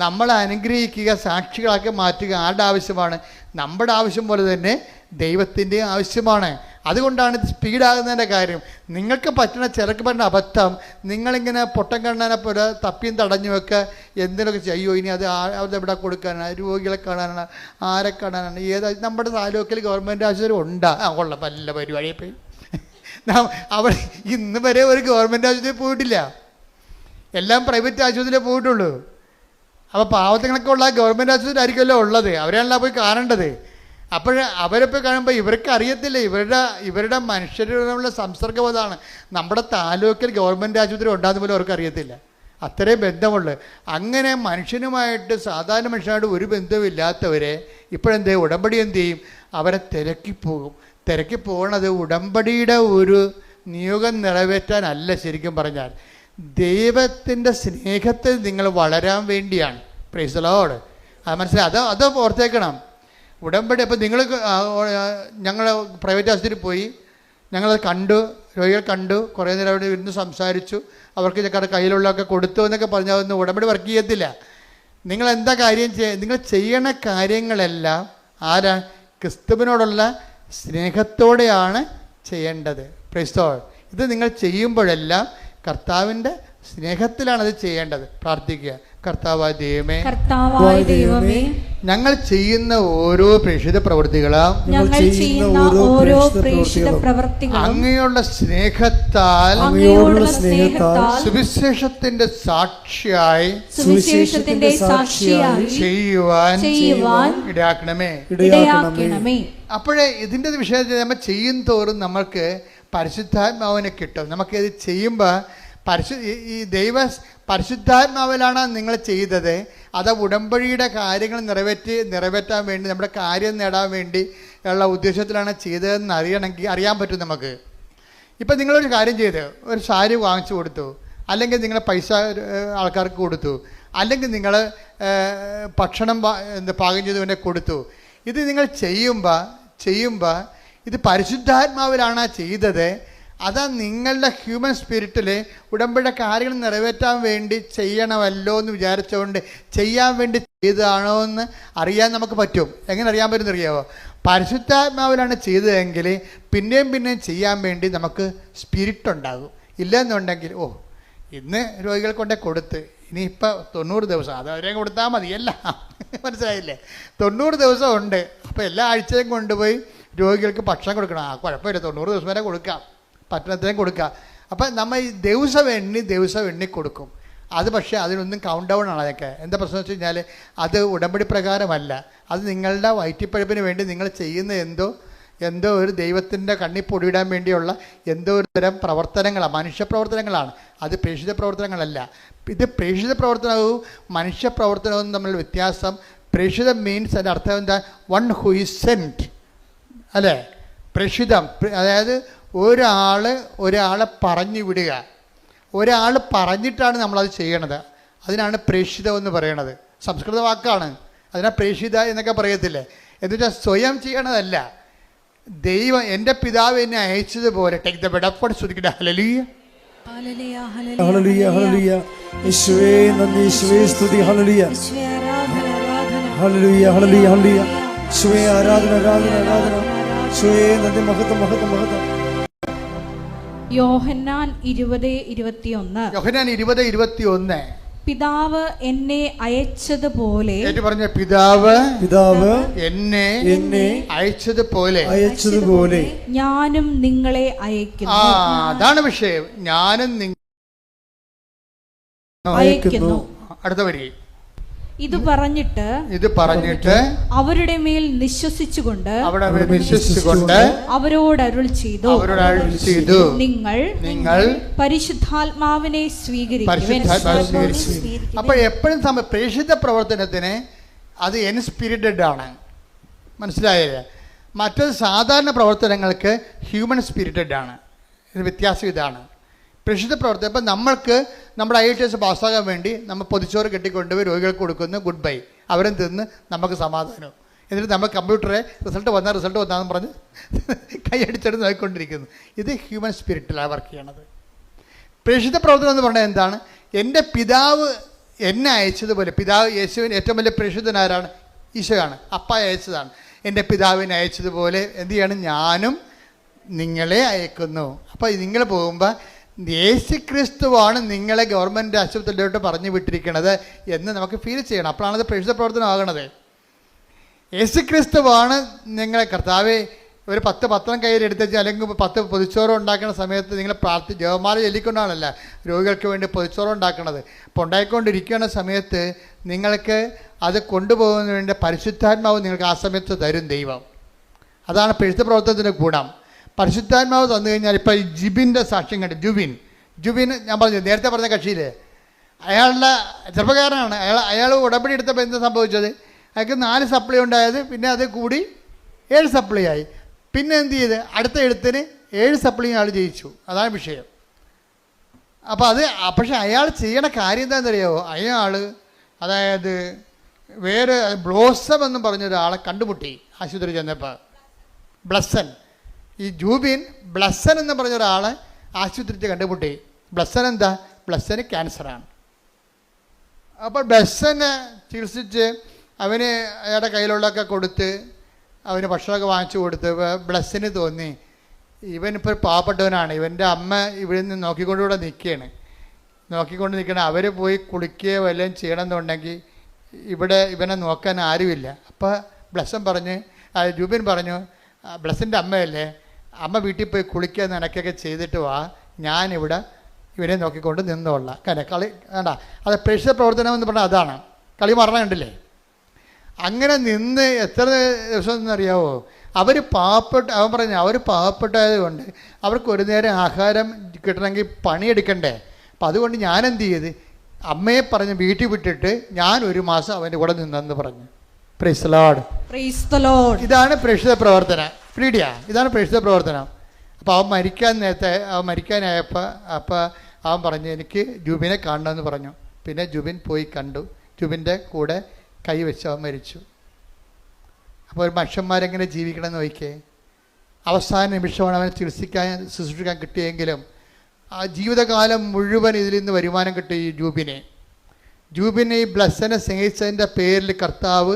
നമ്മളെ അനുഗ്രഹിക്കുക, സാക്ഷികളാക്കി മാറ്റുക ആരുടെ ആവശ്യമാണ്? നമ്മുടെ ആവശ്യം പോലെ തന്നെ ദൈവത്തിൻ്റെ ആവശ്യമാണ്. അതുകൊണ്ടാണ് ഇത് സ്പീഡാകുന്നതിൻ്റെ കാര്യം. നിങ്ങൾക്ക് പറ്റുന്ന ചിലർക്ക് പറ്റുന്ന അബദ്ധം, നിങ്ങളിങ്ങനെ പൊട്ടം കണ്ണാനെ പോലെ തപ്പിയും തടഞ്ഞുമൊക്കെ എന്തിനൊക്കെ ചെയ്യോ, ഇനി അത് എവിടെ കൊടുക്കാനാണ്, രോഗികളെ കാണാനാണ്, ആരെ കാണാനാണ്, നമ്മുടെ താലൂക്കിൽ ഗവൺമെൻറ് ആശുപത്രി ഉണ്ടാ കൊള്ളാം, നല്ല പരിപാടിയെ പോയി. അവിടെ ഇന്ന് വരെ ഒരു ഗവൺമെൻറ് ആശുപത്രി പോയിട്ടില്ല, എല്ലാം പ്രൈവറ്റ് ആശുപത്രിയിലേ പോയിട്ടുള്ളൂ. അപ്പോൾ പാവത്തങ്ങളൊക്കെ ഉള്ള ഗവൺമെൻറ് ആശുപത്രി ആയിരിക്കുമല്ലോ ഉള്ളത്, അവരെയാണല്ലോ പോയി കാണേണ്ടത്. അപ്പോൾ അവരെ പോയി കാണുമ്പോൾ ഇവർക്ക് അറിയത്തില്ല, ഇവരുടെ മനുഷ്യരുടെ സംസർഗം അതാണ്. നമ്മുടെ താലൂക്കിൽ ഗവൺമെൻറ് ആശുപത്രി ഉണ്ടാകുന്ന പോലും അവർക്ക് അറിയത്തില്ല, അത്രയും ബന്ധമുള്ളു. അങ്ങനെ മനുഷ്യനുമായിട്ട്, സാധാരണ മനുഷ്യനായിട്ട് ഒരു ബന്ധമില്ലാത്തവരെ ഇപ്പോഴെന്ത് ഉടമ്പടി എന്ത് ചെയ്യും? അവരെ തിരക്കിപ്പോകും. തിരക്കിപ്പോകണത് ഉടമ്പടിയുടെ ഒരു നിയോഗം നിറവേറ്റാനല്ല, ശരിക്കും പറഞ്ഞാൽ ദൈവത്തിൻ്റെ സ്നേഹത്തിൽ നിങ്ങൾ വളരാൻ വേണ്ടിയാണ്. Price the Lord. അത് മനസ്സിലായി? അത് ഓർത്തേക്കണം. ഉടമ്പടി അപ്പോൾ നിങ്ങൾ, ഞങ്ങൾ പ്രൈവറ്റ് ആശുപത്രിയിൽ പോയി, ഞങ്ങളത് കണ്ടു, രോഗികൾ കണ്ടു, കുറേ നേരം അവിടെ ഇരുന്ന് സംസാരിച്ചു, അവർക്ക് ഞങ്ങളുടെ കയ്യിലുള്ളതൊക്കെ കൊടുത്തു എന്നൊക്കെ പറഞ്ഞാൽ ഒന്നും ഉടമ്പടി വർക്ക് ചെയ്യത്തില്ല. നിങ്ങൾ എന്താ കാര്യം നിങ്ങൾ ചെയ്യണ കാര്യങ്ങളെല്ലാം ആരാ? ക്രിസ്തുവിനോടുള്ള സ്നേഹത്തോടെയാണ് ചെയ്യേണ്ടത്. Price the Lord. ഇത് നിങ്ങൾ ചെയ്യുമ്പോഴെല്ലാം കർത്താവിൻ്റെ സ്നേഹത്തിലാണ് അത് ചെയ്യേണ്ടത്. പ്രാർത്ഥിക്കുക. കർത്താവായ ദൈവമേ, ഞങ്ങൾ ചെയ്യുന്ന ഓരോ പ്രേക്ഷിത പ്രവൃത്തികളും അങ്ങയുള്ള സ്നേഹത്താൽ സുവിശേഷത്തിന്റെ സാക്ഷിയായി ചെയ്യുവാൻ ഇടയാക്കണമേ. അപ്പോഴേ ഇതിൻ്റെ വിഷയത്തിൽ നമ്മൾ ചെയ്യും തോറും നമ്മൾക്ക് പരിശുദ്ധാത്മാവിനെ കിട്ടും. നമുക്കിത് ചെയ്യുമ്പോൾ പരിശുദ്ധാത്മാവിലാണ് നിങ്ങൾ ചെയ്തത്, അത് ഉടമ്പടിയുടെ കാര്യങ്ങൾ നിറവേറ്റാൻ വേണ്ടി, നമ്മുടെ കാര്യം നേടാൻ വേണ്ടി ഉള്ള ഉദ്ദേശത്തിലാണ് ചെയ്തതെന്ന് അറിയാൻ പറ്റും നമുക്ക്. ഇപ്പം നിങ്ങളൊരു കാര്യം ചെയ്ത് ഒരു സാരി വാങ്ങിച്ചു കൊടുത്തു, അല്ലെങ്കിൽ നിങ്ങൾ പൈസ ആൾക്കാർക്ക് കൊടുത്തു, അല്ലെങ്കിൽ നിങ്ങൾ ഭക്ഷണം പാകം ചെയ്തുകൊണ്ട് കൊടുത്തു. ഇത് നിങ്ങൾ ചെയ്യുമ്പോൾ ഇത് പരിശുദ്ധാത്മാവിലാണ് ചെയ്തത്. അതാ നിങ്ങളുടെ ഹ്യൂമൻ സ്പിരിറ്റിൽ ഉടമ്പടിയുടെ കാര്യങ്ങൾ നിറവേറ്റാൻ വേണ്ടി ചെയ്യണമല്ലോ എന്ന് വിചാരിച്ചുകൊണ്ട് ചെയ്യാൻ വേണ്ടി ചെയ്തതാണോ എന്ന് അറിയാൻ നമുക്ക് പറ്റും. എങ്ങനെ അറിയാൻ പറ്റുമെന്ന് അറിയാമോ? പരിശുദ്ധാത്മാവിലാണ് ചെയ്തതെങ്കിൽ പിന്നെയും ചെയ്യാൻ വേണ്ടി നമുക്ക് സ്പിരിറ്റ് ഉണ്ടാകും. ഇല്ലെന്നുണ്ടെങ്കിൽ ഇന്ന് രോഗികൾ കൊണ്ടേ കൊടുത്ത് ഇനിയിപ്പോൾ 90 ദിവസം അത് അവരെ കൊടുത്താൽ മതിയല്ല. മനസ്സിലായില്ലേ? 90 ദിവസം ഉണ്ട്. അപ്പോൾ എല്ലാ ആഴ്ചയും കൊണ്ടുപോയി രോഗികൾക്ക് ഭക്ഷണം കൊടുക്കണം. കുഴപ്പമില്ല, 90 ദിവസം വരെ കൊടുക്കാം, പട്ടണത്തിനും കൊടുക്കുക. അപ്പം നമ്മൾ ഈ ദിവസം എണ്ണി കൊടുക്കും. അത് പക്ഷേ അതിനൊന്നും കൗണ്ട് ഡൗൺ ആണ്. അതൊക്കെ എന്താ പ്രശ്നം വെച്ച് കഴിഞ്ഞാൽ അത് ഉടമ്പടി പ്രകാരമല്ല. അത് നിങ്ങളുടെ വയറ്റിപ്പഴപ്പിന് വേണ്ടി നിങ്ങൾ ചെയ്യുന്ന എന്തോ ഒരു ദൈവത്തിൻ്റെ കണ്ണിപ്പൊടിയിടാൻ വേണ്ടിയുള്ള എന്തോ ഒരു തരം പ്രവർത്തനങ്ങളാണ്, മനുഷ്യപ്രവർത്തനങ്ങളാണ്. അത് പ്രേക്ഷിത പ്രവർത്തനങ്ങളല്ല. ഇത് പ്രേക്ഷിത പ്രവർത്തനവും മനുഷ്യപ്രവർത്തനവും തമ്മിലുള്ള വ്യത്യാസം. പ്രേക്ഷിത മീൻസ് അതിൻ്റെ അർത്ഥം എന്താ? വൺ ഹു ഈസ് സെൻറ്റ്, അല്ലേ? പ്രേക്ഷിതം അതായത് ഒരാളെ പറഞ്ഞു വിടുക. ഒരാൾ പറഞ്ഞിട്ടാണ് നമ്മളത് ചെയ്യണത്. അതിനാണ് പ്രേക്ഷിതം എന്ന് പറയണത്. സംസ്കൃത വാക്കാണ്, അതിനാ പ്രേക്ഷിത എന്നൊക്കെ പറയത്തില്ലേ. എന്നുവെച്ചാൽ സ്വയം ചെയ്യണതല്ല. ദൈവം എൻ്റെ പിതാവ് എന്നെ അയച്ചതുപോലെ ടേക്ക് ദ ബെഡ് അപ്പ് ശ്രദ്ധിക്കട്ടെ. ഹല്ലേലൂയ ഹല്ലേലൂയ ഹല്ലേലൂയ. യേശുവേ നന്ദി, യേശുവേ സ്തുതി. ഹല്ലേലൂയ ഹല്ലേലൂയ ഹല്ലേലൂയ ഹല്ലേലൂയ. യേശുവേ ആരാധന ആരാധന ആരാധന. യേശുവേ നന്ദി, മഹത്വം മഹത്വം മഹത്വം. യോഹന്നാൻ 20:21. പിതാവ് എന്നെ അയച്ചതുപോലെ, പറഞ്ഞ പിതാവ് എന്നെ അയച്ചതുപോലെ ഞാനും നിങ്ങളെ അയക്കുന്നു. അതാണ് വിഷയം. ഞാനും അയക്കുന്നു. അടുത്ത വരി. ഇത് പറഞ്ഞിട്ട് അവരുടെ മേൽ വിശ്വസിച്ചുകൊണ്ട് അവരോട് അരുൾ ചെയ്തു, നിങ്ങൾ പരിശുദ്ധാത്മാവിനെ സ്വീകരിക്കുവിൻ. അപ്പോൾ എപ്പോഴും പ്രേക്ഷിത പ്രവർത്തനത്തിന് അത് എൻസ്പിരിറ്റഡ് ആണ്. മനസ്സിലായില്ലേ? മറ്റൊരു സാധാരണ പ്രവർത്തനങ്ങൾക്ക് ഹ്യൂമൻ സ്പിരിറ്റഡ് ആണ്. ഇത് വ്യത്യാസം ഇതാണ്. പ്രേക്ഷിത പ്രവർത്തനം. ഇപ്പം നമ്മൾക്ക് നമ്മുടെ IELTS പാസ്സാകാൻ വേണ്ടി നമ്മൾ പൊതിച്ചോറ് കെട്ടിക്കൊണ്ടുപോയി രോഗികൾക്ക് കൊടുക്കുന്നു, ഗുഡ് ബൈ, അവരും തിന്ന് നമുക്ക് സമാധാനം. എന്നിട്ട് നമ്മൾ കമ്പ്യൂട്ടറെ റിസൾട്ട് വന്നാന്ന് പറഞ്ഞ് കൈയടിച്ചെടുത്ത് നോക്കിക്കൊണ്ടിരിക്കുന്നു. ഇത് ഹ്യൂമൻ സ്പിരിറ്റിലാണ് വർക്ക് ചെയ്യണത്. പ്രേക്ഷിത പ്രവർത്തനം എന്ന് പറഞ്ഞാൽ എന്താണ്? എൻ്റെ പിതാവ് എന്നെ അയച്ചതുപോലെ, പിതാവ് യേശുവിന് ഏറ്റവും വലിയ പ്രേക്ഷിതനാരാണ്? ഈശോയാണ്. അപ്പ അയച്ചതാണ്. എൻ്റെ പിതാവിനെ അയച്ചതുപോലെ എന്ത് ചെയ്യണം? ഞാനും നിങ്ങളെ അയക്കുന്നു. അപ്പോൾ നിങ്ങൾ പോകുമ്പോൾ യേശു ക്രിസ്തുവാണ് നിങ്ങളെ ഗവൺമെൻറ് ആശുപത്രിയിലോട്ട് പറഞ്ഞു വിട്ടിരിക്കുന്നത് എന്ന് നമുക്ക് ഫീൽ ചെയ്യണം. അപ്പോഴാണത് പ്രേക്ഷിത പ്രവർത്തനം ആകണത്. യേശു ക്രിസ്തുവാണ് നിങ്ങളെ, കർത്താവേ ഒരു 10 പത്രം കയ്യിലെടുത്ത് അല്ലെങ്കിൽ 10 പൊതിച്ചോറ് ഉണ്ടാക്കുന്ന സമയത്ത് നിങ്ങൾ ജപമാല ചൊല്ലിക്കൊണ്ടാണല്ല രോഗികൾക്ക് വേണ്ടി പൊതിച്ചോറ് ഉണ്ടാക്കുന്നത്. അപ്പോൾ ഉണ്ടായിക്കൊണ്ടിരിക്കുന്ന സമയത്ത് നിങ്ങൾക്ക് അത് കൊണ്ടുപോകുന്നതിന് വേണ്ടി പരിശുദ്ധാത്മാവ് നിങ്ങൾക്ക് ആ സമയത്ത് തരും ദൈവം. അതാണ് പ്രേക്ഷിത പ്രവർത്തനത്തിൻ്റെ ഗുണം. പരിശുദ്ധാത്മാവ് തന്നു കഴിഞ്ഞാൽ, ഇപ്പോൾ ഈ ജിബിൻ്റെ സാക്ഷ്യം കണ്ട്, ജുബിൻ ഞാൻ പറഞ്ഞു നേരത്തെ പറഞ്ഞ കക്ഷിയില്ലേ, അയാളുടെ ചെറുപ്പക്കാരനാണ്. അയാൾ ഉടമ്പടി എടുത്തപ്പോൾ എന്താ സംഭവിച്ചത്? അയാൾക്ക് 4 സപ്ലൈ ഉണ്ടായത്, പിന്നെ അത് കൂടി 7 സപ്ലൈ ആയി. പിന്നെ എന്ത് ചെയ്ത്? അടുത്ത എഴുത്തിന് 7 സപ്ലൈ ആൾ ജയിച്ചു. അതാണ് വിഷയം. അപ്പോൾ പക്ഷെ അയാൾ ചെയ്യണ കാര്യം എന്താണെന്നറിയാമോ? അതായത് വേറെ ബ്ലോസം എന്ന് പറഞ്ഞൊരാളെ കണ്ടുമുട്ടി ആശുപത്രി ചെന്നപ്പോൾ. ബ്ലസ്സൻ, ഈ ജൂബിൻ ബ്ലസ്സൻ എന്ന് പറഞ്ഞൊരാളെ ആശുപത്രിയിൽ കണ്ടുമുട്ടി. ബ്ലസ്സൻ എന്താ? ബ്ലസ്സന് ക്യാൻസറാണ്. അപ്പോൾ ബ്ലസ്സനെ ചികിത്സിച്ച് അവന് അയാളുടെ കയ്യിലുള്ളതൊക്കെ കൊടുത്ത് അവന് ഭക്ഷണമൊക്കെ വാങ്ങിച്ചു കൊടുത്ത് ബ്ലസ്സിന് തോന്നി ഇവനിപ്പോൾ പാവപ്പെട്ടവനാണ്, ഇവൻ്റെ അമ്മ ഇവിടെ നിന്ന് നോക്കിക്കൊണ്ടുകൂടെ നോക്കിക്കൊണ്ട് നിൽക്കണം. അവർ പോയി കുളിക്കുകയോ വല്ലതും ചെയ്യണമെന്നുണ്ടെങ്കിൽ ഇവിടെ ഇവനെ നോക്കാൻ ആരുമില്ല. അപ്പോൾ ജൂബിൻ പറഞ്ഞു, ബ്ലസ്സിൻ്റെ അമ്മയല്ലേ, അമ്മ വീട്ടിൽ പോയി കുളിക്കുക നിനക്കൊക്കെ ചെയ്തിട്ട് വാ, ഞാനിവിടെ ഇവനെ നോക്കിക്കൊണ്ട് നിന്നോളാം. കളി വേണ്ട, അത് പ്രേക്ഷിത പ്രവർത്തനം എന്ന് പറഞ്ഞാൽ അതാണ്. കളി മറന്ന കണ്ടില്ലേ? അങ്ങനെ നിന്ന് എത്ര ദിവസം എന്നറിയാവോ? അവൻ പാവപ്പെട്ടതായത് കൊണ്ട് അവർക്ക് ഒരു നേരം ആഹാരം കിട്ടണമെങ്കിൽ പണിയെടുക്കണ്ടേ. അപ്പം അതുകൊണ്ട് ഞാൻ എന്ത് ചെയ്ത്, അമ്മയെ പറഞ്ഞ് വീട്ടിൽ വിട്ടിട്ട് ഞാൻ 1 മാസം അവൻ്റെ കൂടെ നിന്നെന്ന് പറഞ്ഞു. Price the Lord. ഇതാണ് പ്രേക്ഷിത പ്രവർത്തനം. ഇതാണ് പ്രേക്ഷിത പ്രവർത്തനം. അപ്പോൾ അവൻ മരിക്കാനായപ്പോൾ അവൻ പറഞ്ഞു, എനിക്ക് ജൂബിനെ കാണണമെന്ന് പറഞ്ഞു. പിന്നെ ജൂബിൻ പോയി കണ്ടു. ജൂബിൻ്റെ കൂടെ കൈവച്ച് അവൻ മരിച്ചു. അപ്പോൾ ഒരു മനുഷ്യന്മാരെങ്ങനെ ജീവിക്കണമെന്ന് നോക്കിയേ. അവസാന നിമിഷമാണ് അവനെ ശുശ്രൂഷിക്കാൻ കിട്ടിയെങ്കിലും ആ ജീവിതകാലം മുഴുവൻ ഇതിൽ നിന്ന് വരുമാനം കിട്ടി. ഈ ജൂബിനെ ഈ ബ്ലസ്സനെ സ്നേഹിച്ചതിൻ്റെ പേരിൽ കർത്താവ്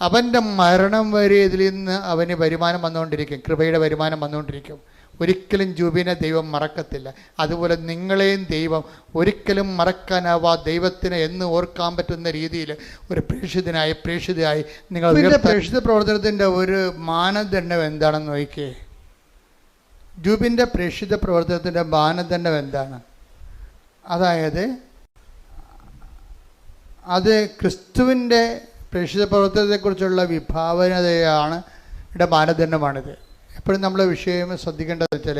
അവൻ്റെ മരണം വരെ ഇതിൽ നിന്ന് അവന് വരുമാനം വന്നുകൊണ്ടിരിക്കും, കൃപയുടെ വരുമാനം വന്നുകൊണ്ടിരിക്കും. ഒരിക്കലും ജൂബിനെ ദൈവം മറക്കത്തില്ല. അതുപോലെ നിങ്ങളെയും ദൈവം ഒരിക്കലും മറക്കാനാവാ ദൈവത്തിന് എന്ന് ഓർക്കാൻ പറ്റുന്ന രീതിയിൽ ഒരു പ്രേക്ഷിതയായി നിങ്ങൾ പ്രേക്ഷിത പ്രവർത്തനത്തിൻ്റെ ഒരു മാനദണ്ഡം എന്താണെന്ന് നോക്കിയേ. ജൂബിൻ്റെ പ്രേക്ഷിത പ്രവർത്തനത്തിൻ്റെ മാനദണ്ഡം എന്താണ്? അതായത് അത് ക്രിസ്തുവിൻ്റെ പ്രേക്ഷിത പ്രവർത്തനത്തെക്കുറിച്ചുള്ള വിഭാവനതയാണ് മാനദണ്ഡമാണിത്. എപ്പോഴും നമ്മൾ വിഷയം ശ്രദ്ധിക്കേണ്ടത് വെച്ചാൽ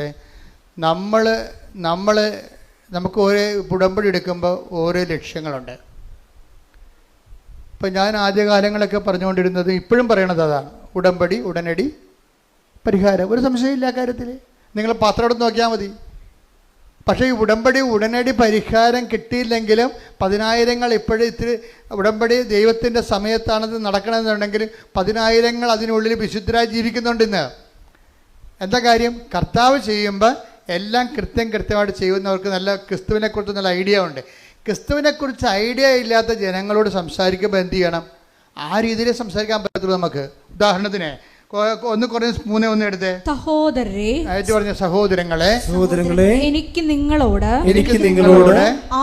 നമുക്ക് ഓരോ ഉടമ്പടി എടുക്കുമ്പോൾ ഓരോ ലക്ഷ്യങ്ങളുണ്ട്. ഇപ്പം ഞാൻ ആദ്യകാലങ്ങളൊക്കെ പറഞ്ഞുകൊണ്ടിരുന്നത്, ഇപ്പോഴും പറയണത് അതാണ്, ഉടമ്പടി ഉടനടി പരിഹാരം. ഒരു സംശയമില്ല കാര്യത്തിൽ. നിങ്ങൾ പത്രം എടുത്ത് നോക്കിയാൽ മതി. പക്ഷേ ഈ ഉടമ്പടി ഉടനടി പരിഹാരം കിട്ടിയില്ലെങ്കിലും 10,000 ഇപ്പോഴും ഇത്തിരി ഉടമ്പടി ദൈവത്തിൻ്റെ സമയത്താണത് നടക്കണമെന്നുണ്ടെങ്കിൽ 10,000 അതിനുള്ളിൽ വിശുദ്ധരായി ജീവിക്കുന്നുണ്ട് ഇന്ന്. എന്താ കാര്യം? കർത്താവ് ചെയ്യുമ്പോൾ എല്ലാം കൃത്യമായിട്ട് ചെയ്യുന്നവർക്ക് നല്ല ക്രിസ്തുവിനെക്കുറിച്ച് നല്ല ഐഡിയ ഉണ്ട്. ക്രിസ്തുവിനെക്കുറിച്ച് ഐഡിയ ഇല്ലാത്ത ജനങ്ങളോട് സംസാരിക്കുമ്പോൾ എന്ത് ചെയ്യണം? ആ രീതിയിൽ സംസാരിക്കാൻ പറ്റത്തുള്ളൂ നമുക്ക്. ഉദാഹരണത്തിന് 1 Corinthians 3:1 എടുത്തേ. സഹോദരങ്ങളെ എനിക്ക് നിങ്ങളോട്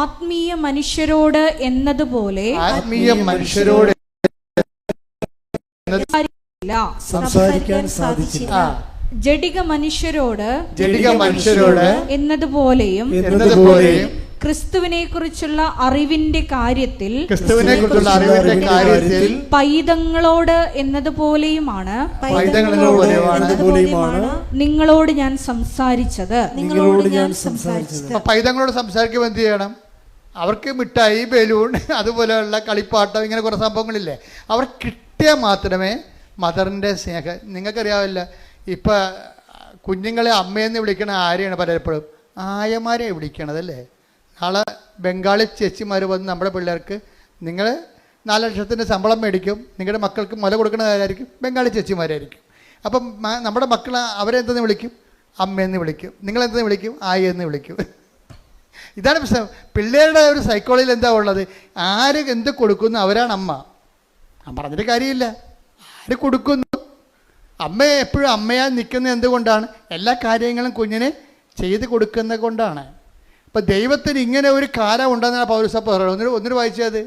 ആത്മീയ മനുഷ്യരോട് എന്നതുപോലെ സംസാരിക്കാൻ സാധിച്ചില്ല. ജഡിക മനുഷ്യരോട് എന്നതുപോലെയും ക്രിസ്തുവിനെ കുറിച്ചുള്ള അറിവിന്റെ കാര്യത്തിൽ പൈതങ്ങളോട് എന്നതുപോലെയുമാണ് നിങ്ങളോട് ഞാൻ സംസാരിച്ചത്. പൈതങ്ങളോട് സംസാരിക്കുമ്പോൾ എന്ത് ചെയ്യണം? അവർക്ക് മിഠായി, ബലൂൺ, അതുപോലെയുള്ള കളിപ്പാട്ടം, ഇങ്ങനെ കുറേ സംഭവങ്ങളില്ലേ, അവർ കിട്ടിയാൽ മാത്രമേ മദറിൻ്റെ സ്നേഹം. നിങ്ങൾക്കറിയാവില്ല, ഇപ്പം കുഞ്ഞുങ്ങളെ അമ്മയെന്ന് വിളിക്കണ ആരെയാണ്? പലപ്പോഴും ആയമാരെ വിളിക്കണതല്ലേ. നാളെ ബംഗാളി ചേച്ചിമാർ വന്ന് നമ്മുടെ പിള്ളേർക്ക് നിങ്ങൾ 4 ലക്ഷത്തിൻ്റെ ശമ്പളം മേടിക്കും, നിങ്ങളുടെ മക്കൾക്ക് മുല കൊടുക്കുന്നവരായിരിക്കും ബംഗാളി ചേച്ചിമാരായിരിക്കും. അപ്പം നമ്മുടെ മക്കൾ അവരെന്തെന്ന് വിളിക്കും? അമ്മയെന്ന് വിളിക്കും. നിങ്ങളെന്തെന്ന് വിളിക്കും? ആയി എന്ന് വിളിക്കും. ഇതാണ് പ്രശ്നം. പിള്ളേരുടെ ഒരു സൈക്കോളജിയിൽ എന്താ ഉള്ളത്? ആര് എന്ത് കൊടുക്കുന്നു അവരാണ് അമ്മ. പറഞ്ഞിട്ട് കാര്യമില്ല. ആര് കൊടുക്കുന്നു? അമ്മ എപ്പോഴും അമ്മയായി നിൽക്കുന്നത് എന്തുകൊണ്ടാണ്? എല്ലാ കാര്യങ്ങളും കുഞ്ഞിന് ചെയ്ത് കൊടുക്കുന്നത് കൊണ്ടാണ്. അപ്പം ദൈവത്തിന് ഇങ്ങനെ ഒരു കാലം ഉണ്ടെന്നാണ് പൗലോസ് പറയുന്നത്. ഒന്നിനു വായിച്ചത്,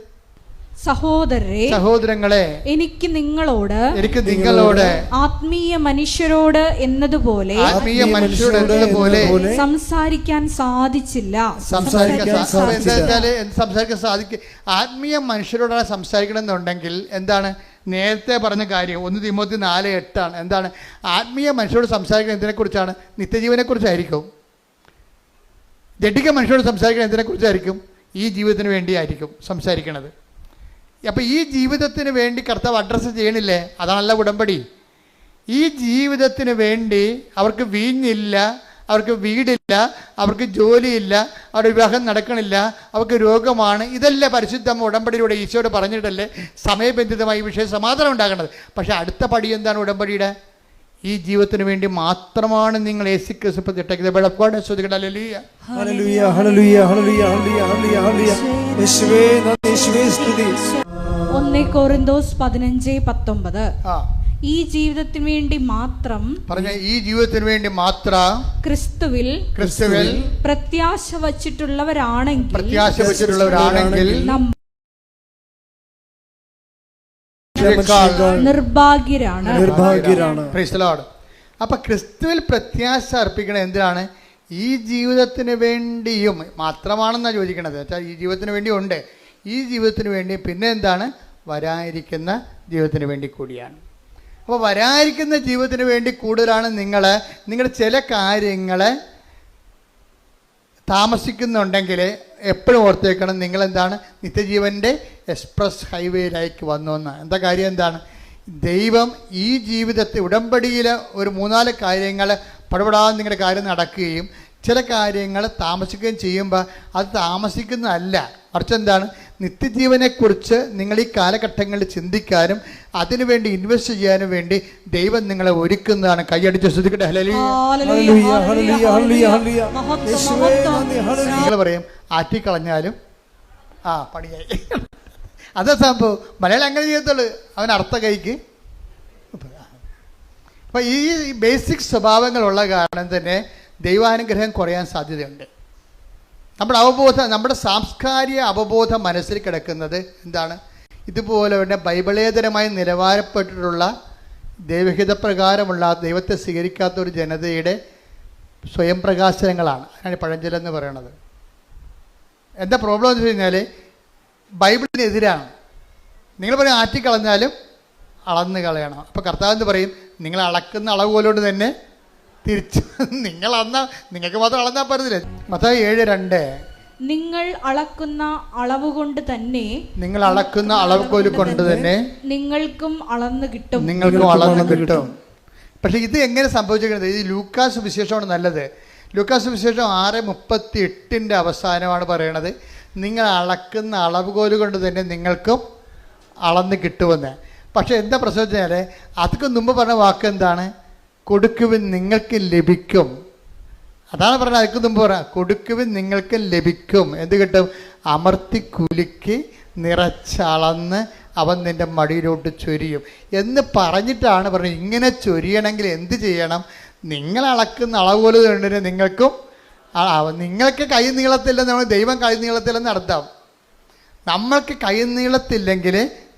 സഹോദരങ്ങളെ എനിക്ക് നിങ്ങളോട് ആത്മീയ മനുഷ്യരോട് എന്നതുപോലെ സംസാരിക്കാൻ സാധിച്ചില്ല. സംസാരിക്കാൻ സാധിക്കും. ആത്മീയ മനുഷ്യരോടാണ് സംസാരിക്കണം എന്നുണ്ടെങ്കിൽ എന്താണ്? നേരത്തെ പറഞ്ഞ കാര്യം 1 തിമോത്തി 4:8 എന്താണ്? ആത്മീയ മനുഷ്യരോട് സംസാരിക്കുന്നത് എന്തിനെക്കുറിച്ചാണ്? നിത്യജീവനെക്കുറിച്ചായിരിക്കും. ജഡിക മനുഷ്യരോട് സംസാരിക്കുന്നത് എന്തിനെക്കുറിച്ചായിരിക്കും? ഈ ജീവിതത്തിന് വേണ്ടിയായിരിക്കും സംസാരിക്കണത്. അപ്പോൾ ഈ ജീവിതത്തിന് വേണ്ടി കർത്താവ് അഡ്രസ്സ് ചെയ്യണില്ലേ? അതാണല്ല ഉടമ്പടി. ഈ ജീവിതത്തിന് വേണ്ടി അവർക്ക് വീഞ്ഞില്ല, അവർക്ക് വീടില്ല, അവർക്ക് ജോലിയില്ല, അവരുടെ വിവാഹം നടക്കണില്ല, അവർക്ക് രോഗമാണ്. ഇതല്ലേ പരിശുദ്ധ ഉടമ്പടിയിലൂടെ ഈശോയോട് പറഞ്ഞിട്ടല്ലേ സമയബന്ധിതമായി ഈ വിഷയം സമാധാനം ഉണ്ടാകേണ്ടത്. പക്ഷേ അടുത്ത പടി എന്താണ് ഉടമ്പടിയുടെ? ഈ ജീവിതത്തിന് വേണ്ടി മാത്രമാണ് നിങ്ങൾ യേശുക്രിസ്തു പ്രതിഷ്ഠിക്കുന്നത്. ശ്രദ്ധിക്കട്ടെ. ഹല്ലേലൂയ, ഹല്ലേലൂയ, ഹല്ലേലൂയ, ഹല്ലേലൂയ, ഹല്ലേലൂയ. യേശുവേ നന്ദി, യേശുവേ സ്തുതി. 1 കൊരിന്തോസ് 15:19 ഈ ജീവിതത്തിന് വേണ്ടി മാത്രം പറഞ്ഞ ഈ ജീവിതത്തിന് വേണ്ടി മാത്രം ക്രിസ്തുവിൽ പ്രത്യാശ വച്ചിട്ടുള്ളവരാണെങ്കിൽ നിർഭാഗ്യരാണ്. അപ്പൊ ക്രിസ്തുവിൽ പ്രത്യാശ അർപ്പിക്കണം എന്തിനാണ്? ഈ ജീവിതത്തിന് വേണ്ടിയും മാത്രമാണെന്നാണ് ചോദിക്കണത്. വെച്ചാൽ ഈ ജീവിതത്തിന് വേണ്ടി ഉണ്ട്, ഈ ജീവിതത്തിന് വേണ്ടി പിന്നെ എന്താണ്? വരാനിരിക്കുന്ന ജീവിതത്തിന് വേണ്ടി കൂടിയാണ്. അപ്പോൾ വരാനിരിക്കുന്ന ജീവിതത്തിന് വേണ്ടി കൂടുതലാണ് നിങ്ങൾ ചില കാര്യങ്ങൾ താമസിക്കുന്നുണ്ടെങ്കിൽ എപ്പോഴും ഓർത്തേക്കണം, നിങ്ങളെന്താണ്? നിത്യജീവൻ്റെ എക്സ്പ്രസ് ഹൈവേയിലേക്ക് വന്നു എന്ന്. എന്താ കാര്യം എന്താണ്? ദൈവം ഈ ജീവിതത്തെ ഉടമ്പടിയിൽ ഒരു 3-4 കാര്യങ്ങൾ പടപെടാതെ നിങ്ങളുടെ കാര്യം നടക്കുകയും ചില കാര്യങ്ങൾ താമസിക്കുകയും ചെയ്യുമ്പോൾ അത് താമസിക്കുന്നതല്ല, മറിച്ച് എന്താണ്? നിത്യജീവനെക്കുറിച്ച് നിങ്ങൾ ഈ കാലഘട്ടങ്ങളിൽ ചിന്തിക്കാനും അതിനുവേണ്ടി ഇൻവെസ്റ്റ് ചെയ്യാനും വേണ്ടി ദൈവം നിങ്ങളെ ഒരുക്കുന്നതാണ്. കൈയടിച്ച് ശ്രദ്ധിക്കട്ടെ. നിങ്ങൾ പറയും ആറ്റിക്കളഞ്ഞാലും പണിയായി. അതാ സംഭവം. മലയാളം അങ്ങനെ ചെയ്യത്തുള്ളൂ. അവൻ അർത്ഥ കൈക്ക്. അപ്പം ഈ ബേസിക് സ്വഭാവങ്ങളുള്ള കാരണം തന്നെ ദൈവാനുഗ്രഹം കുറയാൻ സാധ്യതയുണ്ട്. നമ്മുടെ സാംസ്കാരിക അവബോധം മനസ്സിൽ കിടക്കുന്നത് എന്താണ്? ഇതുപോലെ തന്നെ ബൈബിളേതരമായി നിലവാരപ്പെട്ടിട്ടുള്ള ദൈവഹിതപ്രകാരമുള്ള ദൈവത്തെ സ്വീകരിക്കാത്ത ഒരു ജനതയുടെ സ്വയം പ്രകാശനങ്ങളാണ്. അതിനാണ് പഴഞ്ചൊല്ലെന്ന് പറയണത്. എന്താ പ്രോബ്ലം എന്ന് വെച്ച് കഴിഞ്ഞാൽ ബൈബിളിനെതിരാണ്. നിങ്ങൾ പറയും ആറ്റിക്കളഞ്ഞാലും അളന്ന് കളയണം. അപ്പോൾ കർത്താവ് എന്ന് പറയും, നിങ്ങൾ അളക്കുന്ന അളവ് പോലോട് തന്നെ തിരിച്ചു നിങ്ങൾക്ക് മാത്രം അളന്നാൽ പറ്റുന്നില്ല. മത്തായി 7:2 നിങ്ങൾ അളക്കുന്ന അളവ് കൊണ്ട് തന്നെ നിങ്ങൾക്കും അളന്ന് കിട്ടും. പക്ഷെ ഇത് എങ്ങനെ സംഭവിച്ചിരിക്കുന്നത്? ഇത് ലൂക്കാസ് വിശേഷമാണ് നല്ലത്. ലൂക്കാസ് വിശേഷം 6:38 അവസാനമാണ് പറയണത്, നിങ്ങൾ അളക്കുന്ന അളവുകോല് കൊണ്ട് തന്നെ നിങ്ങൾക്കും അളന്ന് കിട്ടുമെന്ന്. പക്ഷെ എന്താ പ്രശ്നം വെച്ചാൽ അതൊക്കെ മുമ്പ് പറഞ്ഞ വാക്ക് എന്താണ്? കൊടുക്കുവിൻ നിങ്ങൾക്ക് ലഭിക്കും. അതാണ് പറഞ്ഞത്. അതിക്ക് മുമ്പ് പറയാം, കൊടുക്കുവിൻ നിങ്ങൾക്ക് ലഭിക്കും. എന്ത് കിട്ടും? അമർത്തി കുലുക്കി നിറച്ചളന്ന് അവൻ നിൻ്റെ മടിയിലോട്ട് ചൊരിയും എന്ന് പറഞ്ഞിട്ടാണ് പറഞ്ഞത്. ഇങ്ങനെ ചൊരിയണമെങ്കിൽ എന്ത് ചെയ്യണം? നിങ്ങൾ അളക്കുന്ന അളവുകോല് കണ്ടിട്ട് നിങ്ങൾക്ക് കൈ നീളത്തില്ലെന്ന് ദൈവം കൈ നീളത്തില്ലെന്ന് അർത്ഥം. നമ്മൾക്ക് കൈ നീളത്തില്ലെങ്കിൽ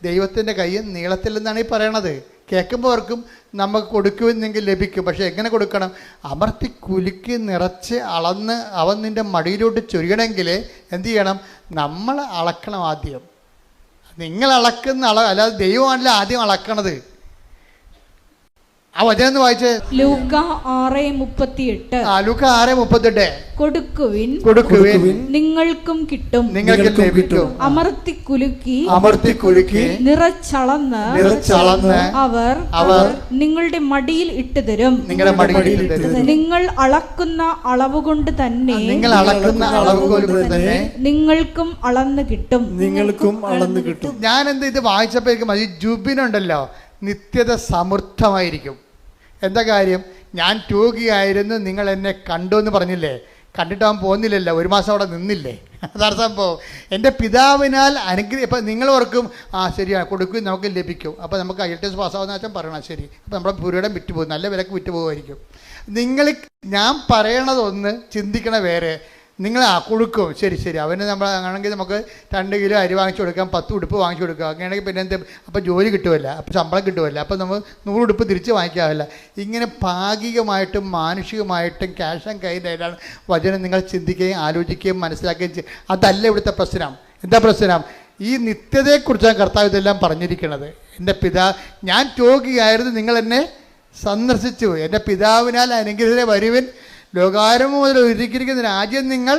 ദൈവത്തിൻ്റെ കൈ നീളത്തില്ലെന്നാണ് ഈ പറയണത്. കേൾക്കുമ്പോൾ അവർക്കും നമുക്ക് കൊടുക്കുമെന്നെങ്കിൽ ലഭിക്കും. പക്ഷെ എങ്ങനെ കൊടുക്കണം? അമർത്തി കുലുക്കി നിറച്ച് അളന്ന് അവൻ നിൻ്റെ മടിയിലോട്ട് ചൊരിയണമെങ്കിൽ എന്ത് ചെയ്യണം? നമ്മൾ അളക്കണം ആദ്യം. നിങ്ങൾ അളക്കുന്ന അളവ് അല്ലാതെ ദൈവമാണല്ലോ ആദ്യം അളക്കണത്. ആ വചനം ഒന്ന് വായിച്ചേ. ലൂക്ക 6:38. ലൂക്ക 6:38. കൊടുക്കുവിൻ നിങ്ങൾക്കും കിട്ടും, നിങ്ങൾക്ക് ലഭിക്കും. അമർത്തി കുലുക്കി നിറച്ചളന്ന് അവർ നിങ്ങളുടെ മടിയിൽ ഇട്ടുതരും. നിങ്ങൾ അളക്കുന്ന അളവ് കൊണ്ട് തന്നെ നിങ്ങൾക്കും അളന്ന് കിട്ടും. ഞാൻ എന്ത് ഇത് വായിച്ചപ്പോഴേക്കും ഈ ജുബിനുണ്ടല്ലോ, നിത്യത സമൃദ്ധമായിരിക്കും. എന്താ കാര്യം? ഞാൻ രോഗിയായിരുന്നു, നിങ്ങൾ എന്നെ കണ്ടു എന്ന് പറഞ്ഞില്ലേ? കണ്ടിട്ടാൻ പോകുന്നില്ലല്ലോ, 1 മാസം അവിടെ നിന്നില്ലേ? അതാണ് സംഭവം. എൻ്റെ പിതാവിനാൽ ഇപ്പം നിങ്ങൾ ഓർക്കും ശരിയാണ്, കൊടുക്കും നമുക്ക് ലഭിക്കും. അപ്പോൾ നമുക്ക് IELTS പാസ്സാവുന്ന വെച്ചാൽ പറയണം, ശരി. അപ്പോൾ നമ്മുടെ പുരയിടം വിറ്റുപോകും, നല്ല വിലക്ക് വിറ്റുപോകുമായിരിക്കും. നിങ്ങൾ ഞാൻ പറയണതൊന്ന് ചിന്തിക്കണ വേറെ. നിങ്ങൾ കൊടുക്കും, ശരി അവന് നമ്മൾ ആണെങ്കിൽ നമുക്ക് 2 കിലോ അരി വാങ്ങിച്ചു കൊടുക്കാം, 10 ഉടുപ്പ് വാങ്ങിച്ചു കൊടുക്കാം. അങ്ങനെയാണെങ്കിൽ പിന്നെ എന്ത്, അപ്പോൾ ജോലി കിട്ടുമല്ല, അപ്പോൾ ശമ്പളം കിട്ടുമല്ല, അപ്പോൾ നമ്മൾ 100 ഉടുപ്പ് തിരിച്ച് വാങ്ങിക്കാമല്ല. ഇങ്ങനെ ഭാഗികമായിട്ടും മാനുഷികമായിട്ടും ക്യാഷ് ആൻഡ് കയ്യിലാണ് വചനം നിങ്ങൾ ചിന്തിക്കുകയും ആലോചിക്കുകയും മനസ്സിലാക്കുകയും ചെയ്യും. അതല്ല ഇവിടുത്തെ പ്രശ്നം. എന്താ പ്രശ്നം? ഈ നിത്യതയെക്കുറിച്ചാണ് കർത്താവ് ഇതെല്ലാം പറഞ്ഞിരിക്കുന്നത്. എൻ്റെ ഞാൻ രോഗിയായിരുന്നു, നിങ്ങൾ എന്നെ സന്ദർശിച്ചു, എൻ്റെ പിതാവിനാൽ അനുഗ്രഹീതരെ വരുവിൻ, ലോകാരംഭം മുതൽ ഒരുക്കിയിരിക്കുന്ന രാജ്യം നിങ്ങൾ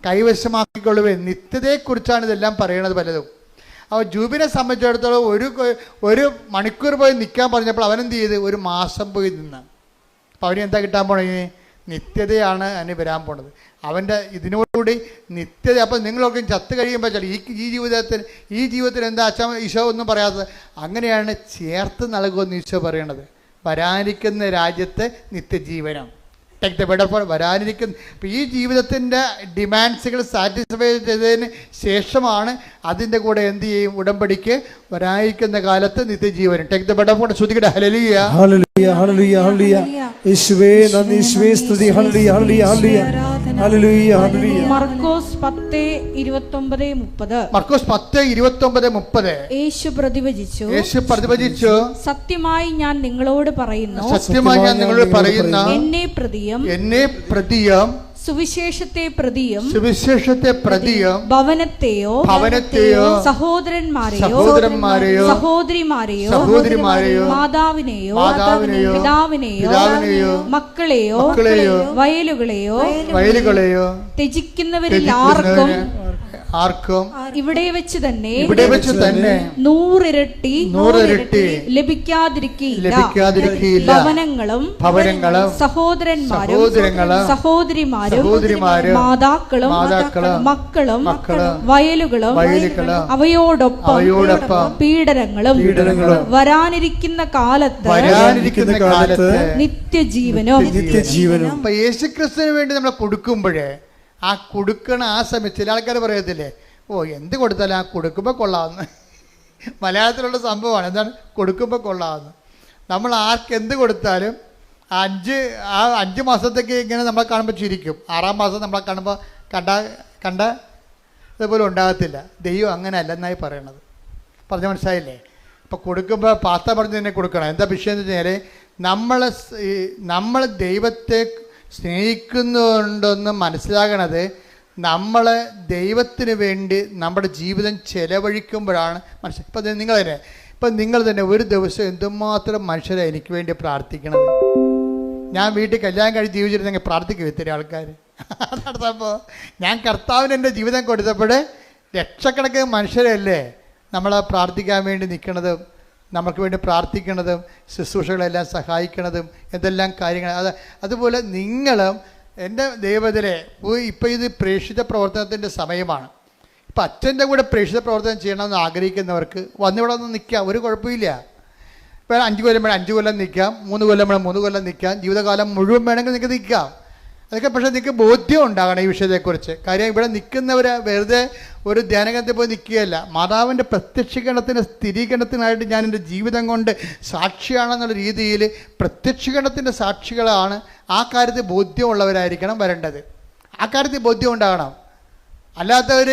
കൈവശമാക്കിക്കൊള്ളുവൻ. നിത്യതയെക്കുറിച്ചാണ് ഇതെല്ലാം പറയണത് പലതും. അപ്പോൾ ജൂബിനെ സംബന്ധിച്ചിടത്തോളം ഒരു മണിക്കൂർ പോയി നിൽക്കാൻ പറഞ്ഞപ്പോൾ അവനെന്ത് ചെയ്ത്? 1 മാസം പോയി നിന്ന്. അപ്പോൾ അവന് എന്താ കിട്ടാൻ പോണേ? നിത്യതയാണ് അവന് വരാൻ പോണത്. അവൻ്റെ ഇതിനോടുകൂടി നിത്യത. അപ്പോൾ നിങ്ങളൊക്കെ ചത്ത് കഴിയുമ്പോൾ ചില ഈ ജീവിതത്തിൽ എന്താ അച്ഛൻ ഈശോ ഒന്നും പറയാത്തത്? അങ്ങനെയാണ് ചേർത്ത് നൽകുമെന്ന് ഈശോ പറയണത്. വരാനിരിക്കുന്ന രാജ്യത്തെ നിത്യജീവനം. ടേക്ക് ദ ബെറ്റർ ഫോർ വരാനിരിക്കുന്ന. അപ്പോൾ ഈ ജീവിതത്തിൻ്റെ ഡിമാൻഡ്സുകൾ സാറ്റിസ്ഫൈ ചെയ്തതിന് ശേഷമാണ് അതിൻ്റെ കൂടെ എന്ത് ചെയ്യും? ഉടമ്പടിക്ക് വരാനിരിക്കുന്ന കാലത്ത് നിത്യജീവനം. Take the better for. ശ്രുതികട ഹല്ലേലൂയ ഹല്ലേലൂയ ഹല്ലേലൂയ ഹല്ലേലൂയ. യേശുവേ നന്ദി, യേശുവേ സ്തുതി. ഹല്ലേലൂയ ഹല്ലേലൂയ ഹല്ലേലൂയ ഹല്ലേലൂയ ഹല്ലേലൂയ. മർക്കോസ് 10:29-30. മർക്കോസ് 10:29-30. യേശു പ്രതിവചിച്ചു, സത്യമായി ഞാൻ നിങ്ങളോട് പറയുന്നു, എന്നെ പ്രതിയും സുവിശേഷത്തെ പ്രതിയും ഭവനത്തെയോ സഹോദരന്മാരെയോ സഹോദരിമാരെയോ മാതാവിനെയോ പിതാവിനെയോ മക്കളെയോ വയലുകളെയോ ത്യജിക്കുന്നവരിൽ ആർക്കും ഇവിടെ വെച്ച് തന്നെ 100 ഇരട്ടി ലഭിക്കാതിരിക്കില്ല. ഭവനങ്ങളും സഹോദരന്മാരും സഹോദരിമാരും മാതാക്കളും മക്കളും വയലുകളും അവയോടൊപ്പം പീഡനങ്ങളും വരാനിരിക്കുന്ന കാലത്ത് നിത്യജീവനും. യേശുക്രിസ്തുവിന് വേണ്ടി നമ്മൾ കൊടുക്കുമ്പോഴേ ആ കൊടുക്കണ ആ സമയത്ത് ചില ആൾക്കാർ പറയത്തില്ലേ, എന്ത് കൊടുത്താലും ആ കൊടുക്കുമ്പോൾ കൊള്ളാമെന്ന്. മലയാളത്തിലുള്ള സംഭവമാണ്. എന്താണ് കൊടുക്കുമ്പോൾ കൊള്ളാമെന്ന്? നമ്മൾ ആർക്കെന്ത് കൊടുത്താലും 5 മാസത്തേക്ക് ഇങ്ങനെ നമ്മളെ കാണുമ്പോൾ ചിരിക്കും. 6-ാം മാസം നമ്മളെ കാണുമ്പോൾ കണ്ട ഇതുപോലെ ഉണ്ടാകത്തില്ല. ദൈവം അങ്ങനെ അല്ലെന്നായി പറയണത്. പറഞ്ഞ മനസ്സിലായില്ലേ? ഇപ്പോൾ കൊടുക്കുമ്പോൾ പാത്ത പറഞ്ഞ് തന്നെ കൊടുക്കണം. എന്താ വിഷയം എന്ന് വെച്ചാൽ നമ്മൾ ദൈവത്തെ സ്നേഹിക്കുന്നുണ്ടെന്ന് മനസ്സിലാകണത് നമ്മൾ ദൈവത്തിന് വേണ്ടി നമ്മുടെ ജീവിതം ചെലവഴിക്കുമ്പോഴാണ് മനസ്സിലായി. ഇപ്പം നിങ്ങൾ തന്നെ ഒരു ദിവസം എന്തുമാത്രം മനുഷ്യരെ എനിക്ക് വേണ്ടി പ്രാർത്ഥിക്കണത്. ഞാൻ വീട്ടിൽ കല്യാണം കഴിച്ച് ജീവിച്ചിരുന്നെങ്കിൽ പ്രാർത്ഥിക്കും ഇത്തിരി ആൾക്കാർ. നടത്തപ്പോൾ ഞാൻ കർത്താവിന് എൻ്റെ ജീവിതം കൊടുത്തപ്പോൾ ലക്ഷക്കണക്കിന് മനുഷ്യരല്ലേ നമ്മളെ പ്രാർത്ഥിക്കാൻ വേണ്ടി നിൽക്കണതും നമുക്ക് വേണ്ടി പ്രാർത്ഥിക്കണതും ശുശ്രൂഷകളെല്ലാം സഹായിക്കണതും എന്തെല്ലാം കാര്യങ്ങൾ. അതുപോലെ നിങ്ങളും എൻ്റെ ദൈവത്തിലെ ഇപ്പോൾ ഇത് പ്രേക്ഷിത പ്രവർത്തനത്തിൻ്റെ സമയമാണ്. ഇപ്പം അച്ഛൻ്റെ കൂടെ പ്രേക്ഷിത പ്രവർത്തനം ചെയ്യണമെന്ന് ആഗ്രഹിക്കുന്നവർക്ക് വന്നിവിടെ ഒന്ന് നിൽക്കാം, ഒരു കുഴപ്പമില്ല. ഇപ്പോൾ 5 കൊല്ലം വേണം 5 കൊല്ലം നിൽക്കാം, 3 കൊല്ലം വേണം 3 കൊല്ലം നിൽക്കാം, ജീവിതകാലം മുഴുവൻ വേണമെങ്കിൽ നിങ്ങൾക്ക് നിൽക്കാം. അതൊക്കെ പക്ഷേ നിങ്ങൾക്ക് ബോധ്യം ഉണ്ടാകണം ഈ വിഷയത്തെക്കുറിച്ച്. കാര്യം ഇവിടെ നിൽക്കുന്നവർ വെറുതെ ഒരു ധ്യാനകത്തിൽ പോയി നിൽക്കുകയല്ല. മാതാവിൻ്റെ പ്രത്യക്ഷീകരണത്തിന് സ്ഥിരീകരണത്തിനായിട്ട് ഞാൻ എൻ്റെ ജീവിതം കൊണ്ട് സാക്ഷിയാണെന്നുള്ള രീതിയിൽ പ്രത്യക്ഷീകരണത്തിൻ്റെ സാക്ഷികളാണ്. ആ കാര്യത്തിൽ ബോധ്യമുള്ളവരായിരിക്കണം വരേണ്ടത്. ആ കാര്യത്തിൽ ബോധ്യം ഉണ്ടാകണം. അല്ലാത്തവർ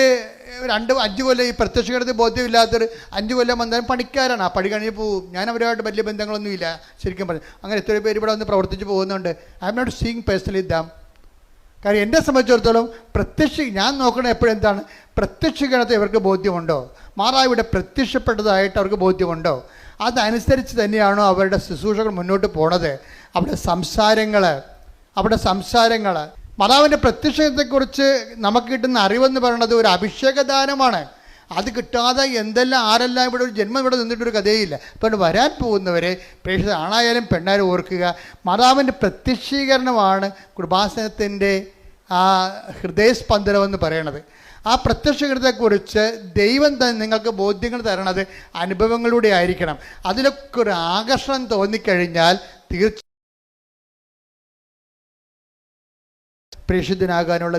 5 കൊല്ലം ഈ പ്രത്യക്ഷീകരണത്തിൽ ബോധ്യമില്ലാത്തവർ 5 കൊല്ലം വന്നാലും പണിക്കാരാണ്. ആ പണി കഴിഞ്ഞ് പോവും. ഞാൻ അവരുമായിട്ട് വലിയ ബന്ധങ്ങളൊന്നുമില്ല ശരിക്കും പറഞ്ഞു. അങ്ങനെ എത്ര പേര് ഇവിടെ വന്ന് പ്രവർത്തിച്ച് പോകുന്നുണ്ട്. I am not seeing personally them. കാര്യം എന്നെ സംബന്ധിച്ചിടത്തോളം ഞാൻ നോക്കണത് എപ്പോഴും എന്താണ്? പ്രത്യക്ഷീകരണത്തിൽ ഇവർക്ക് ബോധ്യമുണ്ടോ? മാതാവ് ഇവിടെ പ്രത്യക്ഷപ്പെട്ടതായിട്ട് അവർക്ക് ബോധ്യമുണ്ടോ? അതനുസരിച്ച് തന്നെയാണോ അവരുടെ ശുശ്രൂഷകൾ മുന്നോട്ട് പോണത്? അവിടെ സംസാരങ്ങൾ മാതാവിൻ്റെ പ്രത്യക്ഷത്തെക്കുറിച്ച് നമുക്ക് കിട്ടുന്ന അറിവെന്ന് പറയുന്നത് ഒരു അഭിഷേകദാനമാണ്. അത് കിട്ടാതെ ആരെല്ലാം ഇവിടെ ഒരു ജന്മം ഇവിടെ നിന്നിട്ടൊരു കഥയില്ല. അപ്പോൾ വരാൻ പോകുന്നവരെ പ്രേക്ഷിത ആണായാലും പെണ്ണായാലും ഓർക്കുക, മാതാവിൻ്റെ പ്രത്യക്ഷീകരണമാണ് കൃപാസനത്തിൻ്റെ ആ ഹൃദയസ്പന്ദനമെന്ന് പറയണത്. ആ പ്രത്യക്ഷീകരണത്തെക്കുറിച്ച് ദൈവം തന്നെ നിങ്ങൾക്ക് ബോധ്യങ്ങൾ തരണത് അനുഭവങ്ങളിലൂടെ ആയിരിക്കണം. അതിലൊക്കെ ഒരു ആകർഷണം തോന്നിക്കഴിഞ്ഞാൽ തീർച്ചയായും പ്രേക്ഷിതനാകാനുള്ള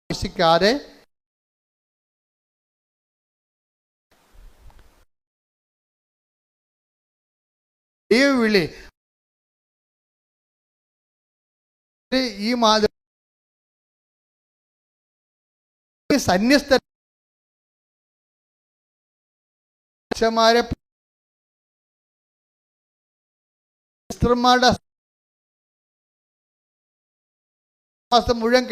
ആവശ്യിക്കാതെ ദൈവവിളി ഈ സന്യസ്തന്മാരെ മുഴുവൻ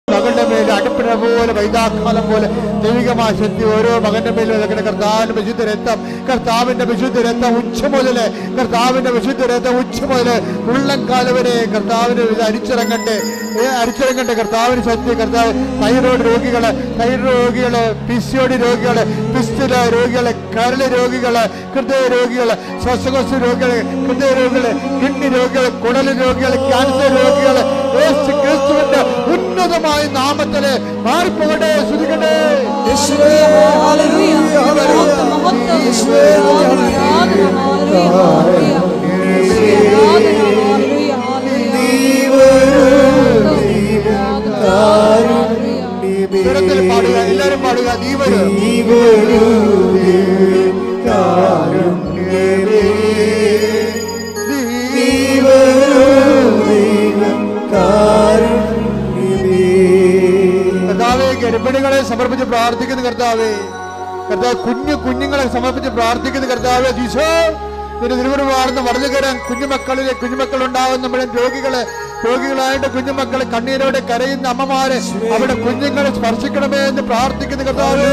മകന്റെ മേലെ അടുപ്പിട പോലെ വൈദാക്കാലം പോലെ ദൈവികമായ ശക്തി ഓരോ മകന്റെ മേലും ഇറങ്ങുന്ന കർത്താവിന്റെ വിശുദ്ധ രക്തം, കർത്താവിന്റെ വിശുദ്ധ രക്തം ഉച്ച മുതല്, കർത്താവിന്റെ വിശുദ്ധ രക്തം ഉച്ച മുതല് ഉള്ളംകാലം വരെ കർത്താവിന് ഇത് അരിച്ചിറങ്ങട്ടെ. കർത്താവിന് ശക്തി. കർത്താവ് തൈറോയ്ഡ് രോഗികള്, PCOD രോഗികള്, പിസ്തുല രോഗികള്, കരള് രോഗികള്, ഹൃദയ രോഗികള്, ശ്വാസകോശ രോഗികള്, ഹൃദയ രോഗികള്, കിഡ്നി രോഗികള്, കുടല് രോഗികള്, ക്യാൻസർ രോഗികള്, യേശു ക്രിസ്തുവിന്റെ ഉന്നതമായ നാമത്തില് മാറിപ്പോകട്ടെ. ശ്രുതിക്കട്ടെ. പാടുക, എല്ലാരും പാടുക. നീ വരൂ കർത്താവേ. ഗർഭിണികളെ സമർപ്പിച്ച് പ്രാർത്ഥിക്കുന്ന കർത്താവേ, കുഞ്ഞുങ്ങളെ സമർപ്പിച്ച് പ്രാർത്ഥിക്കുന്ന കർത്താവേ. ഈശോ നിന്റെ തിരുവരുവാർന്ന് വളർന്നു കയറാൻ കുഞ്ഞുമക്കൾ ഉണ്ടാകുന്ന മുഴുവൻ രോഗികളായിട്ട് കുഞ്ഞുമക്കളെ കണ്ണീരോടെ കരയുന്ന അമ്മമാരെ അവിടെ കുഞ്ഞുങ്ങളെ സ്പർശിക്കണമേ എന്ന് പ്രാർത്ഥിക്കുന്ന കർത്താവ്.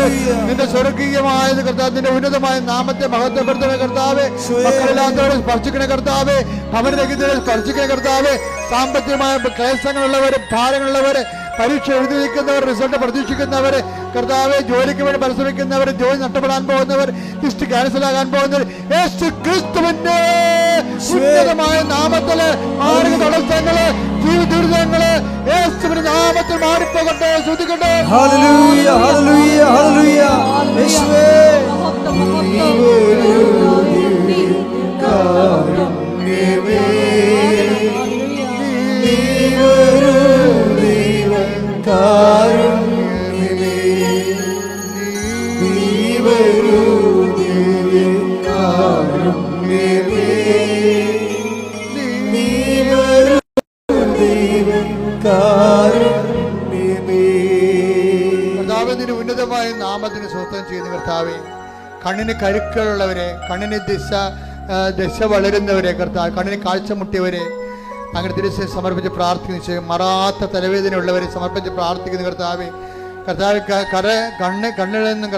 നിന്റെ സ്വർഗീയമായത് കർത്താവ്, നിന്റെ ഉന്നതമായ നാമത്തെ മഹത്വപ്പെടുത്തണ കർത്താവ്. മക്കളില്ലാത്തവരെ സ്പർശിക്കണ കർത്താവ്, ഭവനരഹിതരെ സ്പർശിക്കണ കർത്താവ്. സാമ്പത്തികമായ ക്ലേശങ്ങളുള്ളവര്, ഭാരങ്ങളുള്ളവര്, പരീക്ഷ എഴുതി നിൽക്കുന്നവർ, റിസൾട്ട് പ്രതീക്ഷിക്കുന്നവര് കർത്താവെ, ജോലിക്ക് വേണ്ടി പരിശ്രമിക്കുന്നവർ, ജോലി നഷ്ടപ്പെടാൻ പോകുന്നവർ, ലിസ്റ്റ് ക്യാൻസലാകാൻ പോകുന്നവർ, യേശു ക്രിസ്തുവിന്റെ ഉന്നതമായ നാമത്തില് മാർഗ തടസ്സങ്ങള്, ജീവിത ദുരിതങ്ങള് യേശുവിന്റെ നാമത്തിൽ മാറിപ്പോകട്ടെ. ശ്രുതിക്കട്ടെ. ഹല്ലേലൂയ, ഹല്ലേലൂയ, ഹല്ലേലൂയ. യേശുവേ കർത്താവിന്റെ ഉന്നതമായ നാമത്തിന് സ്വസ്ഥം ചെയ്യുന്ന കർത്താവെ, കണ്ണിന് കരുക്കളുള്ളവരെ, കണ്ണിന് ദശ വളരുന്നവരെ കർത്താവ്, കണ്ണിന് കാഴ്ച മുട്ടിയവരെ അങ്ങനെ തിരിച്ച് സമർപ്പിച്ച് പ്രാർത്ഥിക്കുന്നു. മറാത്ത തലവേദന ഉള്ളവരെ സമർപ്പിച്ച് പ്രാർത്ഥിക്കുന്ന കർത്താവെ, കണ്ണിൽ നിന്നും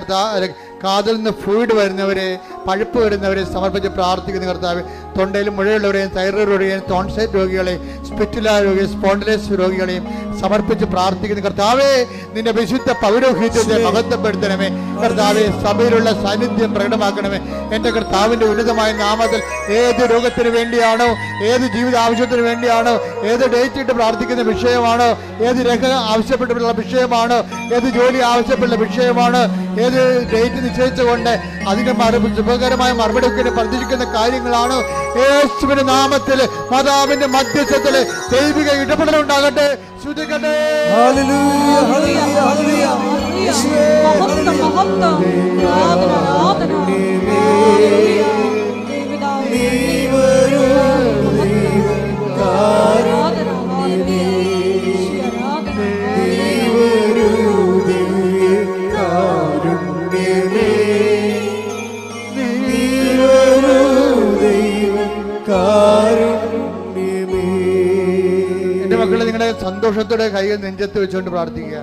കാതിൽ നിന്ന് ഫ്ലൂയിഡ് വരുന്നവരെ, പഴുപ്പ് വരുന്നവരെ സമർപ്പിച്ച് പ്രാർത്ഥിക്കുന്ന കർത്താവ്. തൊണ്ടയിൽ മുഴയുള്ളവരെയും, തൈറോയ്ഡ് രോഗികളെയും, ടോൺസൈറ്റ് രോഗികളെയും, സ്പിറ്റുല രോഗികളെയും, സ്പോണ്ടിലൈറ്റിസ് രോഗികളെയും സമർപ്പിച്ച് പ്രാർത്ഥിക്കുന്ന കർത്താവേ, നിന്റെ വിശുദ്ധ പൗരോഹിത്യത്തെ മഹത്വപ്പെടുത്തണമേ കർത്താവെ. സഭയിലുള്ള സാന്നിധ്യം പ്രകടമാക്കണമേ. എൻ്റെ കർത്താവിൻ്റെ ഉന്നതമായ നാമത്തിൽ ഏത് രോഗത്തിന് വേണ്ടിയാണോ, ഏത് ജീവിത ആവശ്യത്തിന് വേണ്ടിയാണോ, ഏത് ഡേറ്റ് ഇട്ട് പ്രാർത്ഥിക്കുന്ന വിഷയമാണോ, ഏത് രേഖ ആവശ്യപ്പെട്ടുള്ള വിഷയമാണോ, ഏത് ജോലി ആവശ്യപ്പെട്ട വിഷയമാണോ, ഏത് ഡേറ്റ് നിശ്ചയിച്ചുകൊണ്ട് അതിന്റെ ശുഭകരമായ മറുപടി പ്രതീക്ഷിക്കുന്ന കാര്യങ്ങളാണ്, യേശുവിന്റെ നാമത്തിൽ മാതാവിന്റെ മധ്യസ്ഥത്തില് ദൈവിക ഇടപെടലുണ്ടാകട്ടെ. ശ്രുതിക്കട്ടെ. ഹല്ലേലൂയ, ഹല്ലേലൂയ, ഹല്ലേലൂയ. യേശുവേ കാരുണ്യമേ. എൻ്റെ മക്കളെ, നിങ്ങളുടെ സന്തോഷത്തോടെ കൈകൾ നെഞ്ചത്ത് വെച്ചുകൊണ്ട് പ്രാർത്ഥിക്കുക.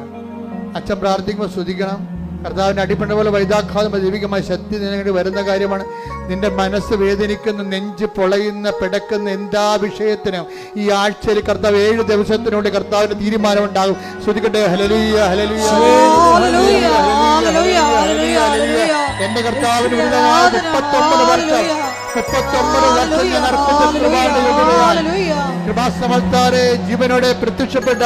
അച്ഛൻ പ്രാർത്ഥിക്കുമ്പോൾ ശ്രദ്ധിക്കണം. കർത്താവിൻ്റെ അടിപ്പണ്ട പോലെ വൈദാഘാതം ദൈവികമായ ശക്തി നിനക്ക് വരുന്ന കാര്യമാണ്. നിന്റെ മനസ്സ് വേദനിക്കുന്ന, നെഞ്ച് പൊളയുന്ന, പിടക്കുന്ന എന്താ വിഷയത്തിനും ഈ ആഴ്ചയിൽ കർത്താവ് 7 ദിവസത്തിനുള്ളിൽ കർത്താവിന്റെ തീരുമാനം ഉണ്ടാകും. ശ്രദ്ധിക്കട്ടെ. ഹല്ലേലൂയ, ഹല്ലേലൂയ, എന്റെ കർത്താവിന് 39 വർഷം ഞാൻ അർപ്പിച്ച കൃപാസമർത്താരെ ജീവനോടെ പ്രത്യക്ഷപ്പെട്ട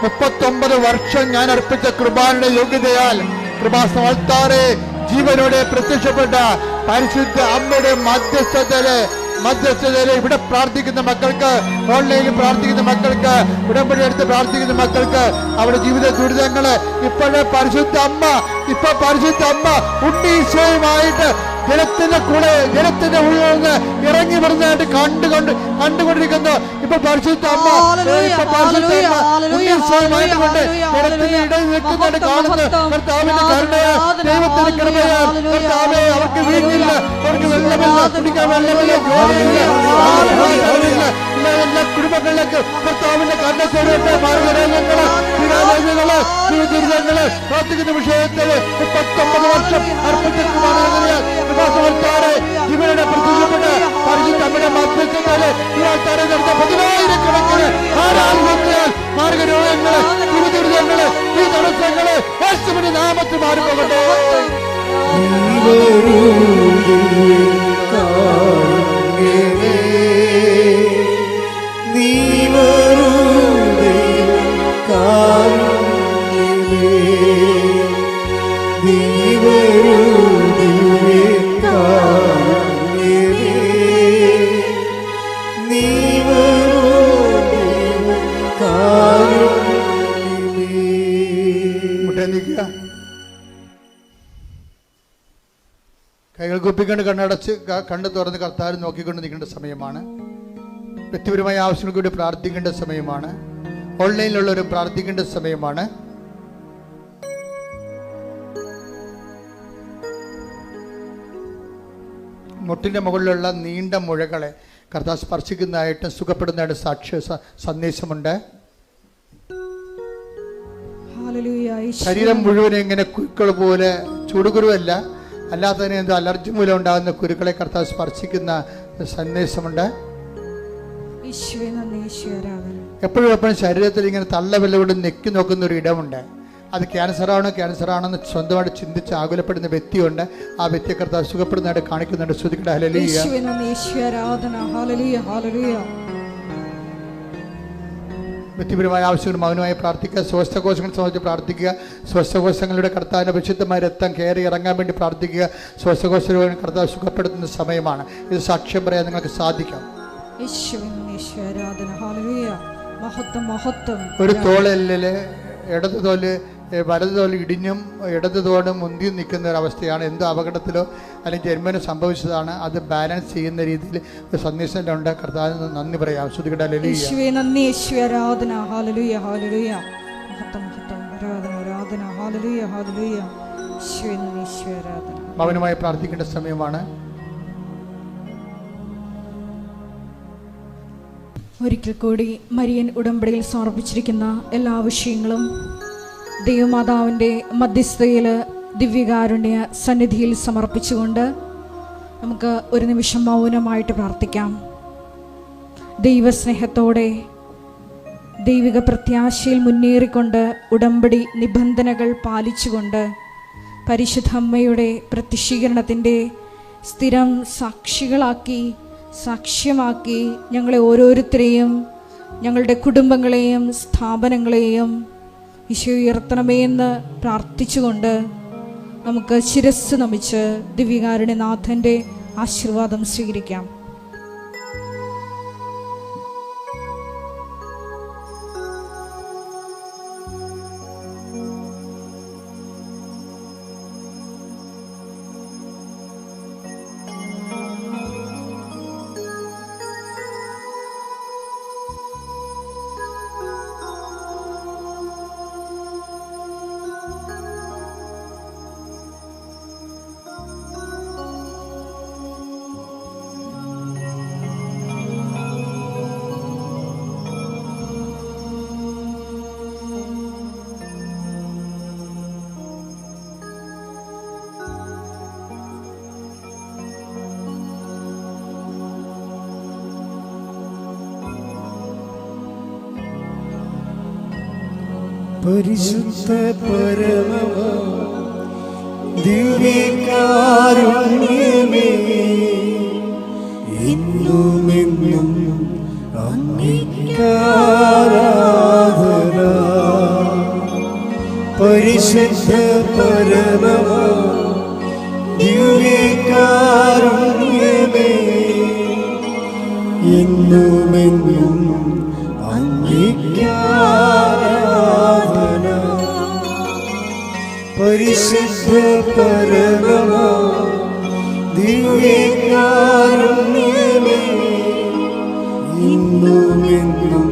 39 വർഷം ഞാൻ അർപ്പിച്ച കൃപാന്റെ യോഗ്യതയാൽ കൃപാസമർത്താരെ ജീവനോടെ പ്രത്യക്ഷപ്പെട്ട പരിശുദ്ധ അമ്മയുടെ മധ്യസ്ഥതയില് ഇവിടെ പ്രാർത്ഥിക്കുന്ന മക്കൾക്ക്, ഓൺലൈനിൽ പ്രാർത്ഥിക്കുന്ന മക്കൾക്ക്, ഉടമ്പടി എടുത്ത് പ്രാർത്ഥിക്കുന്ന മക്കൾക്ക് അവരുടെ ജീവിത ദുരിതങ്ങള് ഇപ്പോഴേ പരിശുദ്ധ അമ്മ ഉണ്ണീശോയുമായിട്ട് ജലത്തിന്റെ ഉള്ളിൽ നിന്ന് ഇറങ്ങി വരുന്നതായിട്ട് കണ്ടുകൊണ്ടിരിക്കുന്നു. ഇപ്പൊ പരിശുദ്ധ അമ്മ ഉണ്ണീശോയുമായിട്ട് കൊണ്ട് ജലത്തിന്റെ ഇടയിൽ നിൽക്കുന്നതായിട്ട് കാണുന്നു. കർത്താവിന്റെ കരുണയാ, ദൈവത്തിന്റെ കൃപയാ, കർത്താവേ അവർക്ക് വീട്ടില്ല, അവർക്ക് വെള്ളമില്ല, കുടിക്കാൻ വെള്ളമില്ല, ജോലിയില്ല, എല്ലാ കുടുംബങ്ങളിലേക്ക് കർത്താവിന്റെ കണ്ണത്തോടെ മാർഗരേഖകള്, ദുരിതങ്ങള് പ്രാർത്ഥിക്കുന്ന വിഷയത്തില് 39 വർഷം അർപ്പിച്ചിട്ടുമാണ്. ഇവരുടെ പ്രത്യക്ഷപ്പെട്ട് പരിശുദ്ധ അമ്മയുടെ മധ്യസ്ഥതയില് ഈ ആൾക്കാരെ നടത്ത 10,000-കണക്കിന് ആരാധനയാൽ മാർഗരോഗങ്ങള്, ദുരിതങ്ങള്, ഈ തടസ്സങ്ങള് യേശുവിന്റെ നാമത്തിൽ മാറിപ്പോകട്ടെ. കൈകൾ കുപ്പിക്കൊണ്ട് കണ്ണടച്ച് കണ്ണ് തുറന്ന് കർത്താവ് നോക്കിക്കൊണ്ട് നിൽക്കേണ്ട സമയമാണ്. വ്യക്തിപരമായ ആവശ്യങ്ങൾക്ക് വേണ്ടി പ്രാർത്ഥിക്കേണ്ട സമയമാണ്. ഓൺലൈനിലുള്ളവർ പ്രാർത്ഥിക്കേണ്ട സമയമാണ്. മുട്ടിൻ്റെ മുകളിലുള്ള നീണ്ട മുഴകളെ കർത്താവ് സ്പർശിക്കുന്നതായിട്ടും സുഖപ്പെടുന്നതായിട്ട് സാക്ഷ്യ സന്ദേശമുണ്ട്. ശരീരം മുഴുവൻ ഇങ്ങനെ കുരുക്കൾ പോലെ, ചൂടുകുരുവല്ല, അല്ലാതെ തന്നെ എന്തോ അലർജി മൂലം ഉണ്ടാകുന്ന കുരുക്കളെ കർത്താവ് സ്പർശിക്കുന്ന സന്ദേശമുണ്ട്. എപ്പോഴും ശരീരത്തിൽ ഇങ്ങനെ തള്ളവെല്ലോട് നെക്കി നോക്കുന്ന ഒരു ഇടമുണ്ട്. അത് ക്യാൻസറാണെന്ന് സ്വന്തമായിട്ട് ചിന്തിച്ച് ആകുലപ്പെടുന്ന വ്യക്തിയുണ്ട്. ആ വ്യക്തിയെ കർത്താവ് സുഖപ്പെടുന്നതായിട്ട് കാണിക്കുന്നുണ്ട്. ശ്രദ്ധിക്കട്ടെ. ഹല്ലേലൂയ. വ്യക്തിപരമായ ആവശ്യങ്ങൾ മൗനമായി പ്രാർത്ഥിക്കുക. ശ്വാസകോശങ്ങൾ സംബന്ധിച്ച് പ്രാർത്ഥിക്കുക. ശ്വാസകോശങ്ങളുടെ കർത്താവിൻ്റെ വിശുദ്ധമായ രക്തം കയറി ഇറങ്ങാൻ വേണ്ടി പ്രാർത്ഥിക്കുക. ശ്വാസകോശ രോഗം കർത്താവ് സുഖപ്പെടുത്തുന്ന സമയമാണ്. ഇത് സാക്ഷ്യം പറയാൻ നിങ്ങൾക്ക് സാധിക്കാം. ഒരു തോളെല്ലില് ഇടത് തോല് വലത് തോല് ഇടിഞ്ഞും ഇടത് തോടും മുന്തിയും നിൽക്കുന്ന ഒരവസ്ഥയാണ്. എന്തോ അപകടത്തിലോ അല്ലെങ്കിൽ ജന്മനോ സംഭവിച്ചതാണ്. അത് ബാലൻസ് ചെയ്യുന്ന രീതിയിൽ ഒരു സന്ദേശമുണ്ട്. കർത്താവിന് നന്ദി പറയാം. മൗനമായി പ്രാർത്ഥിക്കേണ്ട സമയമാണ്. ഒരിക്കൽ കൂടി മരിയൻ ഉടമ്പടിയിൽ സമർപ്പിച്ചിരിക്കുന്ന എല്ലാ വിഷയങ്ങളും ദൈവമാതാവിൻ്റെ മധ്യസ്ഥതയിൽ ദിവ്യകാരുണ്യ സന്നിധിയിൽ സമർപ്പിച്ചുകൊണ്ട് നമുക്ക് ഒരു നിമിഷം മൗനമായിട്ട് പ്രാർത്ഥിക്കാം. ദൈവസ്നേഹത്തോടെ ദൈവിക പ്രത്യാശയിൽ മുന്നേറിക്കൊണ്ട് ഉടമ്പടി നിബന്ധനകൾ പാലിച്ചുകൊണ്ട് പരിശുദ്ധ അമ്മയുടെ പ്രത്യക്ഷീകരണത്തിൻ്റെ സ്ഥിരം സാക്ഷ്യമാക്കി ഞങ്ങളെ ഓരോരുത്തരെയും, ഞങ്ങളുടെ കുടുംബങ്ങളെയും സ്ഥാപനങ്ങളെയും ഈശോ ഉയർത്തണമേ എന്ന് പ്രാർത്ഥിച്ചുകൊണ്ട് നമുക്ക് ശിരസ്സ് നമിച്ച് ദിവ്യകാരുണ്യനാഥൻ്റെ ആശീർവാദം സ്വീകരിക്കാം. പരിശുദ്ധ പരമ ദിവ്യകാരുണ്യമേ, എന്നുമെന്നും അങ്ങേക്കാരാധന. പരിശുദ്ധ പരമ ദിവ്യകാരുണ്യമേ, എന്നുമെന്നും അങ്ങേക്കാരാധന. പരിശുദ്ധ പരമ ദിവ്യകാരുണ്യമേ, എന്നുമെന്നും